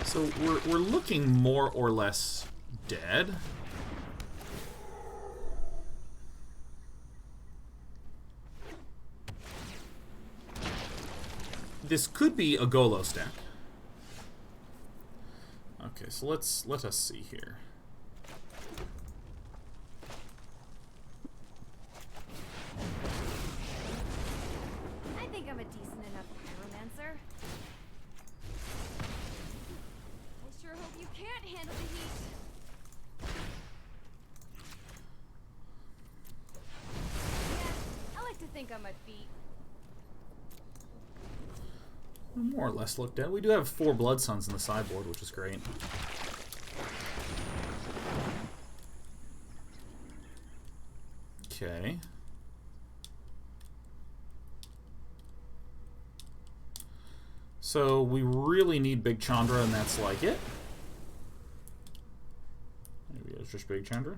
So we're looking more or less dead. This could be a Golos deck. Okay, so let us see here. I think I'm a decent enough Pyromancer. I sure hope you can't handle the heat. Yeah, I like to think on my feet. More or less looked at. We do have 4 Blood Suns in the sideboard, which is great. Okay. So we really need Big Chandra, and that's like it. Maybe it's just Big Chandra.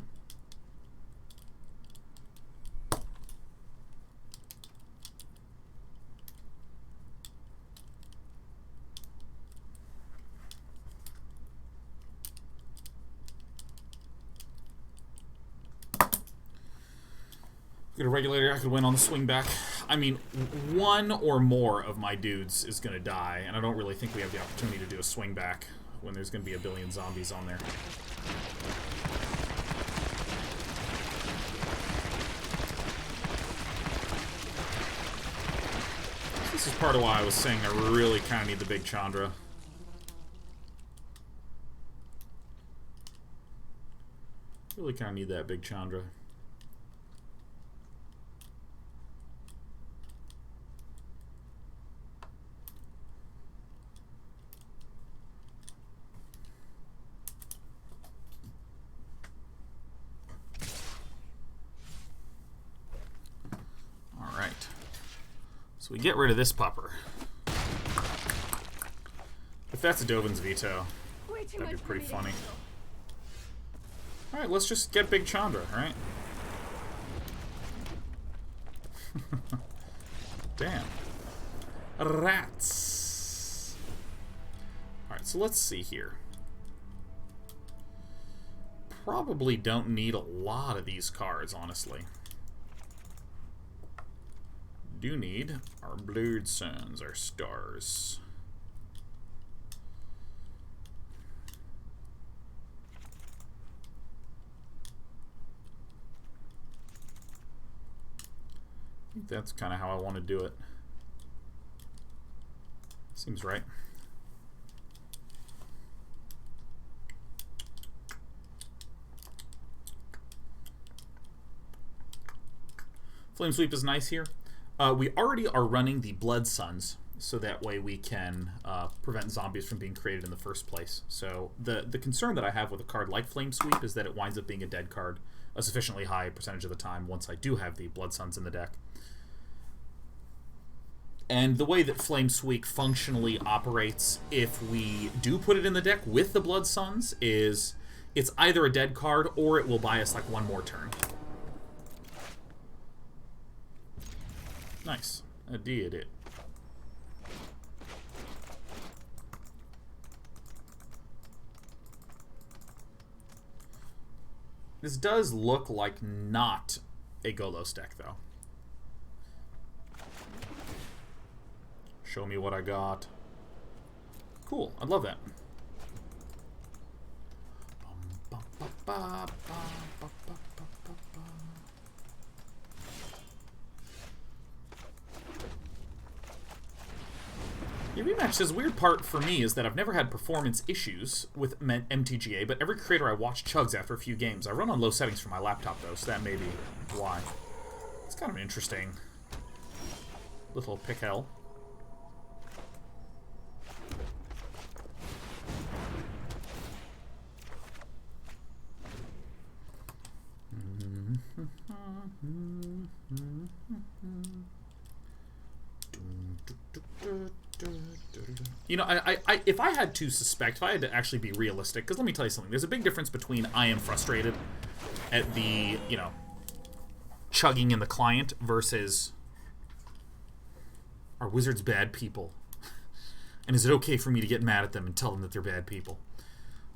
Get a Regulator, I could win on the swing back. I mean, one or more of my dudes is going to die, and I don't really think we have the opportunity to do a swing back when there's going to be a billion zombies on there. This is part of why I was saying I really kind of need the Big Chandra. Really kind of need that Big Chandra. So we get rid of this pupper. If that's a Dovin's veto, that'd be pretty funny. Alright, let's just get Big Chandra, alright? Damn. Rats. Alright, so let's see here. Probably don't need a lot of these cards, honestly. Do need our Blood Suns, our stars. I think that's kind of how I want to do it. Seems right. Flame Sweep is nice here. We already are running the Blood Suns, so that way we can prevent zombies from being created in the first place. So the concern that I have with a card like Flame Sweep is that it winds up being a dead card a sufficiently high percentage of the time once I do have the Blood Suns in the deck. And the way that Flame Sweep functionally operates if we do put it in the deck with the Blood Suns is it's either a dead card or it will buy us like one more turn. Nice. I did it. This does look like not a Golos deck, though. Show me what I got. Cool. I'd love that. Your rematch says, weird part for me is that I've never had performance issues with MTGA, but every creator I watch chugs after a few games. I run on low settings for my laptop, though, so that may be why. It's kind of an interesting little pickle. You know, if I had to suspect, if I had to actually be realistic, because let me tell you something, there's a big difference between I am frustrated at the, you know, chugging in the client versus are wizards bad people? And is it okay for me to get mad at them and tell them that they're bad people?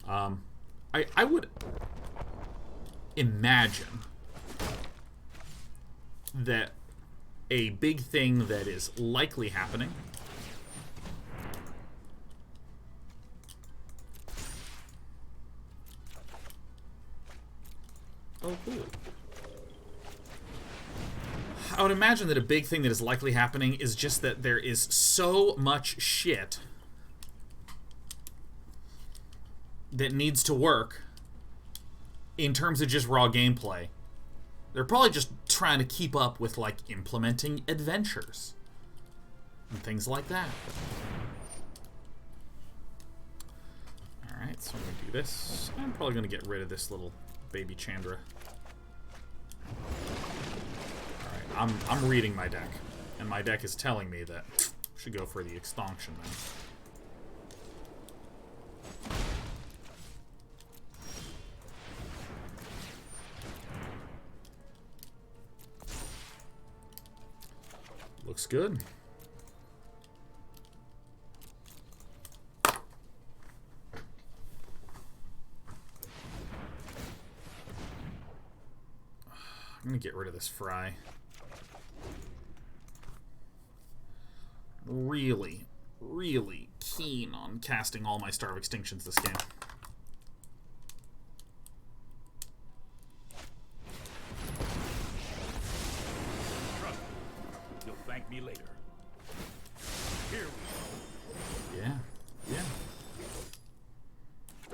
I would imagine that a big thing that is likely happening cool. I would imagine that a big thing that is likely happening is just that there is so much shit that needs to work in terms of just raw gameplay. They're probably just trying to keep up with, like, implementing adventures and things like that. Alright, so I'm going to do this. I'm probably going to get rid of this little baby Chandra. Alright, I'm reading my deck, and my deck is telling me that I should go for the Extinction then. Looks good. I'm gonna get rid of this Fry. Really, really keen on casting all my Star of Extinctions this game. You'll thank me later. Here we go. Yeah, yeah.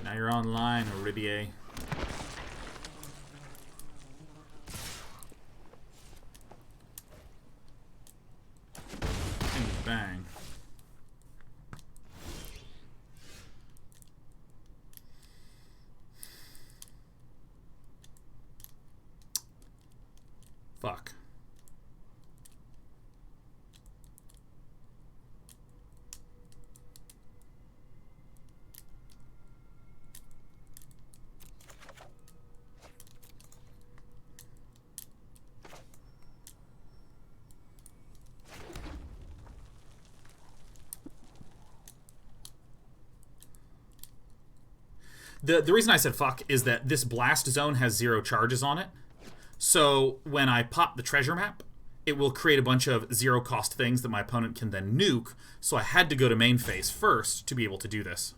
Now you're online, Oribier. Bang. Fuck. The reason I said fuck is that this blast zone has 0 charges on it. So when I pop the treasure map, it will create a bunch of 0 cost things that my opponent can then nuke. So I had to go to main phase first to be able to do this.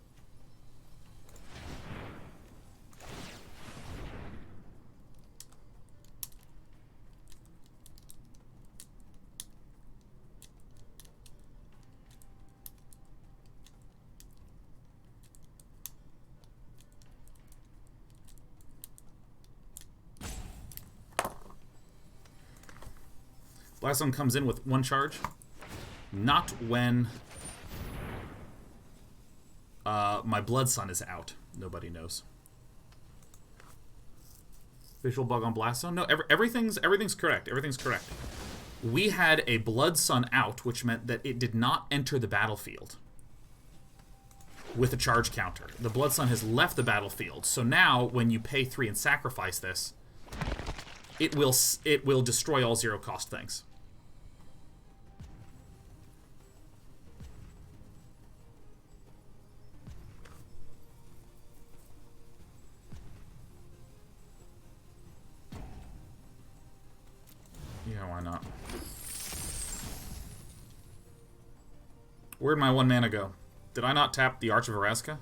Last one comes in with 1 charge. Not when my Blood Sun is out. Nobody knows. Visual bug on Blast Zone? No, everything's correct. Everything's correct. We had a Blood Sun out, which meant that it did not enter the battlefield with a charge counter. The Blood Sun has left the battlefield, so now when you pay 3 and sacrifice this, it will destroy all 0-cost things. Yeah, why not? Where'd my 1 mana go? Did I not tap the Arch of Orazca?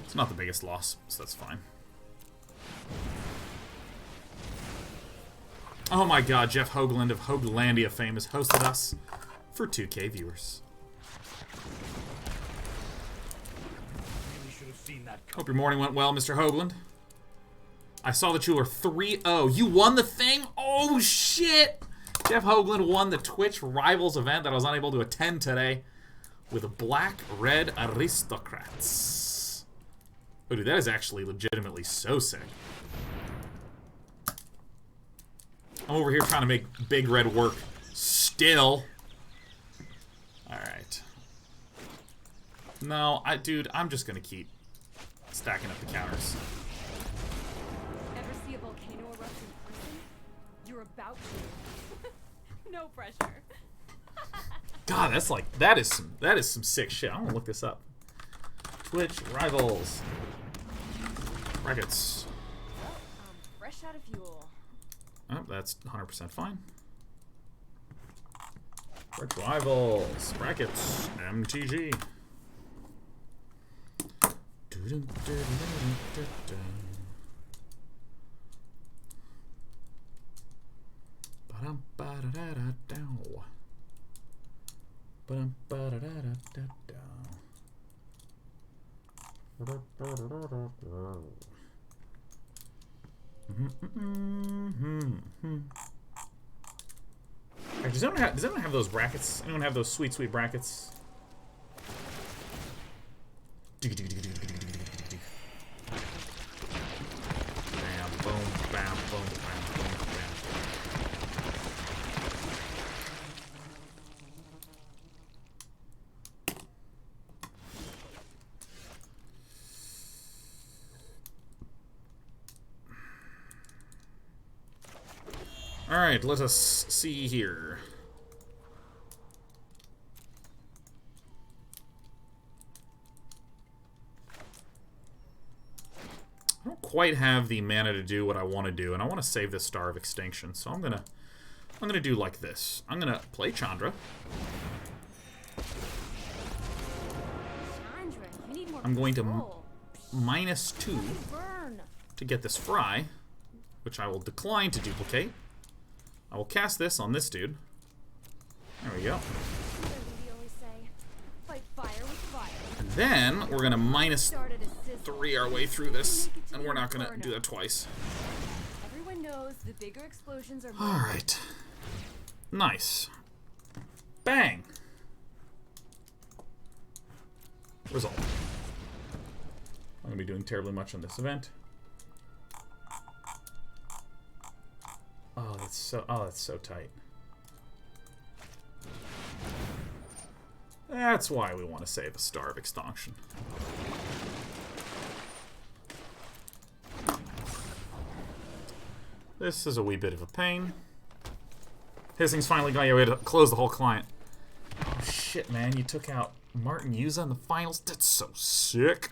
It's not the biggest loss, so that's fine. Oh my god, Jeff Hoagland of Hoaglandia fame has hosted us for 2K viewers. Really should have seen that Hope your morning went well, Mr. Hoagland. I saw that you were 3-0. You won the thing? Oh, shit! Jeff Hoagland won the Twitch Rivals event that I was unable to attend today with Black-Red Aristocrats. Oh, dude, that is actually legitimately so sick. I'm over here trying to make Big Red work still. Alright. No, dude, I'm just gonna keep stacking up the counters. Ever see a volcano erupt in person? You're about to. No pressure. God, that's like that is some sick shit. I'm gonna look this up. Twitch Rivals. Brackets. Well, fresh out of fuel. Oh, that's 100% fine. Twitch Rivals. Brackets. MTG. Does anyone have those brackets? Anyone have those sweet, sweet brackets? Bam, boom, bam, boom, bam, boom, bam. All right, let us see here. I don't quite have the mana to do what I want to do, and I want to save this Star of Extinction, so I'm gonna do like this. I'm gonna play Chandra. Chandra, you need more I'm going to control. -2 Burn. to get this Fry, which I will decline to duplicate. I will cast this on this dude. There we go. We always say, fight fire with fire. And then we're gonna Started a sizzle. -3 our way through this, Make it to and the we're not gonna Inferno. do that twice. Everyone knows the bigger explosions are more. All right. Nice. Bang. Result. I'm gonna be doing terribly much on this event. Oh, that's so tight. That's why we want to save a Star of Extinction. This is a wee bit of a pain. Hissing's finally got your way to close the whole client. Oh shit, man, you took out Martin Yuza in the finals? That's so sick.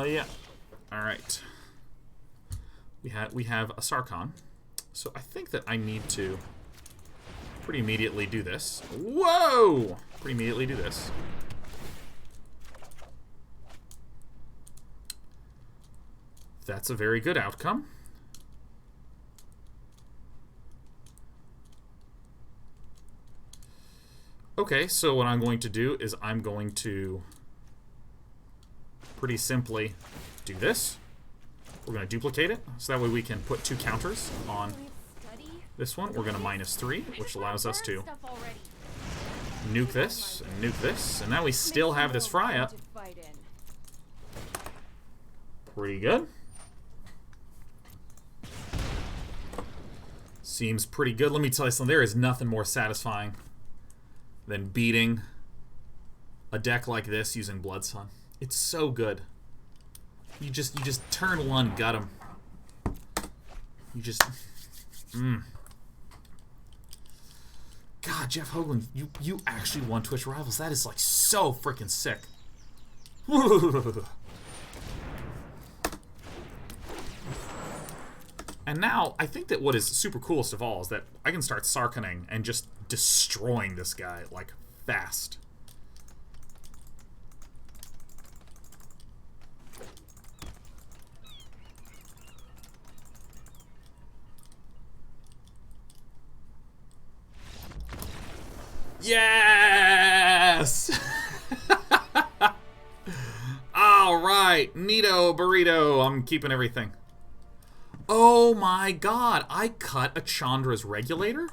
Yeah. Alright. We have a Sarkhan. So I think that I need to pretty immediately do this. Whoa! Pretty immediately do this. That's a very good outcome. Okay, so what I'm going to do is I'm going to pretty simply do this. We're going to duplicate it, so that way we can put 2 counters on this one. We're going to -3, which allows us to nuke this, and nuke this, and now we still have this fry up. Pretty good. Seems pretty good. Let me tell you something, there is nothing more satisfying than beating a deck like this using Blood Sun. It's so good. You just turn 1, gut him. You just God, Jeff Hoagland, you actually won Twitch Rivals. That is like so freaking sick. And now, I think that what is super coolest of all is that I can start Sarkhaning and just destroying this guy, like, fast. Yes! Alright, neato burrito. I'm keeping everything. Oh my god, I cut a Chandra's Regulator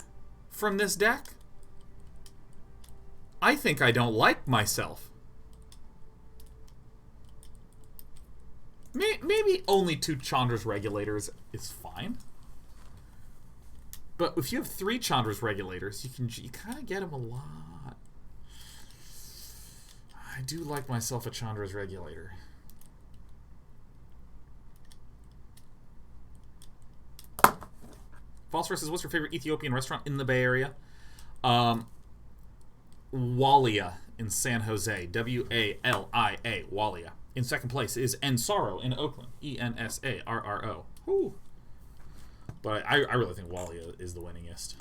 from this deck? I think I don't like myself. Maybe only 2 Chandra's Regulators is fine. But if you have 3 Chandra's Regulators, you kind of get them a lot. I do like myself a Chandra's Regulator. Phosphorus says, what's your favorite Ethiopian restaurant in the Bay Area? Walia in San Jose. W-A-L-I-A. Walia. In second place is Ensaro in Oakland. E-N-S-A-R-R-O. Whew. But I really think Walia is the winningest.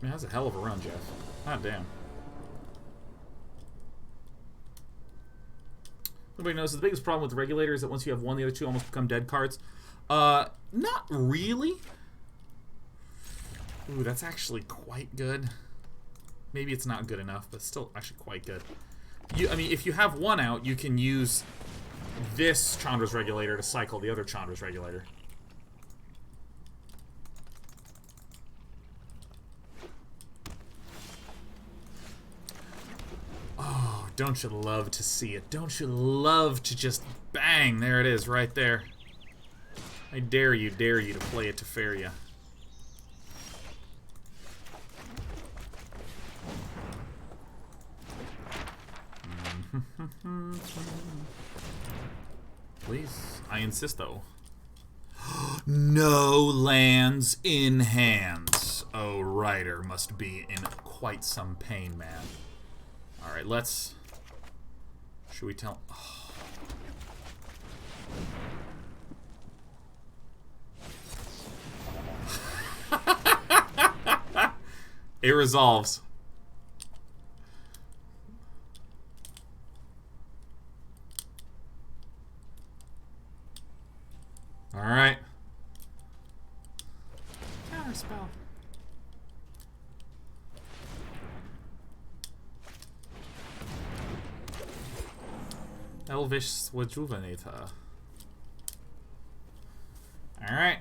Man, that's a hell of a run, Jeff. God damn. Nobody knows. The biggest problem with the Regulator is that once you have one, the other 2 almost become dead cards. Not really. Ooh, that's actually quite good. Maybe it's not good enough, but still actually quite good. I mean, if you have 1 out, you can use this Chandra's Regulator to cycle the other Chandra's Regulator. Oh, don't you love to see it? Don't you love to just bang? There it is, right there. I dare you to play it to Feria. Please, I insist though. No lands in hands. Oh, Ryder must be in quite some pain, man. Alright, let's... Should we tell... Oh. It resolves. Alright. Counterspell. Elvish Rejuvenator. Alright.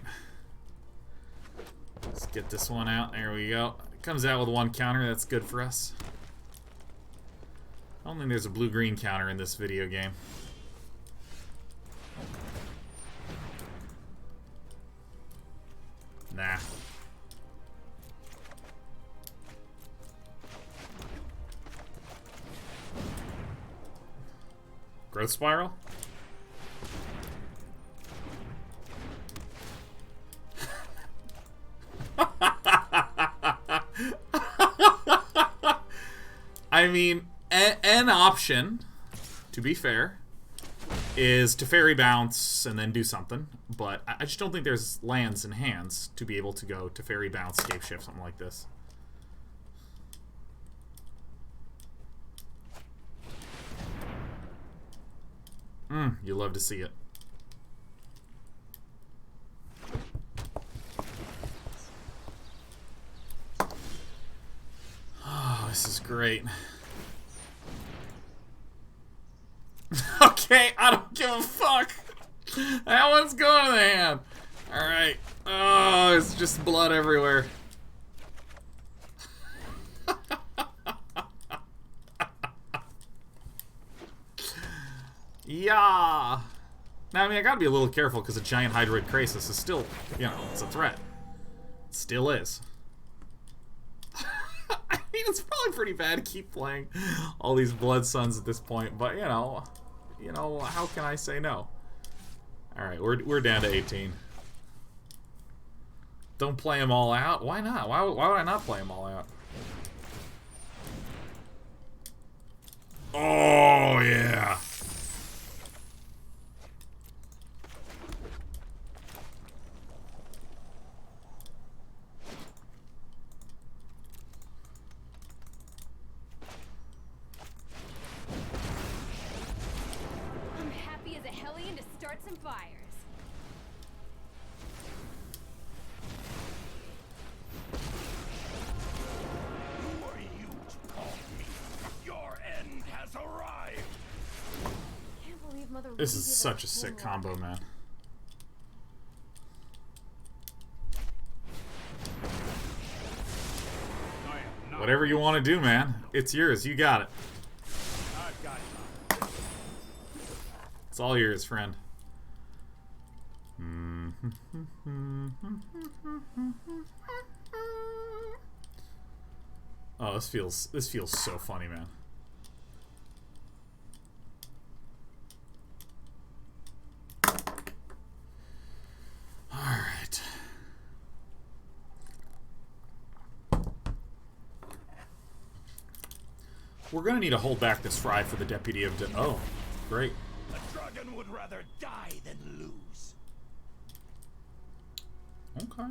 Let's get this one out. There we go. It comes out with 1 counter. That's good for us. I don't think there's a blue-green counter in this video game. Nah. Growth Spiral? I mean, an option, to be fair, is to Fairy Bounce and then do something, but I just don't think there's lands in hands to be able to go to Fairy Bounce, Scape Shift, something like this. You love to see it. Oh, this is great. Okay, I don't give a fuck. That one's going to the hand. Alright. Oh, it's just blood everywhere. Yeah. Now, I mean, I gotta be a little careful because a giant Hydroid Krasis is still, you know, it's a threat. It still is. I mean, it's probably pretty bad to keep playing all these Blood Suns at this point, but, you know, how can I say no? Alright, we're down to 18. Don't play them all out? Why not? Why would I not play them all out? Oh, yeah. I'm happy as a hellion to start some fires. Who are you to call me? Your end has arrived. Can't believe Mother This really is gave such us a sick homework. combo, man. I am not. Whatever you want to do, man. It's yours. You got it. I've got it. It's all yours, friend. Oh, this feels so funny, man. All right. We're gonna need to hold back this fry for the deputy of. Oh, great. A dragon would rather die than lose. Okay.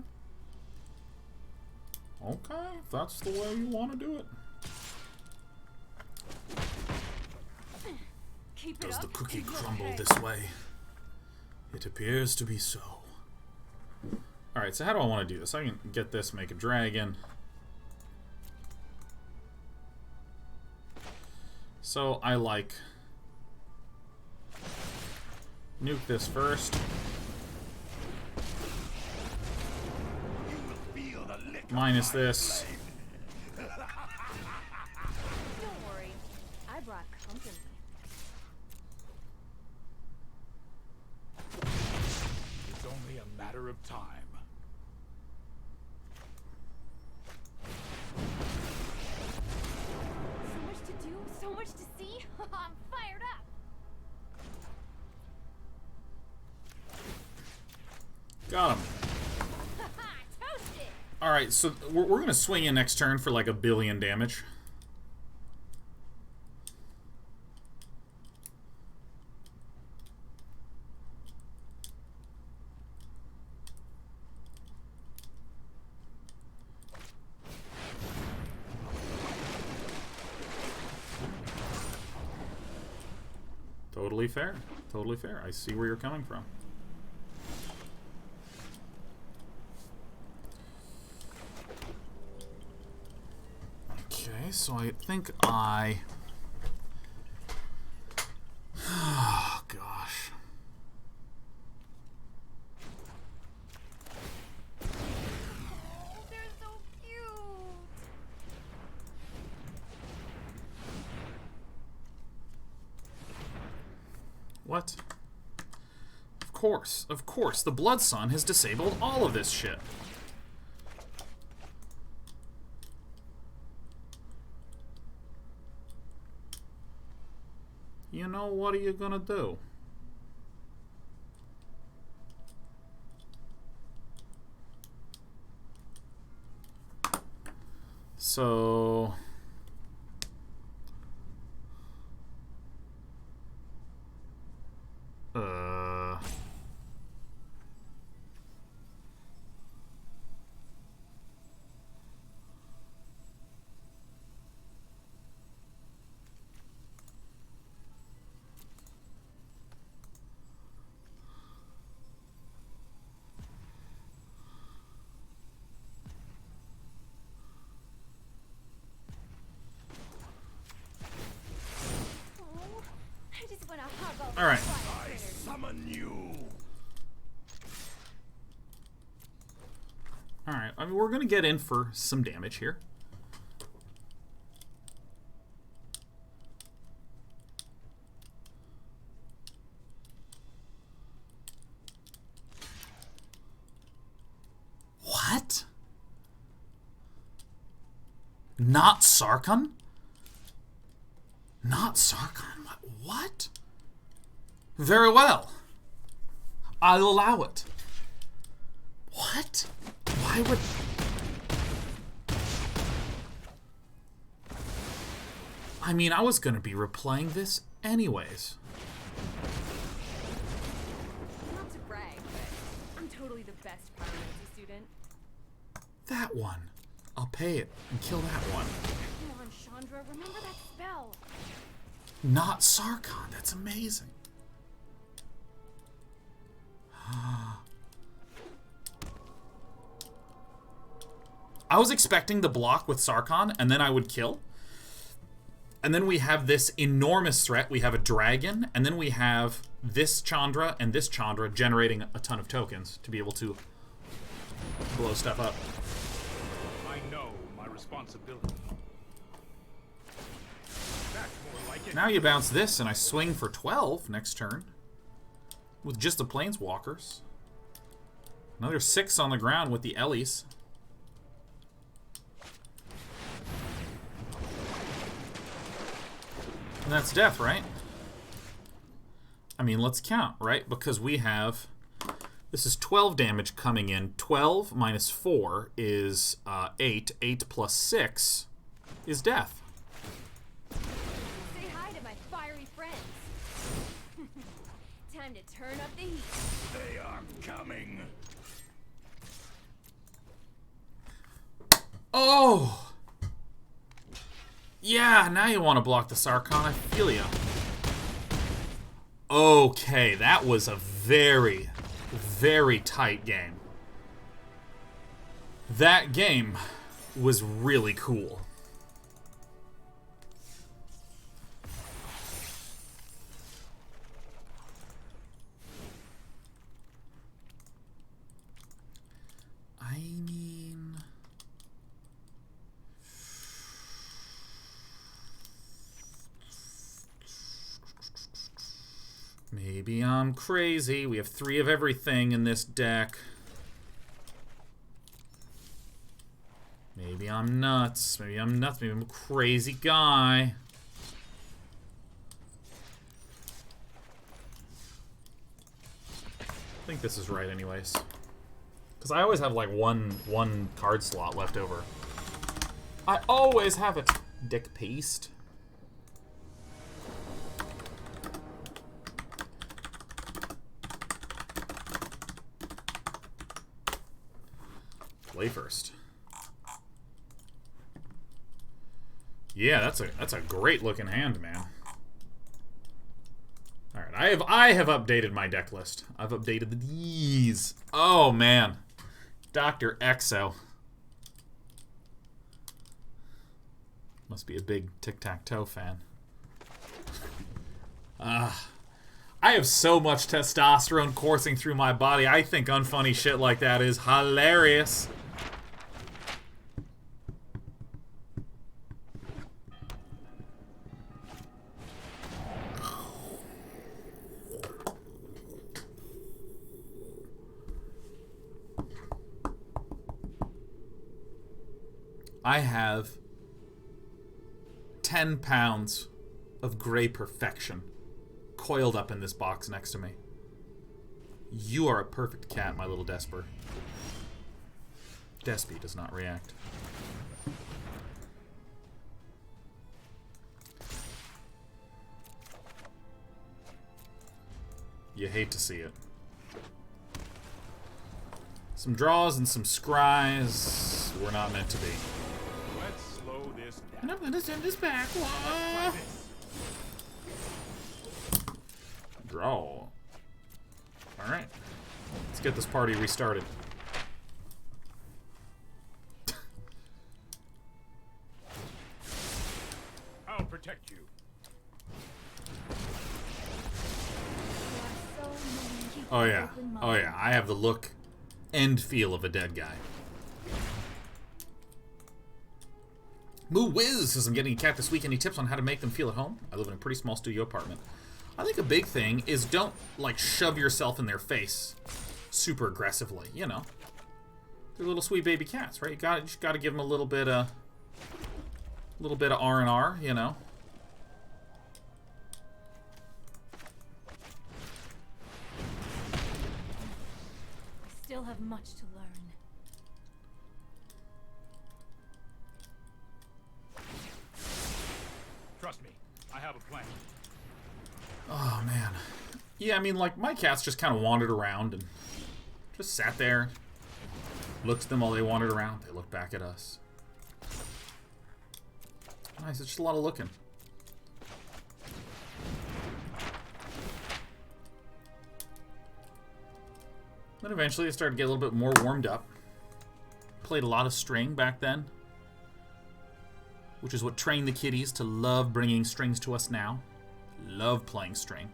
Okay, if that's the way you want to do it. Keep it Does up, the cookie and you'll crumble pay. this way? It appears to be so. Alright, so how do I want to do this? I can get this, make a dragon. So I like nuke this first. You will feel the lick of Minus my this. blade. Don't worry, I brought company. It's only a matter of time. So much to do, so much to see. I'm fired up. Got him. Toasted. Alright, so we're going to swing in next turn for like 1 billion damage. Totally fair. Totally fair. I see where you're coming from. Okay, so I think I... Oh, gosh. Oh, they're so cute. What? Of course, the Blood Sun has disabled all of this shit. You know, what are you gonna do? So... Alright. I summon you. Alright, I mean, we're going to get in for some damage here. What? Not Sarkhan? Not Sarkhan? What? Very well. I'll allow it. What? Why would... I mean, I was going to be replaying this anyways. Not to brag, but I'm totally the best Pyromancer student. That one. I'll pay it and kill that one. Come on, Chandra, remember that spell. Not Sarkhan. That's amazing. I was expecting the block with Sarkhan, and then I would kill. And then we have this enormous threat. We have a dragon, and then we have this Chandra and this Chandra generating a ton of tokens to be able to blow stuff up. I know my responsibility. That's more like it. Now you bounce this, and I swing for 12 next turn. With just the Planeswalkers. Another 6 on the ground with the Ellies. And that's death, right? I mean, let's count, right? Because we have... This is 12 damage coming in. 12 minus 4 is 8. 8 plus 6 is death. Say hi to my fiery friends. Time to turn up the heat. They are coming. Oh! Yeah, now you want to block the Sarkhan. I feel ya. Okay, that was a very, very tight game. That game was really cool. I mean... Maybe I'm crazy. We have 3 of everything in this deck. Maybe I'm nuts. Maybe I'm nuts. Maybe I'm a crazy guy. I think this is right anyways. Because I always have like one card slot left over. I always have it. Dick paste. Play first. Yeah, that's a great looking hand, man. All right, I have updated my deck list. I've updated these. Oh man, Dr. Exo must be a big tic-tac-toe fan. I have so much testosterone coursing through my body. I think unfunny shit like that is hilarious. I have 10 pounds of gray perfection coiled up in this box next to me. You are a perfect cat, my little Desper. Despy does not react. You hate to see it. Some draws and some scries were not meant to be. Let's slow this down. And I'm gonna send this back. Whoa. Draw. Alright. Let's get this party restarted. I'll protect you. Oh yeah. Oh yeah. I have the look and feel of a dead guy. Moo Wiz says, I'm getting a cat this week. Any tips on how to make them feel at home? I live in a pretty small studio apartment. I think a big thing is don't, like, shove yourself in their face super aggressively, you know. They're little sweet baby cats, right? You just gotta give them a little bit of R&R, you know. I still have much to learn. Trust me, I have a plan. Oh, man. Yeah, I mean, like, my cats just kind of wandered around and just sat there, looked at them while they wandered around. They looked back at us. Nice, it's just a lot of looking. Then eventually I started to get a little bit more warmed up. Played a lot of string back then, which is what trained the kitties to love bringing strings to us now. Love playing string.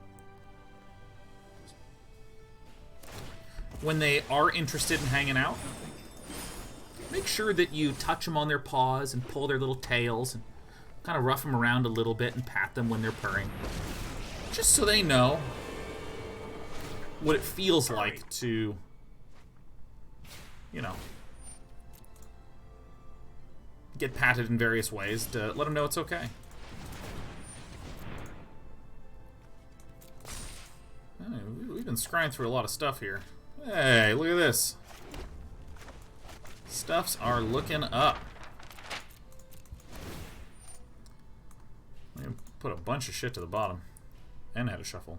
When they are interested in hanging out, make sure that you touch them on their paws and pull their little tails and kind of rough them around a little bit and pat them when they're purring. Just so they know what it feels like to, you know, get patted in various ways to let them know it's okay. Hey, we've been scrying through a lot of stuff here. Hey, look at this. Stuffs are looking up. I'm gonna put a bunch of shit to the bottom. And had a shuffle.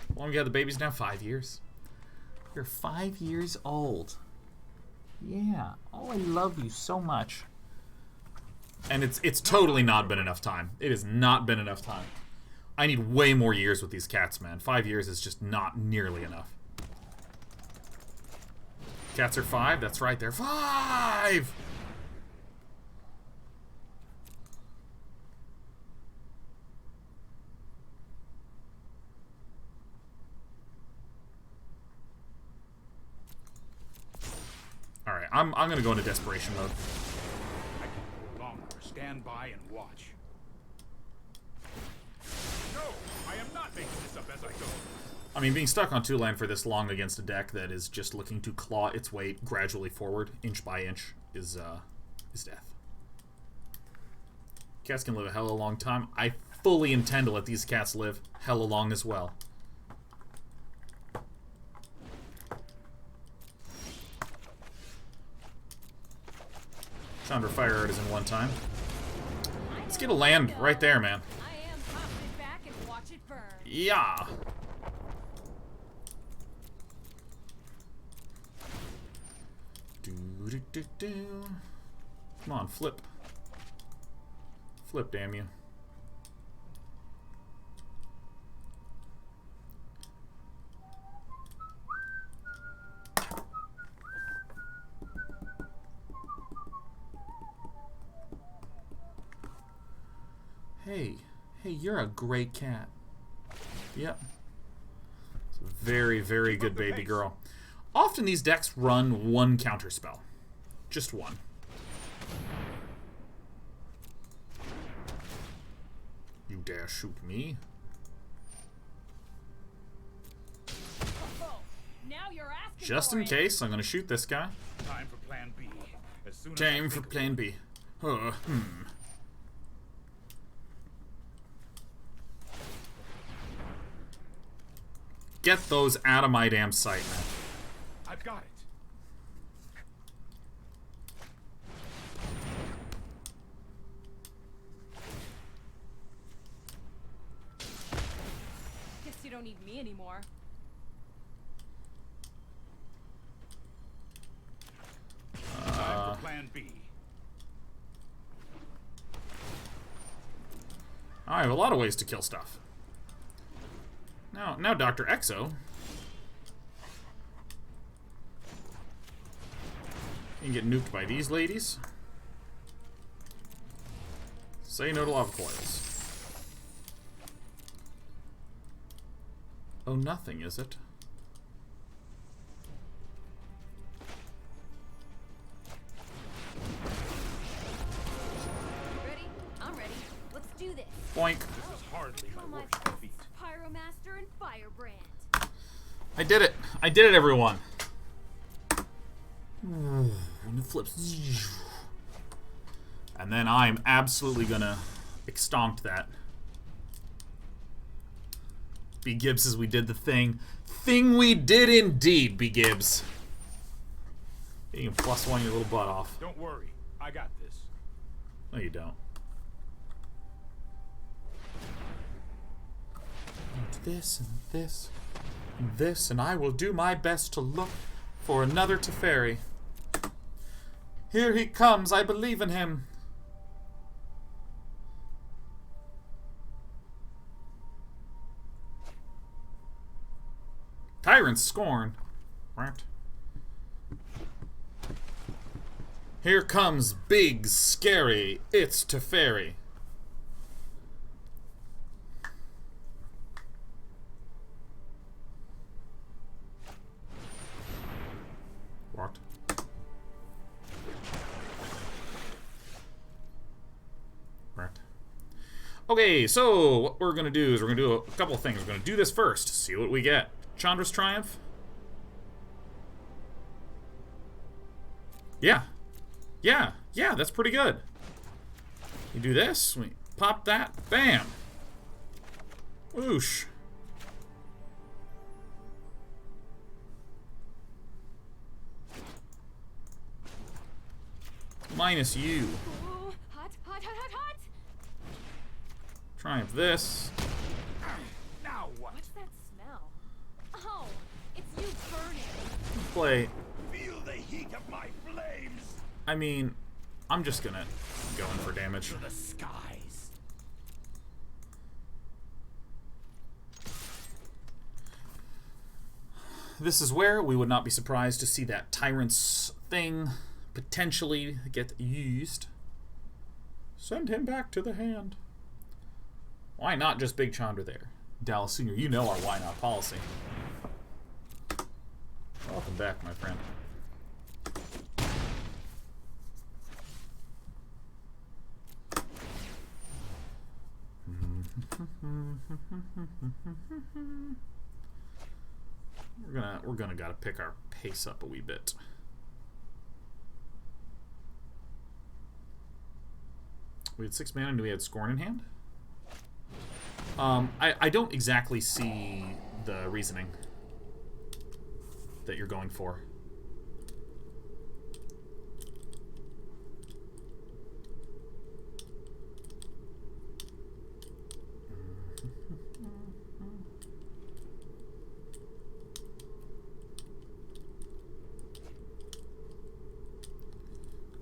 How long have you had the babies now? 5 years. You're 5 years old. Yeah. Oh, I love you so much. And it's totally not been enough time. It has not been enough time. I need way more years with these cats, man. 5 years is just not nearly enough. Cats are 5? That's right, they're 5! Alright, I'm gonna go into desperation mode. I can no longer stand by and watch. No, I am not making this up as I go. I mean, being stuck on 2 land for this long against a deck that is just looking to claw its way gradually forward, inch by inch, is death. Cats can live a hella long time. I fully intend to let these cats live hella long as well. Chandra Fire Artisan one time. Let's get a land right there, man. I am popping it back and watch it burn. Yeah. Do. Come on, flip. Flip, damn you. Hey, you're a great cat. Yep. It's a very, very good baby girl. Often these decks run one counter spell. Just one. You dare shoot me? Oh, now you're asking Just for in it. case, I'm gonna shoot this guy. Time for plan B. As soon as Time I for think plan B. Get those out of my damn sight, man. I've got it. Guess you don't need me anymore. Time for plan B. I have a lot of ways to kill stuff. Now Dr. Exo can get nuked by these ladies. Say no to Lava Coils. Oh, nothing, is it? Boink. This is hardly Call my my worst fists defeat. Pyromancer and Firebrand. I did it. I did it, everyone. And it flips. And then I'm absolutely gonna extonk that. B. Gibbs says we did the thing. Thing we did indeed, B. Gibbs. You can +1 your little butt off. Don't worry, I got this. No, you don't. And this and this and this, and I will do my best to look for another Teferi. Here he comes, I believe in him. Tyrant Scorn. Right. Here comes big, scary, it's Teferi. What? Right. Okay, so what we're gonna do is we're gonna do a couple of things. We're gonna do this first, see what we get. Chandra's Triumph. Yeah. Yeah, that's pretty good. You do this, we pop that, bam. Whoosh. Minus you. Ooh, hot, hot, hot, hot, hot! Triumph this. Now what? What's that smell? Oh, it's you burning. Play. Feel the heat of my flames I mean, I'm just gonna go in for damage. to the skies. This is where we would not be surprised to see that Tyrant's thing potentially get used. Send him back to the hand. Why not just Big Chandra there? Dallas Sr., you know our why not policy. Welcome back, my friend. We're gonna gotta pick our pace up a wee bit. We had 6 mana and we had Scorn in hand. I don't exactly see the reasoning that you're going for.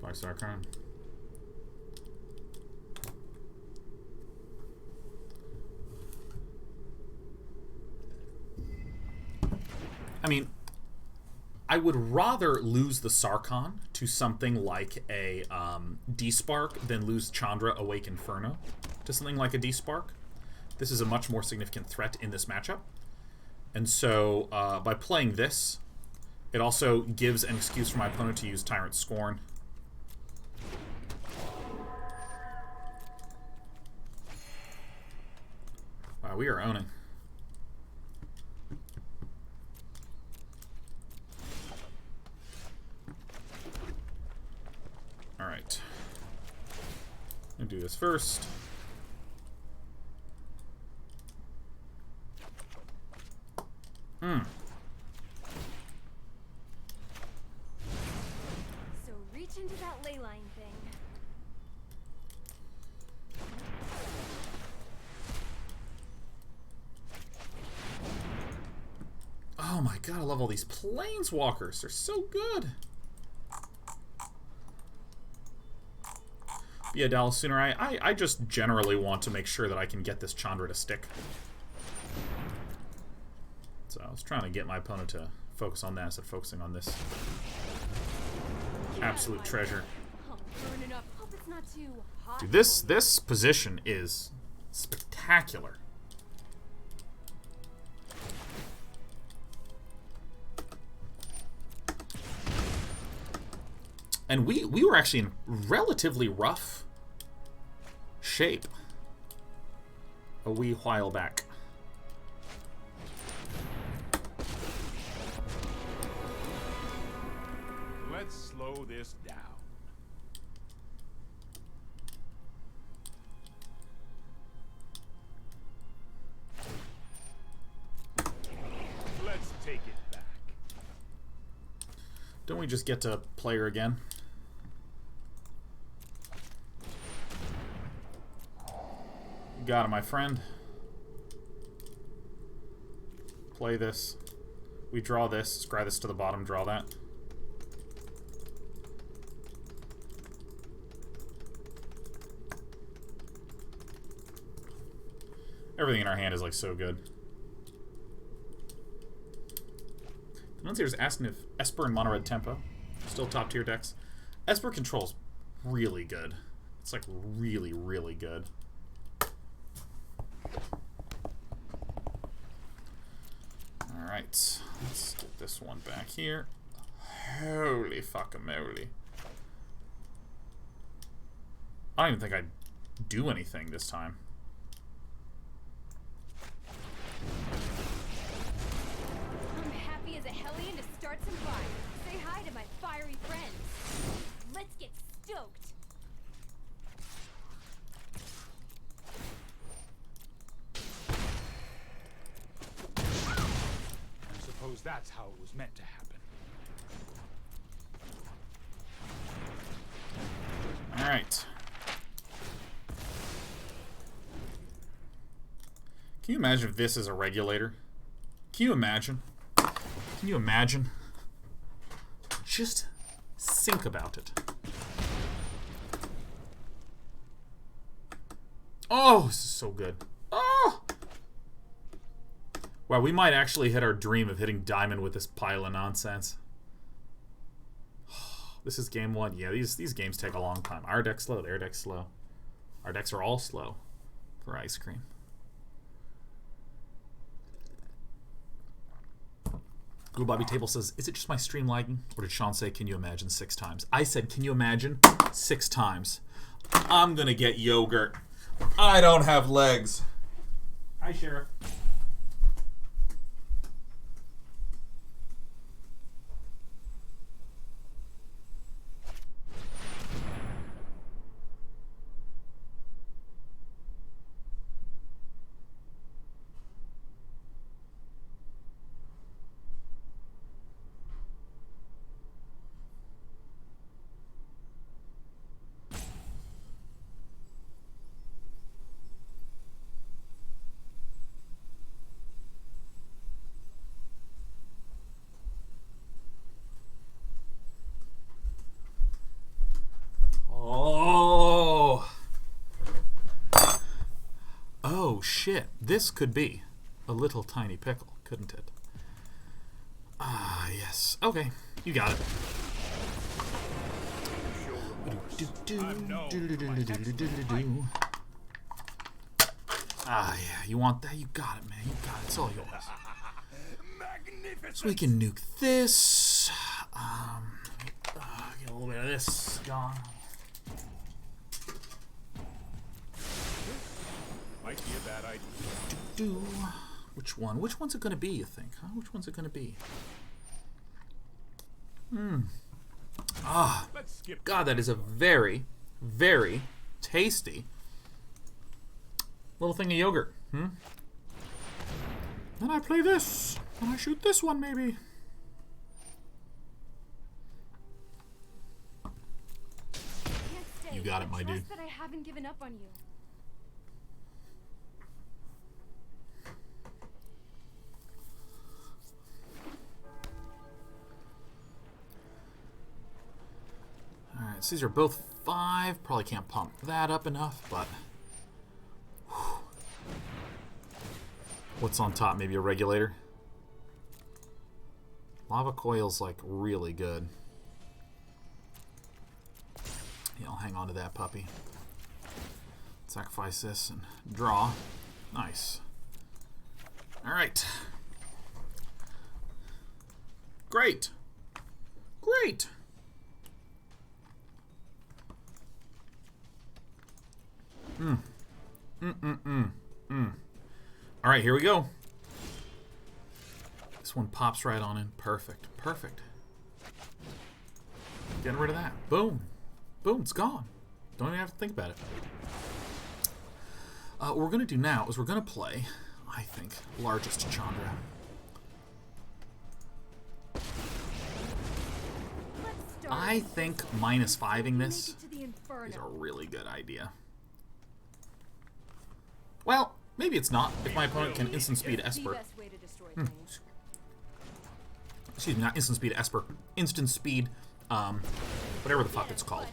Bye, Sarkhan. I mean, I would rather lose the Sarkhan to something like a D-Spark than lose Chandra Awake Inferno to something like a D-Spark. This is a much more significant threat in this matchup. And so, by playing this, it also gives an excuse for my opponent to use Tyrant Scorn. Wow, we are owning. Alright. I'm gonna do this first. So reach into that ley line thing. Oh my god, I love all these planeswalkers. They're so good. Yeah, Dallas Sooner, I just generally want to make sure that I can get this Chandra to stick. So I was trying to get my opponent to focus on that instead of focusing on this absolute treasure. I'm burning up. Hope it's not too hot. Dude, this position is spectacular. And we were actually in relatively rough shape. a wee while back. Let's slow this down. Let's take it back. Don't we just get to play her again? You got it, my friend. Play this. We draw this. Scry this to the bottom. Draw that. Everything in our hand is like so good. The Nunciator's asking if Esper and Mono Red Tempo still top tier decks. Esper controls really good. It's like really, really good. Alright, let's get this one back here. Holy fucking-moly. I don't even think I do anything this time. I'm happy as a hellion to start some fire. Say hi to my fiery friends. Let's get stoked. I suppose that's how it was meant to happen. Alright. Can you imagine if this is a regulator? Can you imagine? Can you imagine? Just think about it. Oh, this is so good. Oh! Wow, we might actually hit our dream of hitting diamond with this pile of nonsense. This is game one. Yeah, these games take a long time. Our deck's slow, their deck's slow. Our decks are all slow for ice cream. Google Bobby Table says, is it just my stream lagging? Or did Sean say, can you imagine 6 times? I said, can you imagine 6 times? I'm gonna get yogurt. I don't have legs. Hi, Sheriff. Oh, shit. This could be a little tiny pickle, couldn't it? Ah, yes. Okay, you got it. Ah, yeah, you want that? You got it, man. You got it. It's all yours. So we can nuke this. Get a little bit of this gone. Might be a bad idea. Which one? Which one's it gonna be, you think? Huh? Which one's it gonna be? Ah, Let's skip. God, that is a very, very tasty little thing of yogurt. Then I play this, and I shoot this one, maybe. Can't stay. You got it, my Trust dude. that I haven't given up on you. Alright, so these are both 5. Probably can't pump that up enough, but... whew. What's on top? Maybe a regulator? Lava Coil's, like, really good. Yeah, I'll hang on to that puppy. Sacrifice this and draw. Nice. Alright. Great! Great! Alright, here we go. This one pops right on in. Perfect. Perfect. Getting rid of that. Boom. Boom, it's gone. Don't even have to think about it. What we're going to do now is we're going to play, I think, largest Chandra. I think -5ing this is a really good idea. Well, maybe it's not, if my opponent can instant speed Esper. Excuse me, not instant speed Esper. Instant speed, whatever the fuck it's called.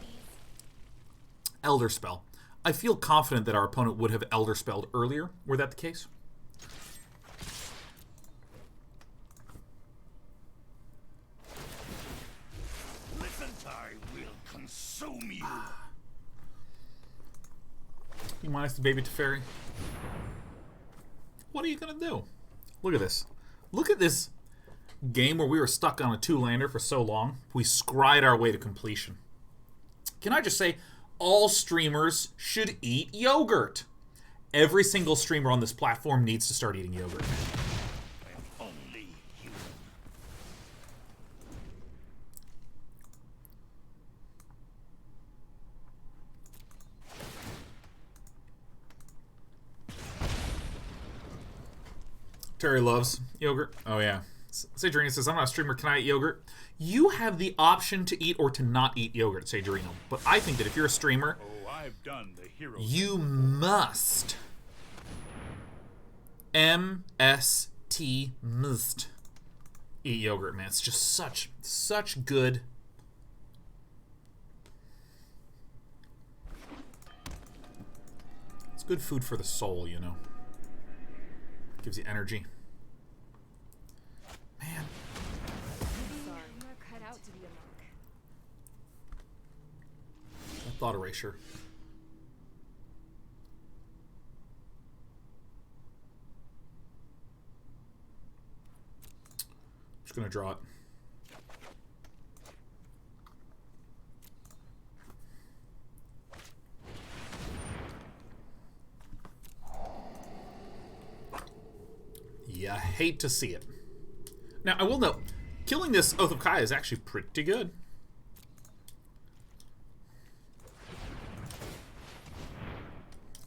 Elder Spell. I feel confident that our opponent would have Elder Spelled earlier, were that the case. I will consume you. You minus the baby Teferi. What are you gonna do? Look at this. Look at this game where we were stuck on a 2-lander for so long. We scried our way to completion. Can I just say, all streamers should eat yogurt. Every single streamer on this platform needs to start eating yogurt. I am only human. Terry loves yogurt. Oh, yeah. Sagerino says, I'm not a streamer. Can I eat yogurt? You have the option to eat or to not eat yogurt, Sagerino. But I think that if you're a streamer, I've done the hero. You must. M-S-T must eat yogurt, man. It's just such good. It's good food for the soul, you know. Gives you energy. Man. I'm not cut out to be a monk. That thought erasure. Just gonna draw it. Yeah, I hate to see it. Now, I will note, killing this Oath of Kaya is actually pretty good.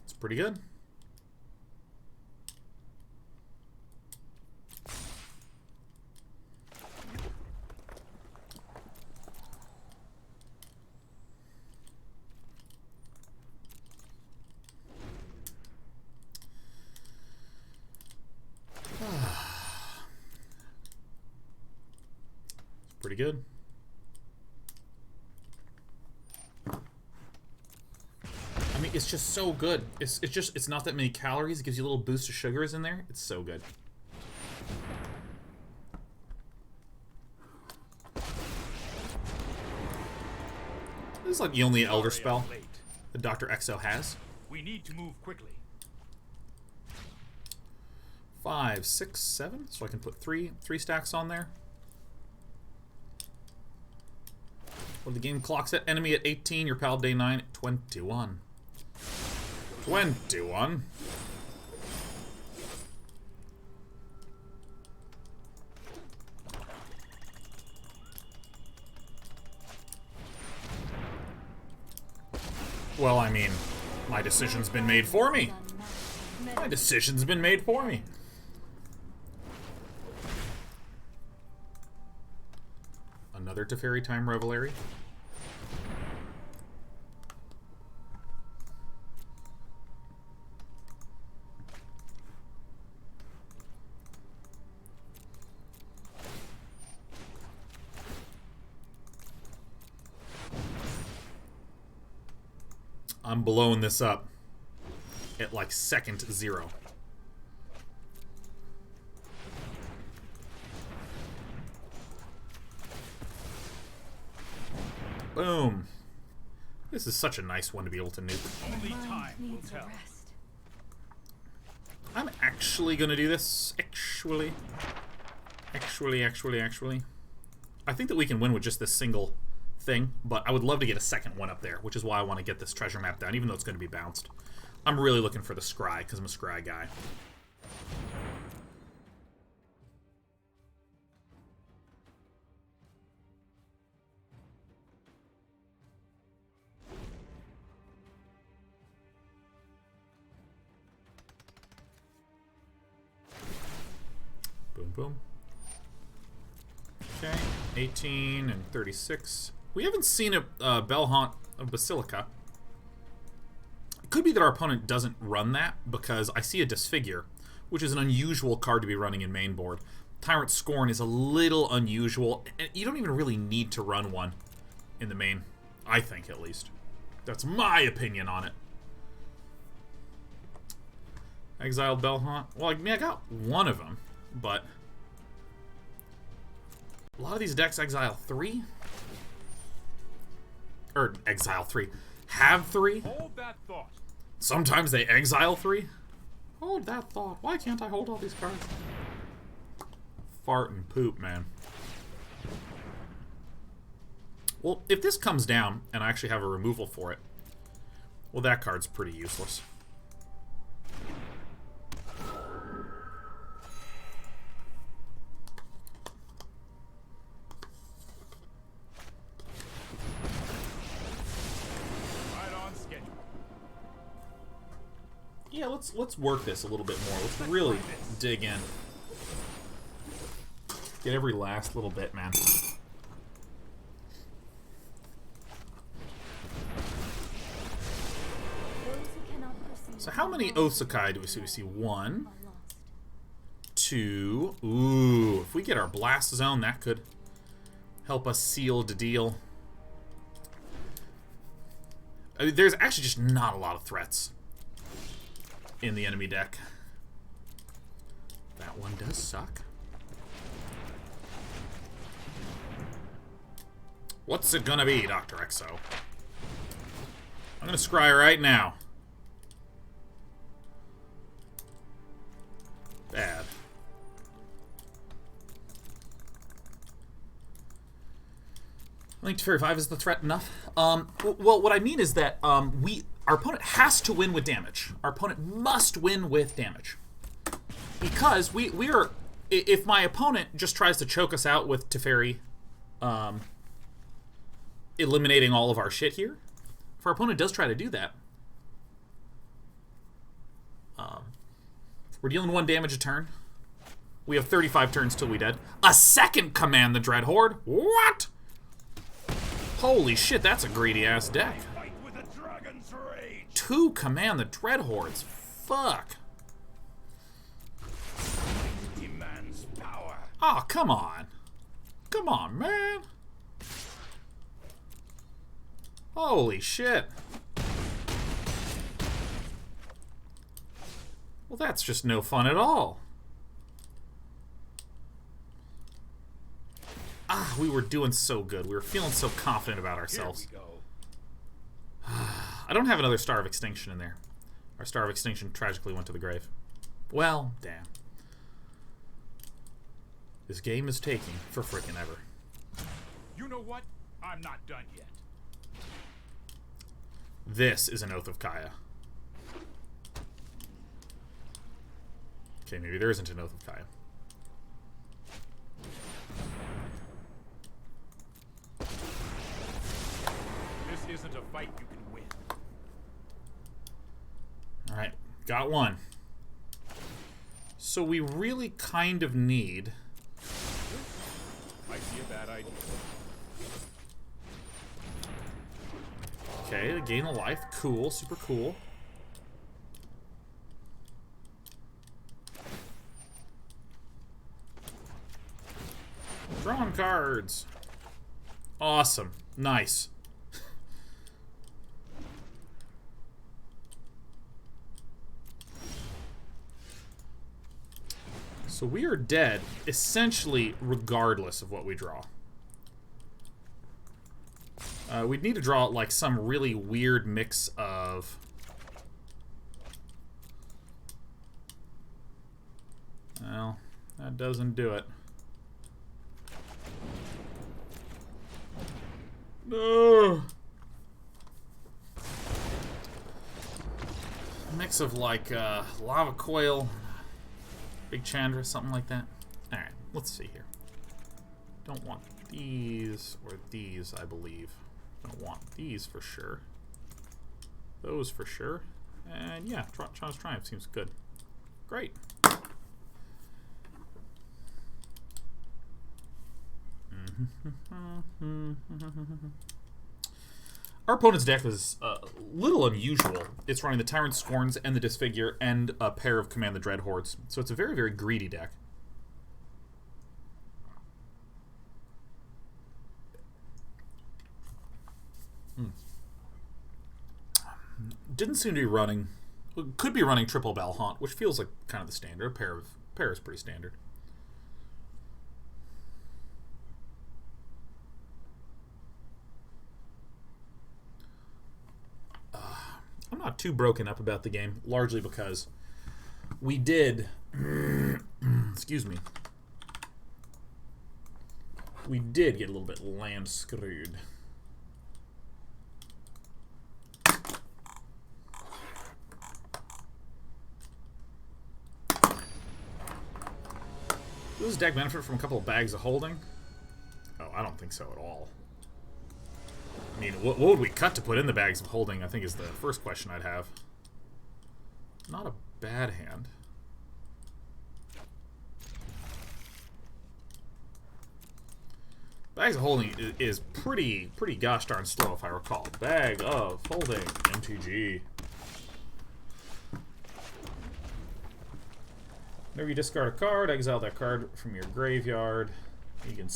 It's pretty good. Pretty good. I mean, it's just so good. It's not that many calories. It gives you a little boost of sugars in there. It's so good. This is like the only Elder spell that Dr. Exo has. We need to move quickly. 5, 6, 7. So I can put three stacks on there. When the game clocks at enemy at 18, your pal day 9 at 21. 21. Well, I mean, my decision's been made for me. My decision's been made for me. Another Teferi Time Revelry. I'm blowing this up at like second 0. Boom. This is such a nice one to be able to nuke. Only time will tell. I'm actually gonna do this. Actually. I think that we can win with just this single thing, but I would love to get a second one up there, which is why I want to get this treasure map down, even though it's going to be bounced. I'm really looking for the scry, because I'm a scry guy. Boom, boom. Okay, 18 and 36. We haven't seen a Bell Haunt of Basilica. It could be that our opponent doesn't run that, because I see a Disfigure, which is an unusual card to be running in main board. Tyrant Scorn is a little unusual, and you don't even really need to run one in the main, I think, at least. That's my opinion on it. Exiled Bell Haunt. Well, I mean, I got one of them, but a lot of these decks exile 3. Or exile 3. Have 3. Hold that thought. Sometimes they exile 3. Hold that thought. Why can't I hold all these cards? Fart and poop, man. Well, if this comes down, and I actually have a removal for it, well, that card's pretty useless. Yeah, let's work this a little bit more. Let's really dig in. Get every last little bit, man. So how many Osakai do we see? We see 1, 2. Ooh, if we get our Blast Zone, that could help us seal the deal. I mean, there's actually just not a lot of threats in the enemy deck. That one does suck. What's it gonna be, Dr. Exo? I'm gonna scry right now. Bad. I think Teferi 5 is the threat enough. Well, what I mean is that our opponent has to win with damage. Our opponent must win with damage. Because we are... If my opponent just tries to choke us out with Teferi, eliminating all of our shit here, if our opponent does try to do that, we're dealing 1 damage a turn. We have 35 turns till we dead. A second Command the Dread Horde? What? Holy shit, that's a greedy-ass deck. 2 Command the Dread Hordes. Fuck. Demands power. Oh, come on. Come on, man. Holy shit. Well, that's just no fun at all. Ah, we were doing so good. We were feeling so confident about ourselves. Here we go. I don't have another Star of Extinction in there. Our Star of Extinction tragically went to the grave. Well, damn. This game is taking for frickin' ever. You know what? I'm not done yet. This is an Oath of Kaya. Okay, maybe there isn't an Oath of Kaya. This isn't a fight you can win. Alright, got one. So we really kind of need... Might be a bad idea. Okay, gain a life. Cool, super cool. Drawing cards. Awesome. Nice. So we are dead, essentially, regardless of what we draw. We'd need to draw, like, some really weird mix of... Well, that doesn't do it. No! mix of like Lava Coil, Big Chandra, something like that. Alright, let's see here. Don't want these or these, I believe. Don't want these for sure. Those for sure. And yeah, Chandra's Triumph seems good. Great. Our opponent's deck is a little unusual. It's running the Tyrant Scorns and the Disfigure and a pair of Command the Dread Hordes. So it's a very, very greedy deck. Didn't seem to be running... Could be running triple Bell Haunt, which feels like kind of the standard. A pair is pretty standard. I'm not too broken up about the game, largely because we did... excuse me. We did get a little bit land screwed. Does this deck benefit from a couple of bags of holding? Oh, I don't think so at all. I mean, what would we cut to put in the bags of holding, I think is the first question I'd have. Not a bad hand. Bags of holding is pretty gosh darn slow, if I recall. Bag of holding, MTG. Whenever you discard a card, exile that card from your graveyard. You can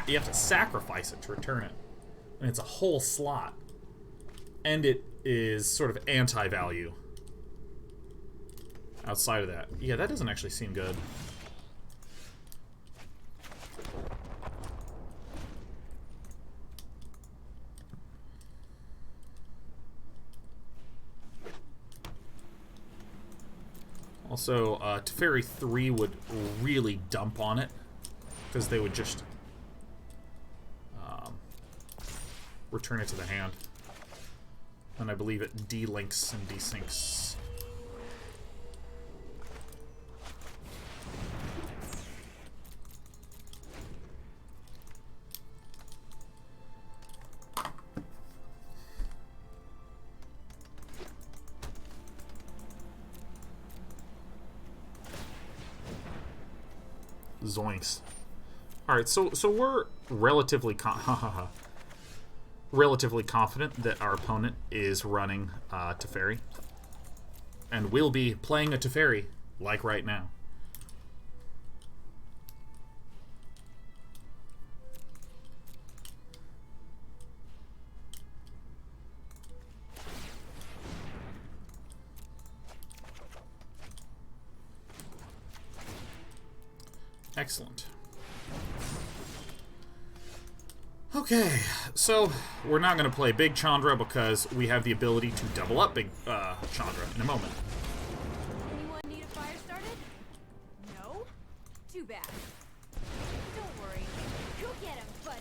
you have to sacrifice it to return it. And it's a whole slot. And it is sort of anti-value. Outside of that. Yeah, that doesn't actually seem good. Also, Teferi 3 would really dump on it, because they would just return it to the hand. And I believe it delinks and desyncs. Zoinks. Alright, so we're relatively relatively confident that our opponent is running Teferi. And we'll be playing a Teferi, like right now. Excellent. Okay, so we're not going to play Big Chandra because we have the ability to double up Big Chandra in a moment. Anyone need a fire started? No? Too bad. Don't worry. Go get him, buddy.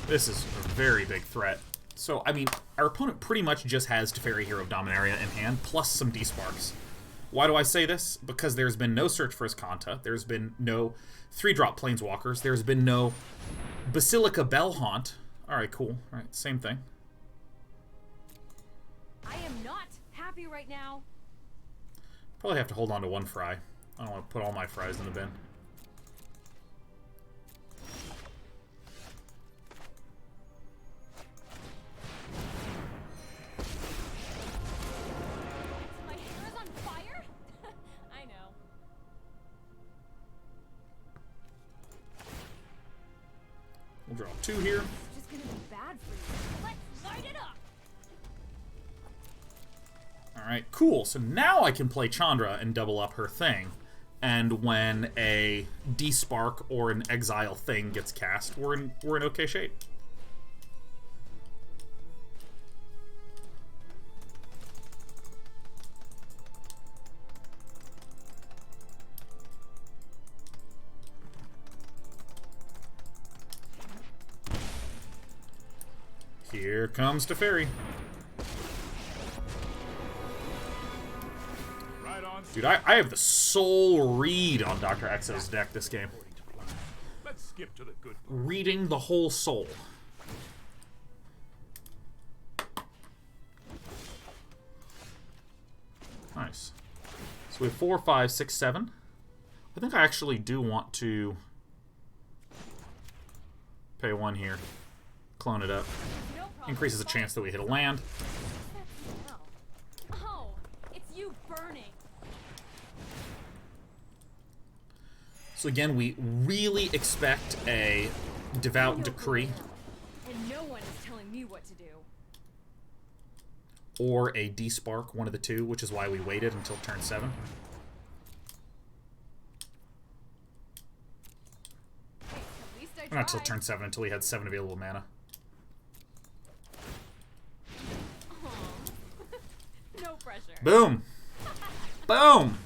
This is a very big threat. So, I mean, our opponent pretty much just has Teferi Hero of Dominaria in hand, plus some D-Sparks. Why do I say this? Because there's been no search for Azcanta, there's been no 3-drop Planeswalkers, there's been no Basilica Bell Haunt. Alright, cool. Alright, same thing. I am not happy right now. Probably have to hold on to one Fry. I don't want to put all my Fries in the bin. We'll draw 2 here. It's just gonna be bad for you. Let's light it up. Alright, cool. So now I can play Chandra and double up her thing. And when a D-Spark or an Exile thing gets cast, we're in okay shape. Here comes Teferi. Dude, I have the sole read on Dr. Exo's deck this game. Let's skip to the good. Reading the whole soul. Nice. So we have 4, 5, 6, 7. I think I actually do want to pay 1 here. Clone it up. No problem. Increases the chance that we hit a land. Oh, it's you burning. So again, we really expect a Devout Decree And no one is telling me what to do. or a Despark, one of the two, which is why we waited until turn 7. Hey, at least I Or not till tried. turn 7, until we had 7 available mana. Aw. No pressure. Boom! Boom!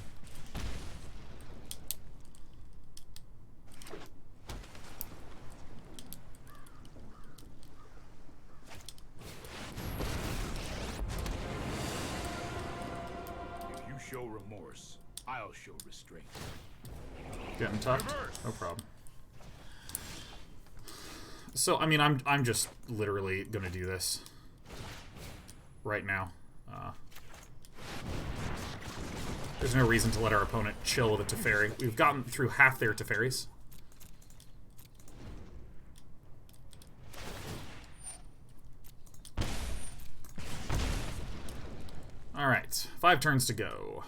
If you show remorse, I'll show restraint. Getting tucked? No problem. So, I mean, I'm just literally gonna do this right now. There's no reason to let our opponent chill with a Teferi. We've gotten through half their Teferis. Alright, 5 turns to go.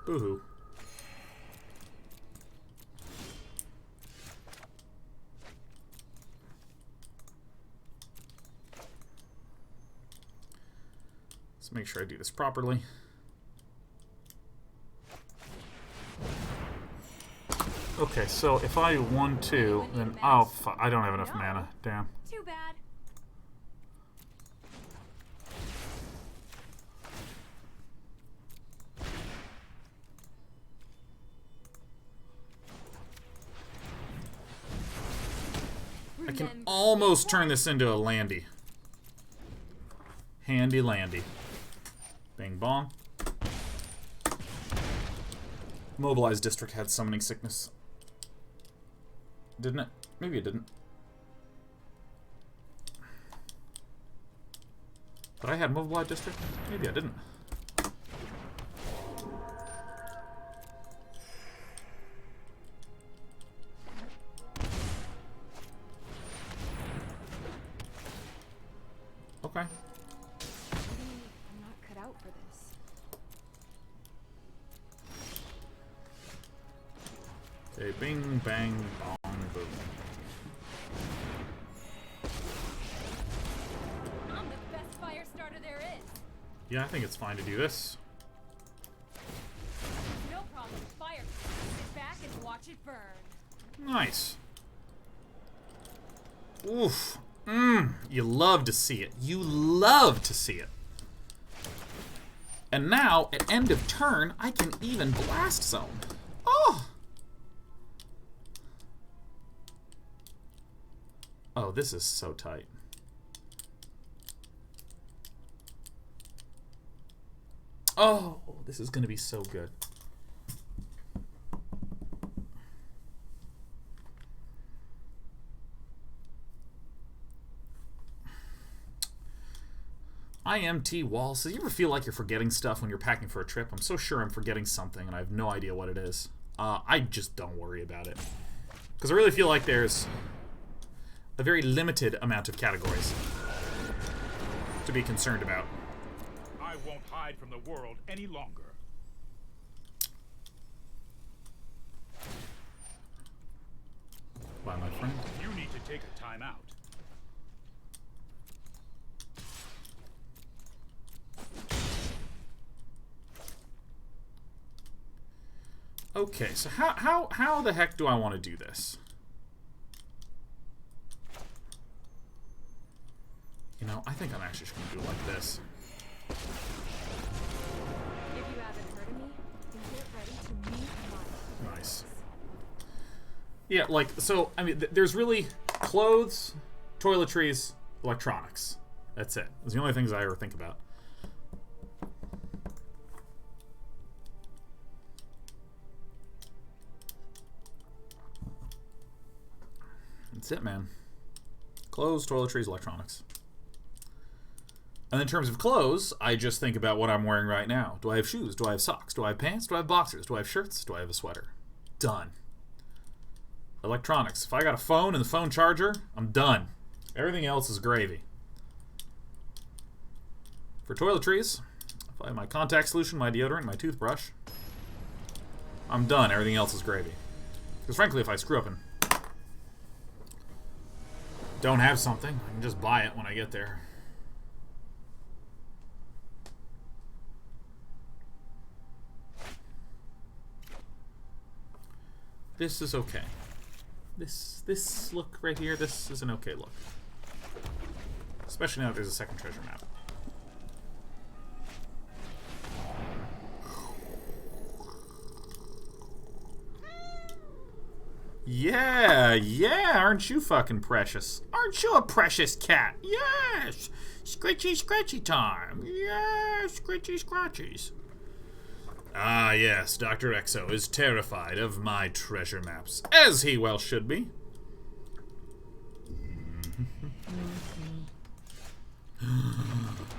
Boo-hoo. Let's make sure I do this properly. Okay, so if I 1-2, then I don't have enough mana. Damn. Too bad. I can almost turn this into a landy. Handy landy. Bing bong. Mobilized District had summoning sickness. Didn't it? Maybe it didn't. But I had Mobilized District? Maybe I didn't. Okay. Maybe I'm not cut out for this. Okay, bing, bang, bong, boom. I'm the best fire starter there is. Yeah, I think it's fine to do this. No problem. Fire. Sit back and watch it burn. Nice. Oof. You love to see it. You love to see it. And now, at end of turn, I can even Blast Zone. Oh! Oh, this is so tight. Oh, this is going to be so good. IMT Wall says, you ever feel like you're forgetting stuff when you're packing for a trip? I'm so sure I'm forgetting something, and I have no idea what it is. I just don't worry about it. Because I really feel like there's a very limited amount of categories to be concerned about. I won't hide from the world any longer. Bye, my friend. You need to take a time out. Okay, so how the heck do I want to do this? You know, I think I'm actually just going to do it like this. If you haven't heard of me, then get ready to meet my Nice. Yeah, like, so, I mean, there's really clothes, toiletries, electronics. That's it. Those are the only things I ever think about. That's it, man. Clothes, toiletries, electronics. And in terms of clothes, I just think about what I'm wearing right now. Do I have shoes? Do I have socks? Do I have pants? Do I have boxers? Do I have shirts? Do I have a sweater? Done. Electronics. If I got a phone and the phone charger, I'm done. Everything else is gravy. For toiletries, if I have my contact solution, my deodorant, my toothbrush, I'm done. Everything else is gravy. Because frankly, if I screw up and don't have something, I can just buy it when I get there. This is okay. This look right here, this is an okay look. Especially now that there's a second treasure map. Yeah, aren't you fucking precious? Aren't you a precious cat? Yes! Scritchy, scratchy time. Yes, scritchy, scratchies. Ah, yes, Dr. Exo is terrified of my treasure maps, as he well should be.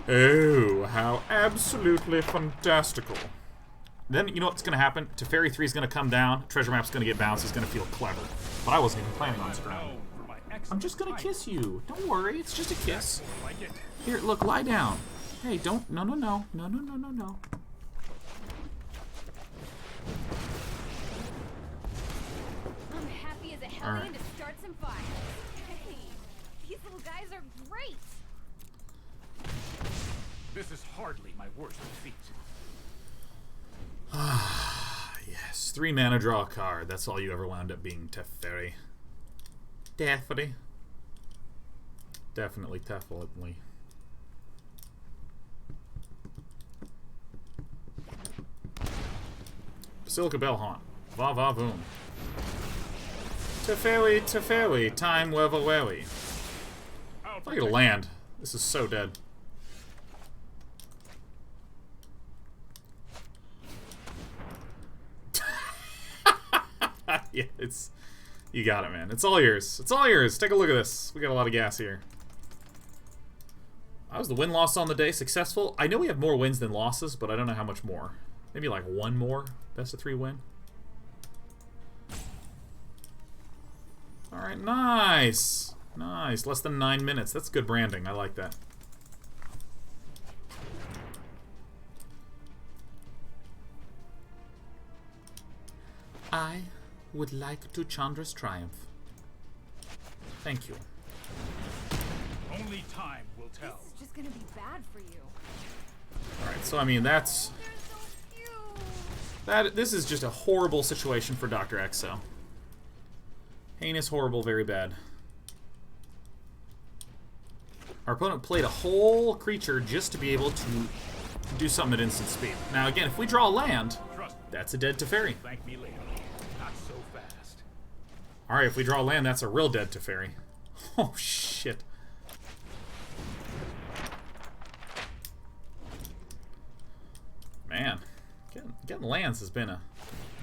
Oh, how absolutely fantastical. Then, you know what's going to happen? Teferi 3 is going to come down, treasure map's going to get bounced, it's going to feel clever. But I wasn't even planning on screwing. I'm just going to kiss you. Don't worry, it's just a kiss. Here, look, lie down. Hey, don't, no. I'm happy as a hellion to start some fires. Hey, these little guys are great. This is hardly my worst defeat. Ah, yes. 3 mana, draw a card. That's all you ever wound up being, Teferi. Definitely. Definitely. Basilica Bell Haunt. Va va voom. Teferi, time wewe wewe. If I get a land, this is so dead. Yeah, it's... You got it, man. It's all yours. It's all yours. Take a look at this. We got a lot of gas here. How was the win-loss on the day? Successful? I know we have more wins than losses, but I don't know how much more. Maybe like 1 more? Best of 3 win? Alright, nice! Nice. Less than 9 minutes. That's good branding. I like that. I would like to Chandra's triumph. Thank you. Only time will tell. This is just gonna be bad for you. Alright, so I mean that's... They're so cute. This is just a horrible situation for Dr. Exo. Heinous, horrible, very bad. Our opponent played a whole creature just to be able to do something at instant speed. Now again, if we draw a land, that's a dead Teferi. Thank me later. Not so fast. Alright, if we draw a land, that's a real dead Teferi. Oh, shit. Man, getting lands has been a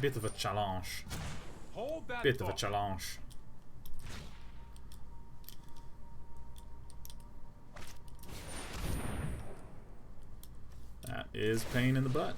bit of a challenge. Hold that Bit of a thought. challenge. That is pain in the butt.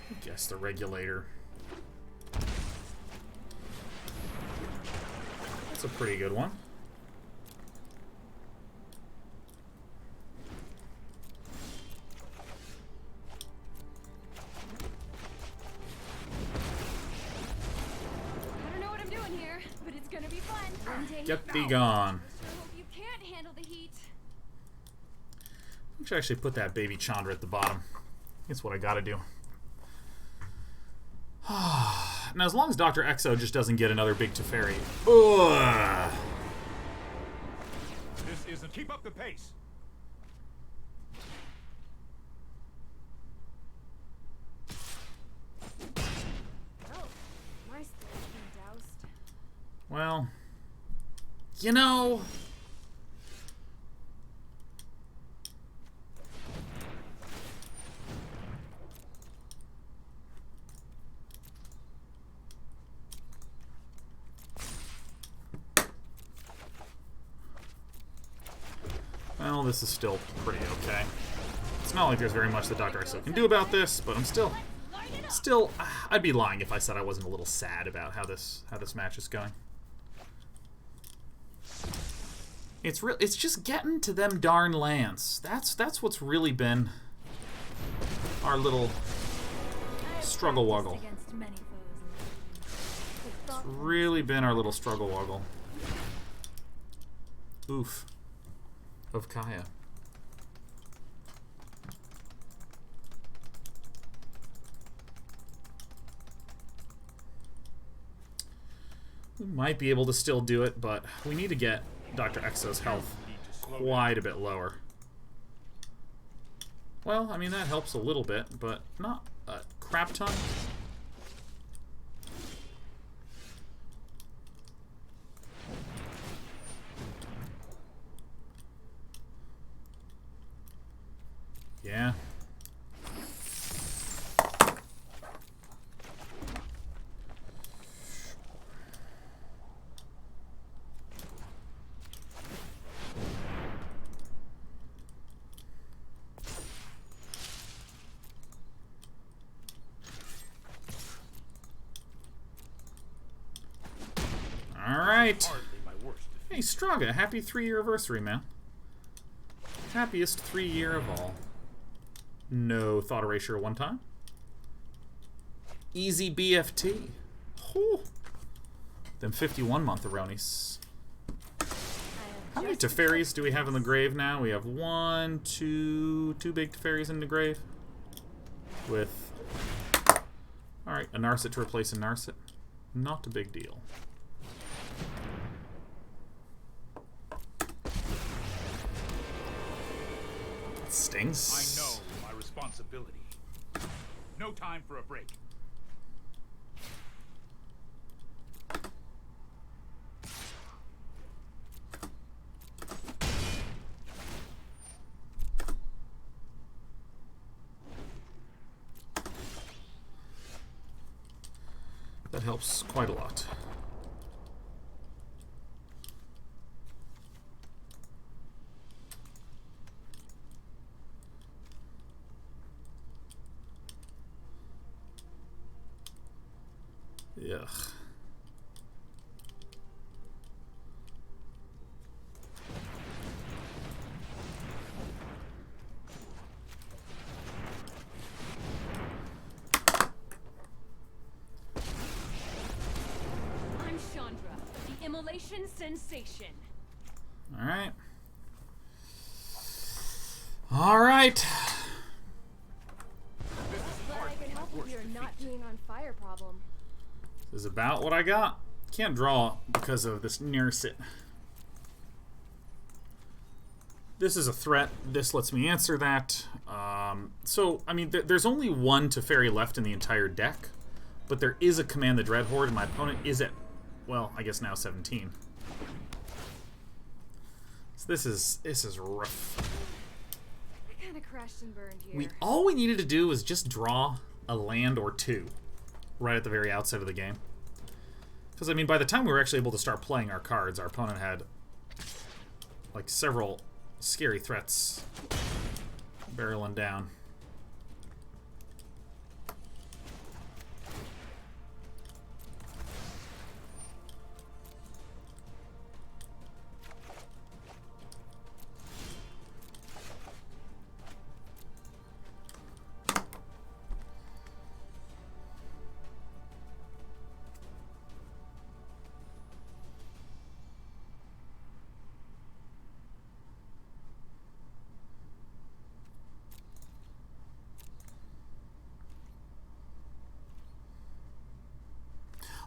I guess the Regulator. That's a pretty good one. I don't know what I'm doing here, but it's gonna be fun. One day. Get thee gone. Sure hope you can't handle the heat. I should actually put that baby Chandra at the bottom. That's what I gotta do. Now, as long as Dr. Exo just doesn't get another big Teferi. Ugh. This isn't. Keep up the pace. Oh, my spirit's been doused. Well, you know... Well, this is still pretty okay. It's not like there's very much that Dr. Exo can do about this, but I'm still, I'd be lying if I said I wasn't a little sad about how this match is going. It's just getting to them darn lands. That's what's really been our little struggle woggle. It's really been our little struggle woggle. Oof. Of Kaya. We might be able to still do it, but we need to get Dr. Exo's health quite a bit lower. Well, I mean, that helps a little bit, but not a crap ton. Yeah. All right. Hey, Straga, happy 3-year anniversary, man. Happiest 3-year of all. No thought erasure one time. Easy BFT. Whew. Them 51-month Aronis. How many Teferis do we have in the grave now? We have two big Teferis in the grave. With... Alright, a Narset to replace a Narset. Not a big deal. That stings. I know my responsibility. No time for a break. That helps quite a lot. Ugh. I'm Chandra, the immolation sensation. Alright. Alright. Glad I can help with your not being on fire problem. This is about what I got. Can't draw because of this near sit. This is a threat. This lets me answer that. So, I mean, there's only one Teferi left in the entire deck, but there is a Command the Dreadhorde, and my opponent is at, well, I guess now 17. So this is rough. I kind of crashed and burned here. All we needed to do was just draw a land or two right at the very outset of the game. Because, I mean, by the time we were actually able to start playing our cards, our opponent had, like, several scary threats barreling down.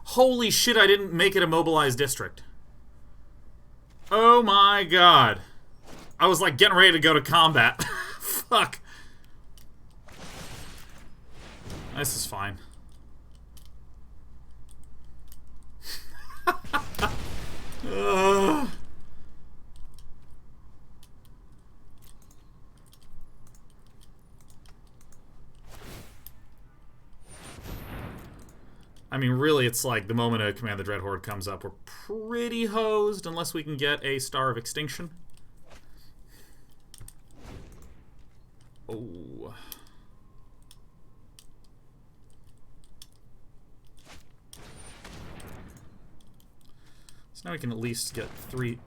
Holy shit, I didn't make it a mobilized district. Oh my god. I was like getting ready to go to combat. Fuck. This is fine. I mean, really, it's like the moment a Command the Dread Horde comes up, we're pretty hosed unless we can get a Star of Extinction. Oh. So now we can at least get 3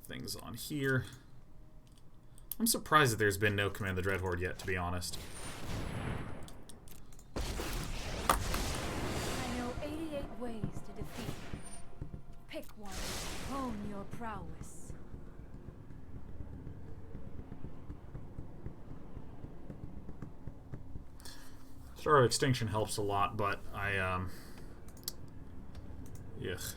things on here. I'm surprised that there's been no Command the Dread Horde yet, to be honest. I know 88 ways to defeat. Pick one. Hone your prowess. Star of Extinction helps a lot, but yuck.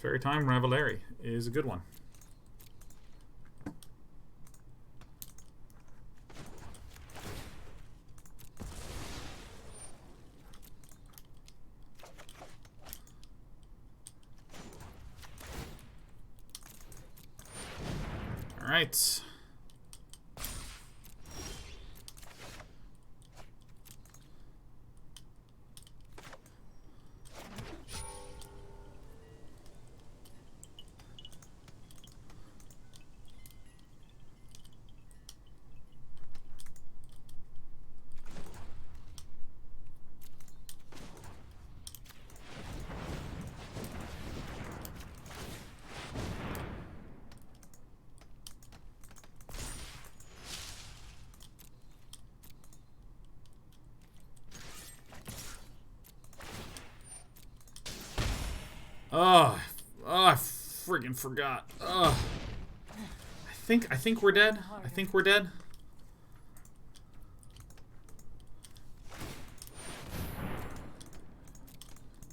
Fairy Time Revelary is a good one. All right. Oh, I friggin' forgot. I think we're dead. I think we're dead.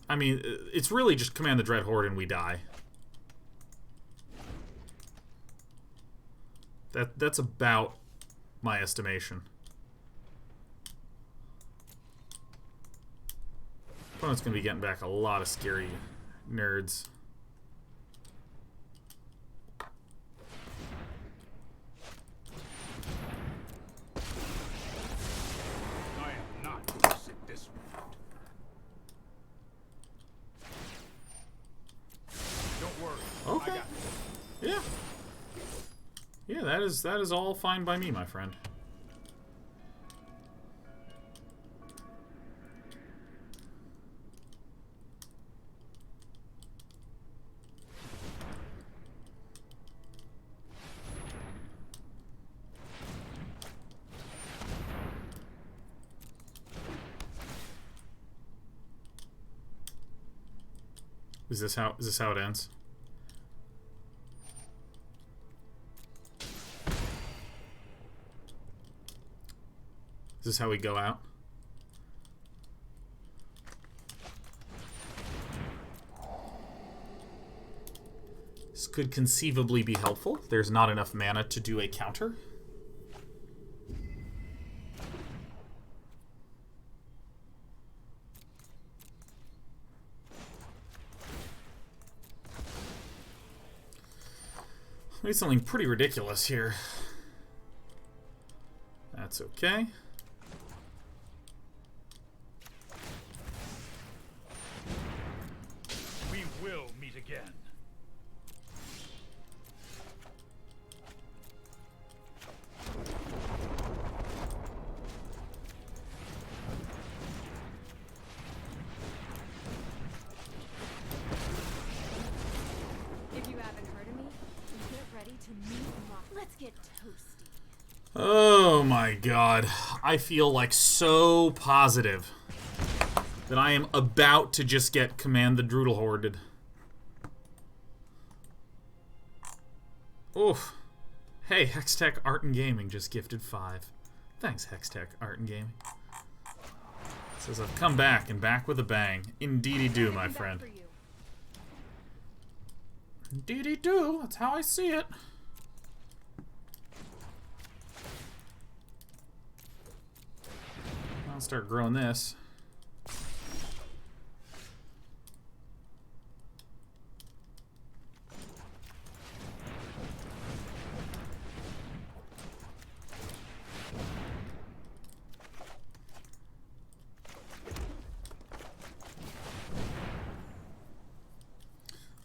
I mean, it's really just Command the Dread Horde and we die. That's about my estimation. Opponent's gonna be getting back a lot of scary nerds. I am not going to sit this round. Don't worry. Okay. I got this. Yeah. Yeah, that is all fine by me, my friend. Is this how it ends? Is this how we go out? This could conceivably be helpful. There's not enough mana to do a counter. Made something pretty ridiculous here. That's okay. We will meet again. If you haven't heard of me, get ready to meet my... Let's get toasty. Oh my god. I feel like so positive that I am about to just get Command the Droodle Horded. Oof. Hey, Hextech Art and Gaming just gifted 5. Thanks, Hextech Art and Gaming. Says I've come back and back with a bang. Indeedy do, my friend. Indeedy do. That's how I see it. I'll start growing this.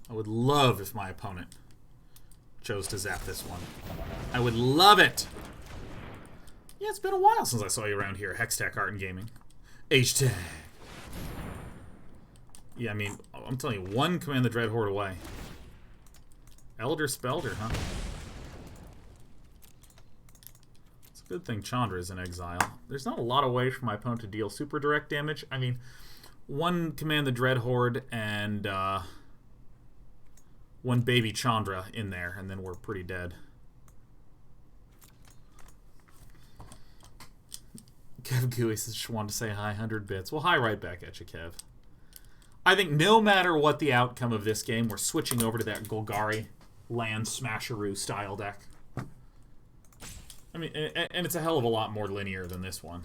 I would love if my opponent chose to zap this one. I would love it! Yeah, it's been a while since I saw you around here, Hextech Art and Gaming. H-Tag. Yeah, I mean, I'm telling you, one Command the Dread Horde away. Elder Spelder, huh? It's a good thing Chandra is in exile. There's not a lot of ways for my opponent to deal super direct damage. I mean, one Command the Dread Horde and, one baby Chandra in there, and then we're pretty dead. Kev Gooey says, just wanted to say hi, 100 bits. Well, hi right back at you, Kev. I think no matter what the outcome of this game, we're switching over to that Golgari land smasheroo style deck. I mean, and it's a hell of a lot more linear than this one.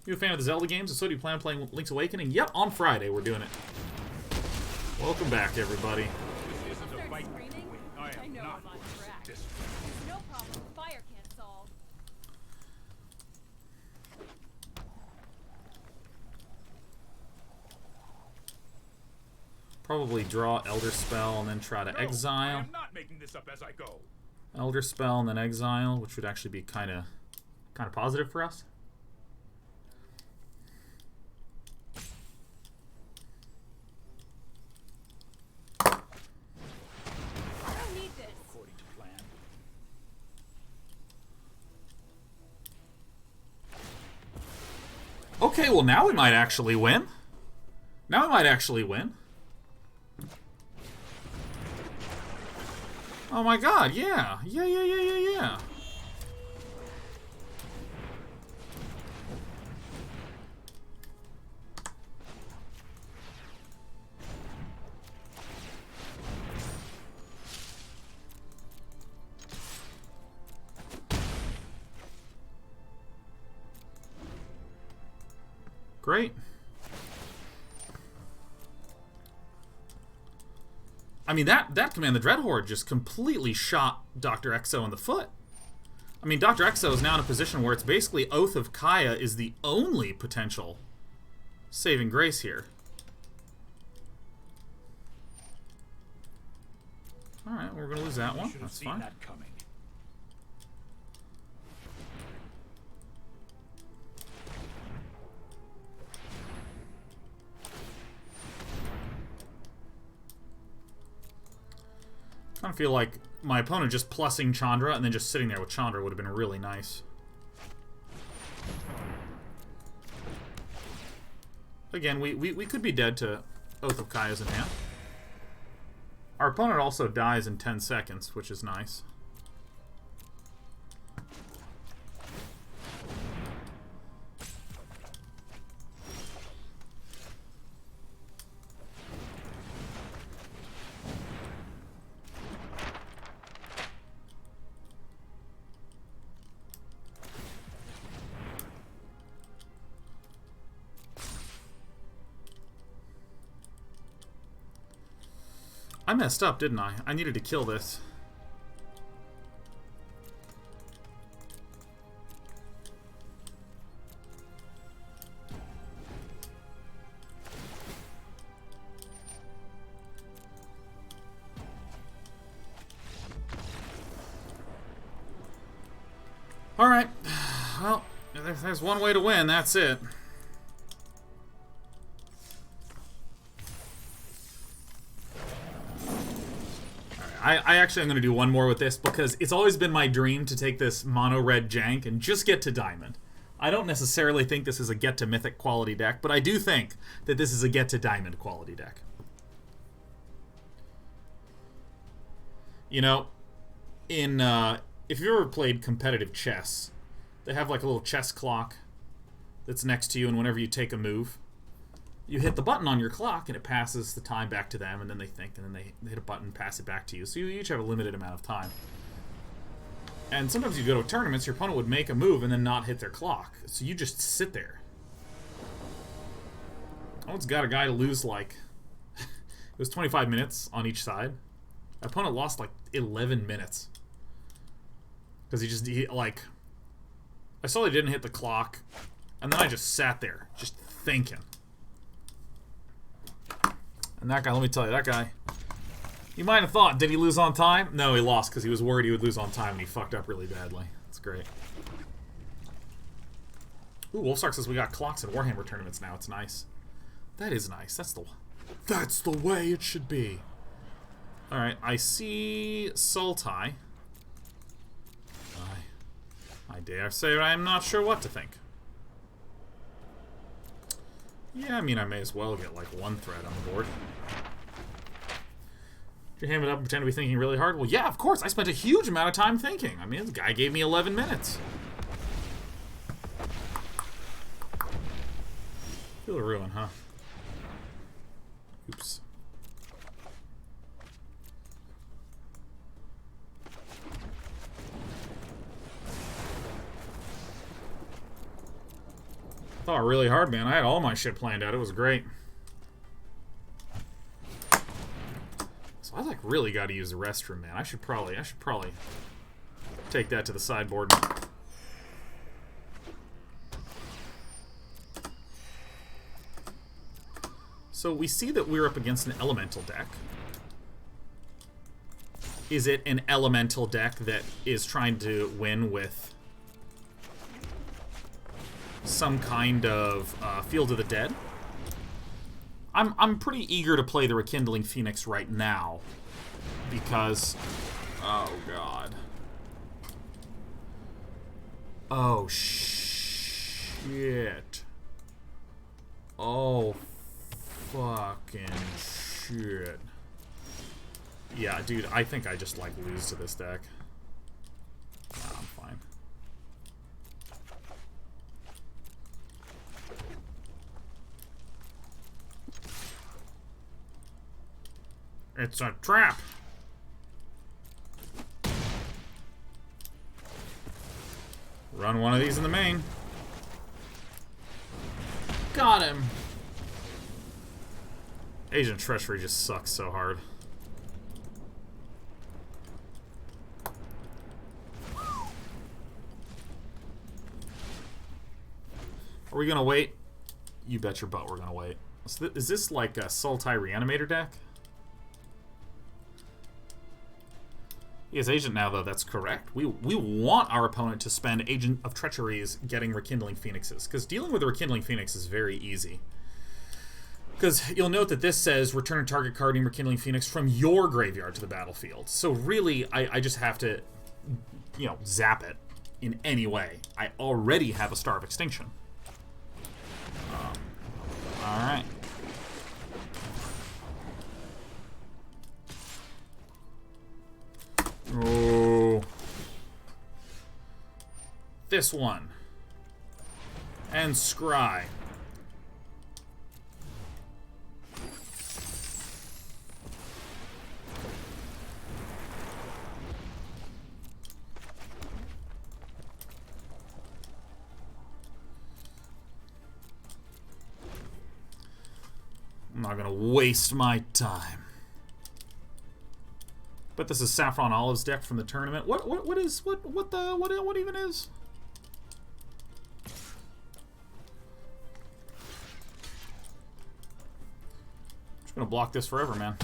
You a fan of the Zelda games? And so do you plan on playing Link's Awakening? Yep, on Friday we're doing it. Welcome back, everybody. This isn't a fight. I know I'm on track. There's no problem fire can't solve. Probably draw Elder Spell and then try to I exile. am not making this up as I go. Elder Spell and then exile, which would actually be kind of positive for us. According to plan. Okay, well now we might actually win. Now we might actually win. Oh my god, yeah. Yeah. Great. I mean, that Command the Dread Horde just completely shot Dr. Exo in the foot. I mean, Dr. Exo is now in a position where it's basically Oath of Kaya is the only potential saving grace here. Alright, we're going to lose that one. That's fine. That coming. I feel like my opponent just plussing Chandra and then just sitting there with Chandra would have been really nice. Again, we could be dead to Oath of Kaya's in hand. Our opponent also dies in 10 seconds, which is nice. I messed up, didn't I? I needed to kill this. Alright. Well, there's one way to win, that's it. I actually am going to do one more with this because it's always been my dream to take this mono red jank and just get to diamond. I don't necessarily think this is a get to mythic quality deck, but I do think that this is a get to diamond quality deck. You know, in if you've ever played competitive chess, they have like a little chess clock that's next to you, and whenever you take a move, you hit the button on your clock and it passes the time back to them, and then they think, and then they hit a button, pass it back to you. So you each have a limited amount of time. And sometimes you go to tournaments, your opponent would make a move and then not hit their clock. So you just sit there. I once got a guy to lose like it was 25 minutes on each side. My opponent lost like 11 minutes. Because he like I saw he didn't hit the clock, and then I just sat there, just thinking. And that guy, let me tell you, that guy, you might have thought, did he lose on time? No, he lost because he was worried he would lose on time, and he fucked up really badly. That's great. Ooh, Wolfstark says we got clocks at Warhammer tournaments now. It's nice. That is nice. That's the way it should be. Alright, I see Sultai. I dare say I am not sure what to think. Yeah, I mean, I may as well get like one thread on the board. Did you ham it up and pretend to be thinking really hard? Well, yeah, of course. I spent a huge amount of time thinking. I mean, this guy gave me 11 minutes. Feel a ruin, huh? Oops. Thought really hard, man. I had all my shit planned out. It was great. So I like really got to use the restroom, man. I should probably take that to the sideboard. So we see that we're up against an elemental deck. Is it an elemental deck that is trying to win with some kind of Field of the Dead? I'm pretty eager to play the Rekindling Phoenix right now because, oh god, oh shit, oh fucking shit. Yeah, dude, I think I just like lose to this deck. Nah, I'm fine. It's a trap. Run one of these in the main. Got him. Agent Treachery just sucks so hard. Are we gonna wait? You bet your butt we're gonna wait. Is this like a Sultai Reanimator deck? He is Agent now, though. That's correct. We want our opponent to spend Agent of Treacheries getting Rekindling Phoenixes, because dealing with a Rekindling Phoenix is very easy. Because you'll note that this says return a target card named Rekindling Phoenix from your graveyard to the battlefield. So really, I just have to, you know, zap it in any way. I already have a Star of Extinction. Alright. Oh. This one. And Scry. I'm not gonna waste my time. But this is Saffron Olive's deck from the tournament. What even is? Just gonna block this forever, man.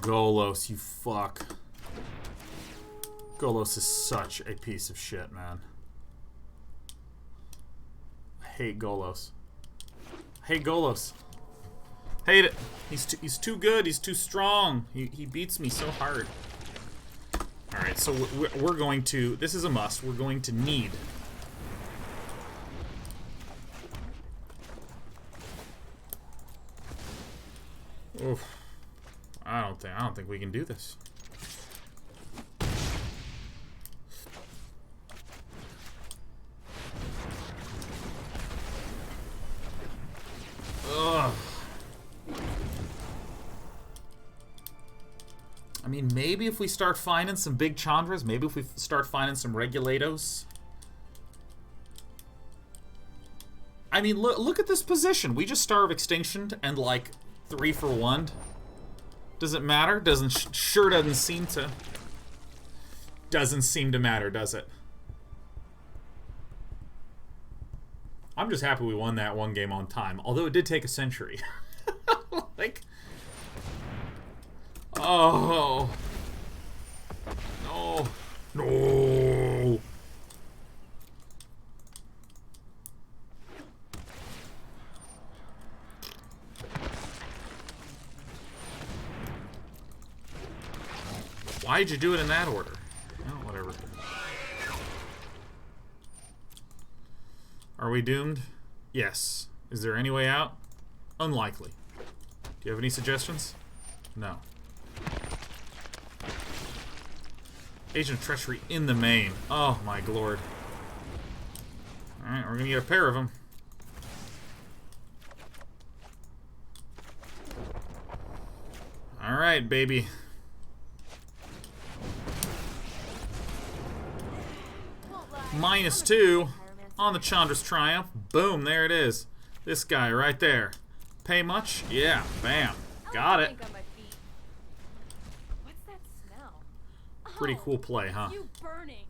Golos, you fuck. Golos is such a piece of shit, man. I hate Golos. I hate Golos. Hate it. He's too good. He's too strong. He beats me so hard. Alright, so we're going to... This is a must. We're going to need... Oof. I don't think we can do this. Ugh. I mean, maybe if we start finding some big Chandras, maybe if we start finding some Regulators. I mean, look at this position. We just Star of Extinction and like 3 for 1. Does it matter? Sure doesn't seem to. Doesn't seem to matter, does it? I'm just happy we won that one game on time, although it did take a century. Like, oh no, no. Why'd you do it in that order? Oh, whatever. Are we doomed? Yes. Is there any way out? Unlikely. Do you have any suggestions? No. Agent of Treachery in the main. Oh my lord. Alright, we're gonna get a pair of them. Alright, baby. -2 on the Chandra's Triumph. Boom, there it is. This guy right there. Pay much? Yeah, bam. Got it. What's that smell? Pretty cool play, huh? You burning.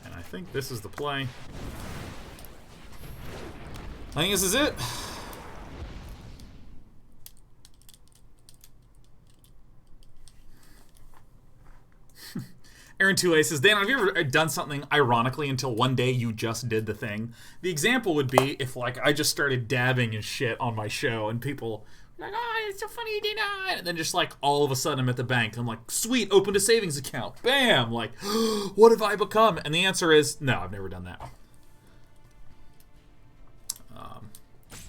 And I think this is the play. I think this is it. Aaron 2A says, Dan, have you ever done something ironically until one day you just did the thing? The example would be if, like, I just started dabbing and shit on my show and people were like, oh, it's so funny you did that. And then just, like, all of a sudden I'm at the bank. I'm like, sweet, opened a savings account. Bam! Like, what have I become? And the answer is, no, I've never done that.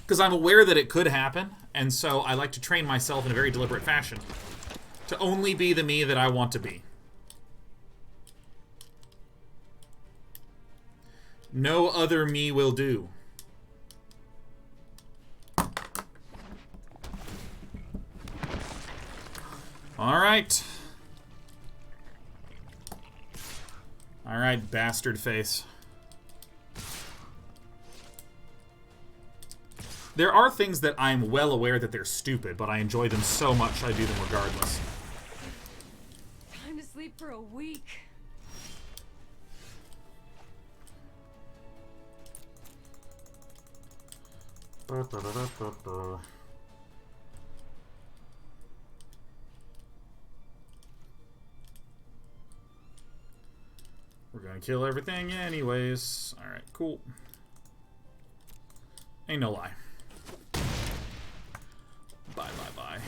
Because I'm aware that it could happen, and so I like to train myself in a very deliberate fashion to only be the me that I want to be. No other me will do. Alright. Alright, bastard face. There are things that I'm well aware that they're stupid, but I enjoy them so much I do them regardless. Time to sleep for a week. We're gonna kill everything anyways. Alright, cool. Ain't no lie. Bye, bye, bye.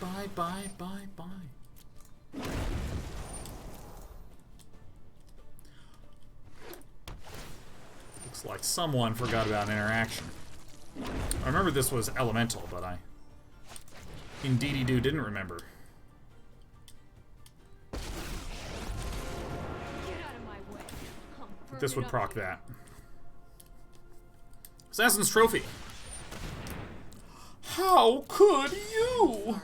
Bye, bye, bye, bye. Looks like someone forgot about an interaction. I remember this was elemental, but I indeedy-do didn't remember. Get out of my way. This would proc that. Assassin's Trophy. How could you?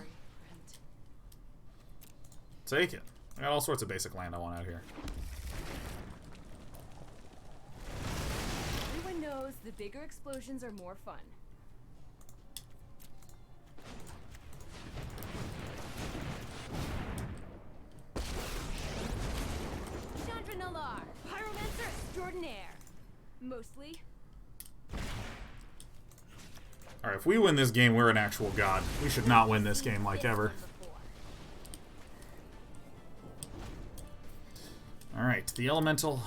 Take it. I got all sorts of basic land I want out here. Everyone knows the bigger explosions are more fun. Chandra, Pyromancer extraordinaire. Mostly. Alright, if we win this game, we're an actual god. We should not win this game like ever. Alright, the elemental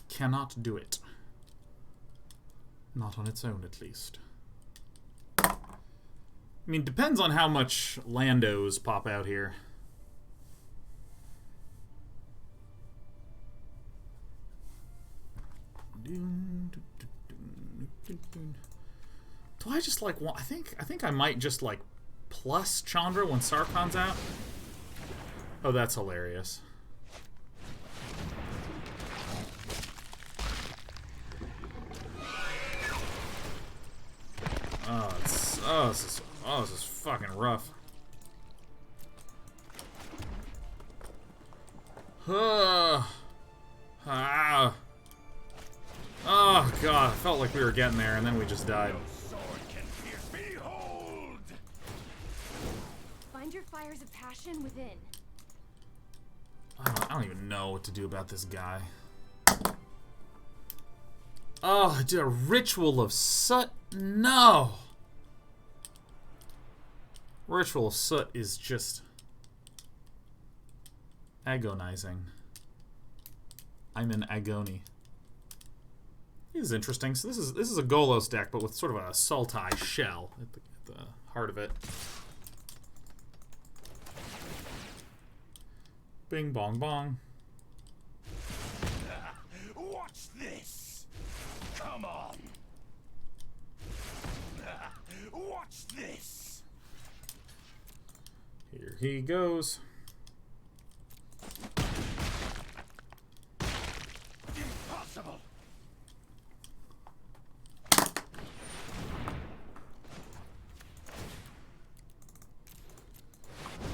cannot do it. Not on its own, at least. I mean, depends on how much Landos pop out here. Do I just like want? I think I might just like plus Chandra when Sarkhan's out. Oh, that's hilarious. This is fucking rough. Oh god, I felt like we were getting there and then we just died. Find your fires of passion within. I don't even know what to do about this guy. Oh, I did a Ritual of Soot? No! Ritual of Soot is just agonizing. I'm in agony. This is interesting. So this is a Golos deck, but with sort of a Sultai shell at the heart of it. Bing bong bong. Watch this. Come on. Watch this. Here he goes. Impossible.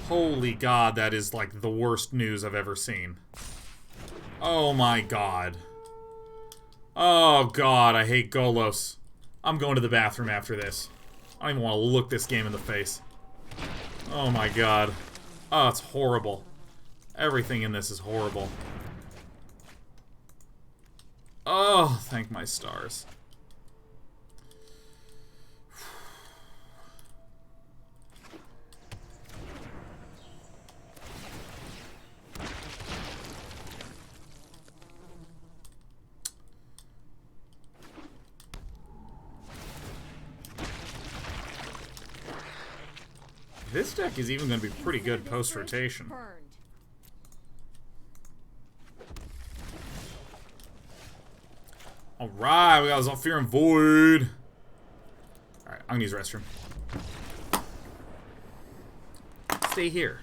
Holy god, that is like the worst news I've ever seen. Oh my god. Oh god, I hate Golos. I'm going to the bathroom after this. I don't even want to look this game in the face. Oh my god. Oh, it's horrible. Everything in this is horrible. Oh, thank my stars. This deck is even going to be pretty good post-rotation. Alright, we got Zhalfirin Void. Alright, I'm going to use restroom. Stay here.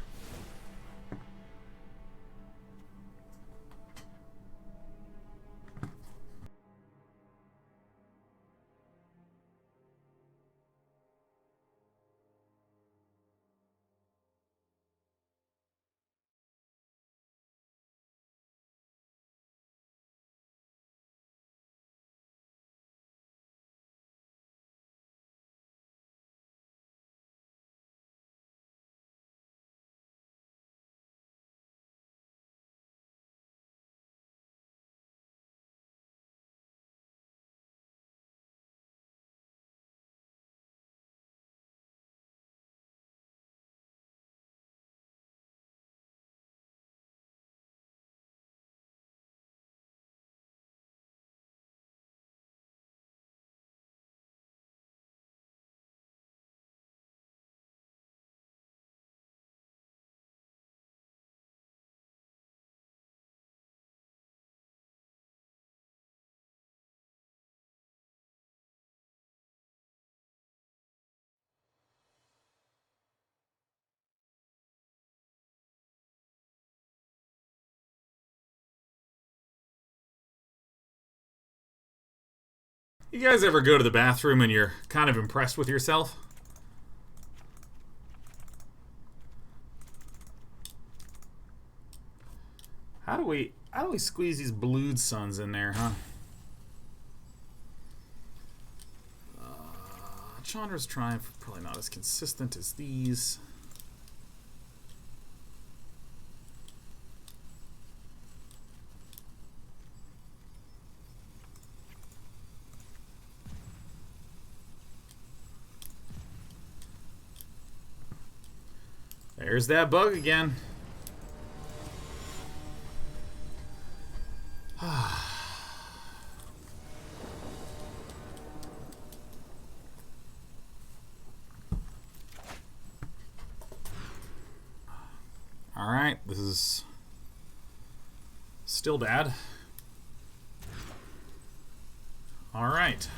You guys ever go to the bathroom and you're kind of impressed with yourself? How do we squeeze these Blood Suns in there, huh? Chandra's Triumph, probably not as consistent as these. There's that bug again. Alright, this is still bad. Alright.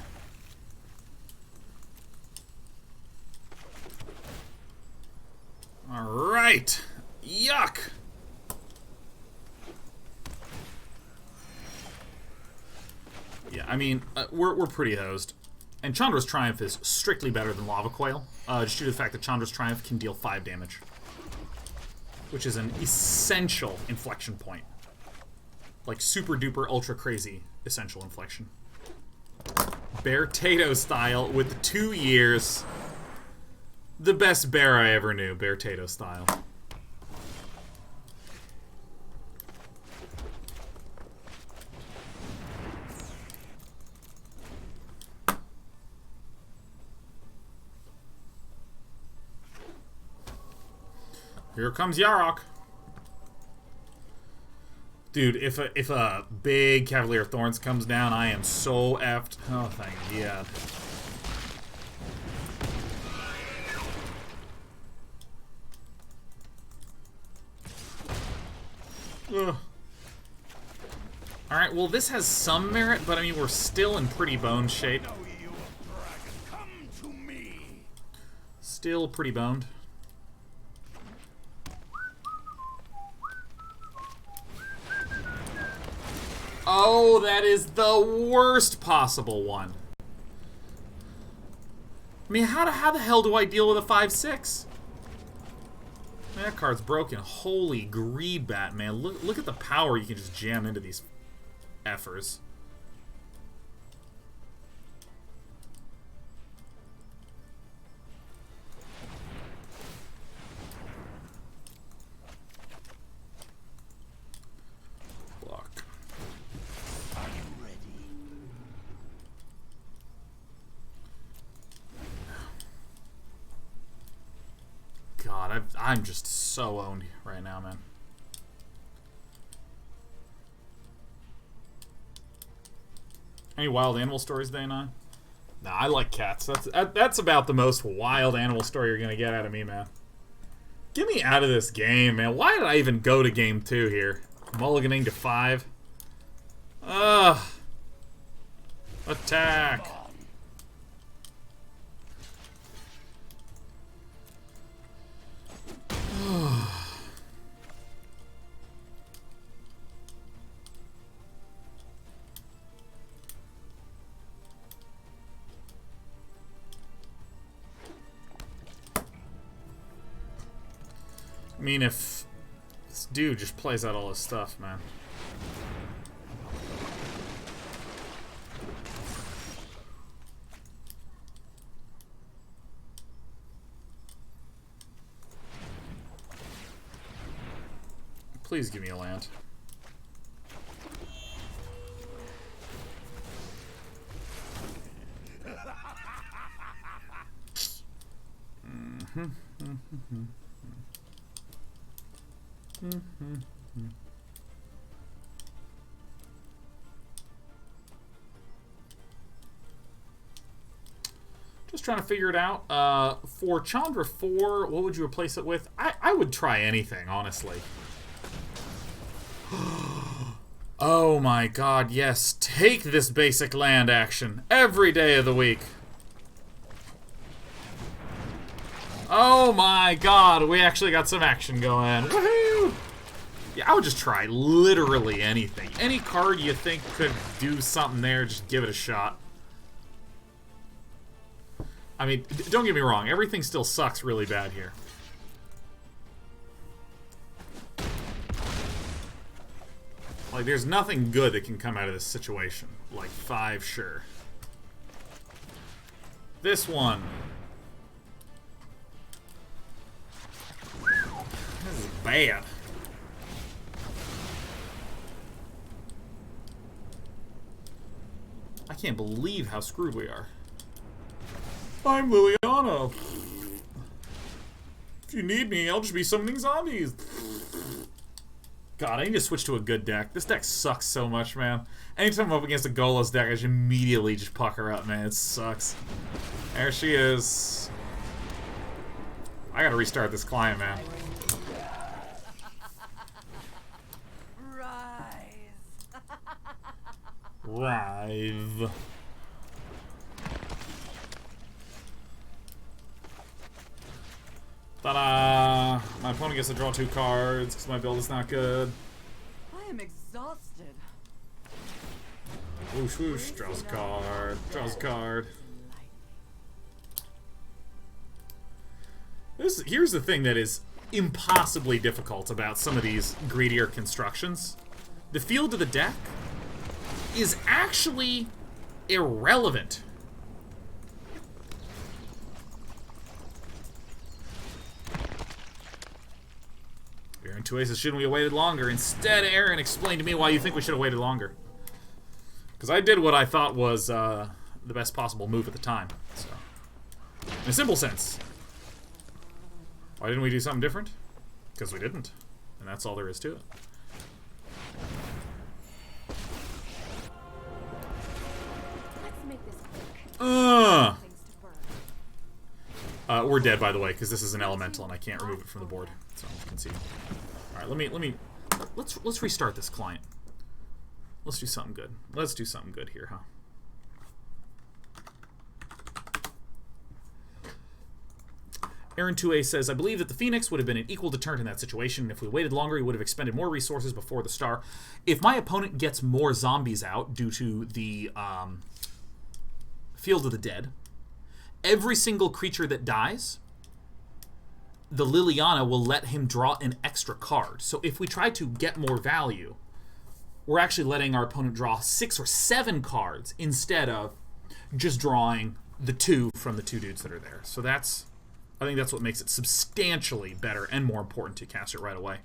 Alright. Yuck! Yeah, I mean, we're pretty hosed. And Chandra's Triumph is strictly better than Lava Coil, just due to the fact that Chandra's Triumph can deal 5 damage. Which is an essential inflection point. Like super duper ultra crazy essential inflection. Bear Tato style with 2 years. The best bear I ever knew, Bear Tato style. Here comes Yarok. Dude, if a big Cavalier of Thorns comes down, I am so effed. Oh, thank God. Alright, well this has some merit, but I mean we're still in pretty bone shape. Still pretty boned. Oh, that is the worst possible one. I mean, how the hell do I deal with a 5/6? That card's broken. Holy greed bat, man. Look at the power you can just jam into these effers. Block. Are you ready? God, I'm just so owned right now, man. Any wild animal stories, Day 9? Nah, I like cats. That's about the most wild animal story you're gonna get out of me, man. Get me out of this game, man. Why did I even go to game 2 here? Mulliganing to 5. Ugh. Attack. I mean, if this dude just plays out all his stuff, man. Please give me a land. Just trying to figure it out. For Chandra 4, what would you replace it with? I would try anything, honestly. Oh my god, yes. Take this basic land action every day of the week. Oh my god, we actually got some action going. Woohoo! Yeah, I would just try literally anything. Any card you think could do something there, just give it a shot. I mean, don't get me wrong, everything still sucks really bad here. Like, there's nothing good that can come out of this situation. Like, 5, sure. This one. This is bad. I can't believe how screwed we are. I'm Liliana. If you need me, I'll just be summoning zombies. God, I need to switch to a good deck. This deck sucks so much, man. Anytime I'm up against a Golos deck, I just immediately just pucker up, man. It sucks. There she is. I gotta restart this client, man. Rive. Ta-da! My opponent gets to draw 2 cards because my build is not good. I am exhausted. Whoosh whoosh, draws a card, draws a card. Here's the thing that is impossibly difficult about some of these greedier constructions. The field of the deck is actually irrelevant. Aaron 2 Aces, shouldn't we have waited longer? Instead, Aaron, explain to me why you think we should have waited longer. Because I did what I thought was the best possible move at the time. So, in a simple sense. Why didn't we do something different? Because we didn't. And that's all there is to it. Let's make this quick. Things to burn. We're dead, by the way, because this is an elemental and I can't remove it from the board. So you can see. All right, let's restart this client. Let's do something good. Let's do something good here, huh? Aaron 2A says, I believe that the Phoenix would have been an equal deterrent in that situation. If we waited longer, he would have expended more resources before the star. If my opponent gets more zombies out due to the Field of the Dead, every single creature that dies, the Liliana will let him draw an extra card. So if we try to get more value, we're actually letting our opponent draw 6 or 7 cards instead of just drawing the 2 from the 2 dudes that are there. So I think that's what makes it substantially better and more important to cast it right away.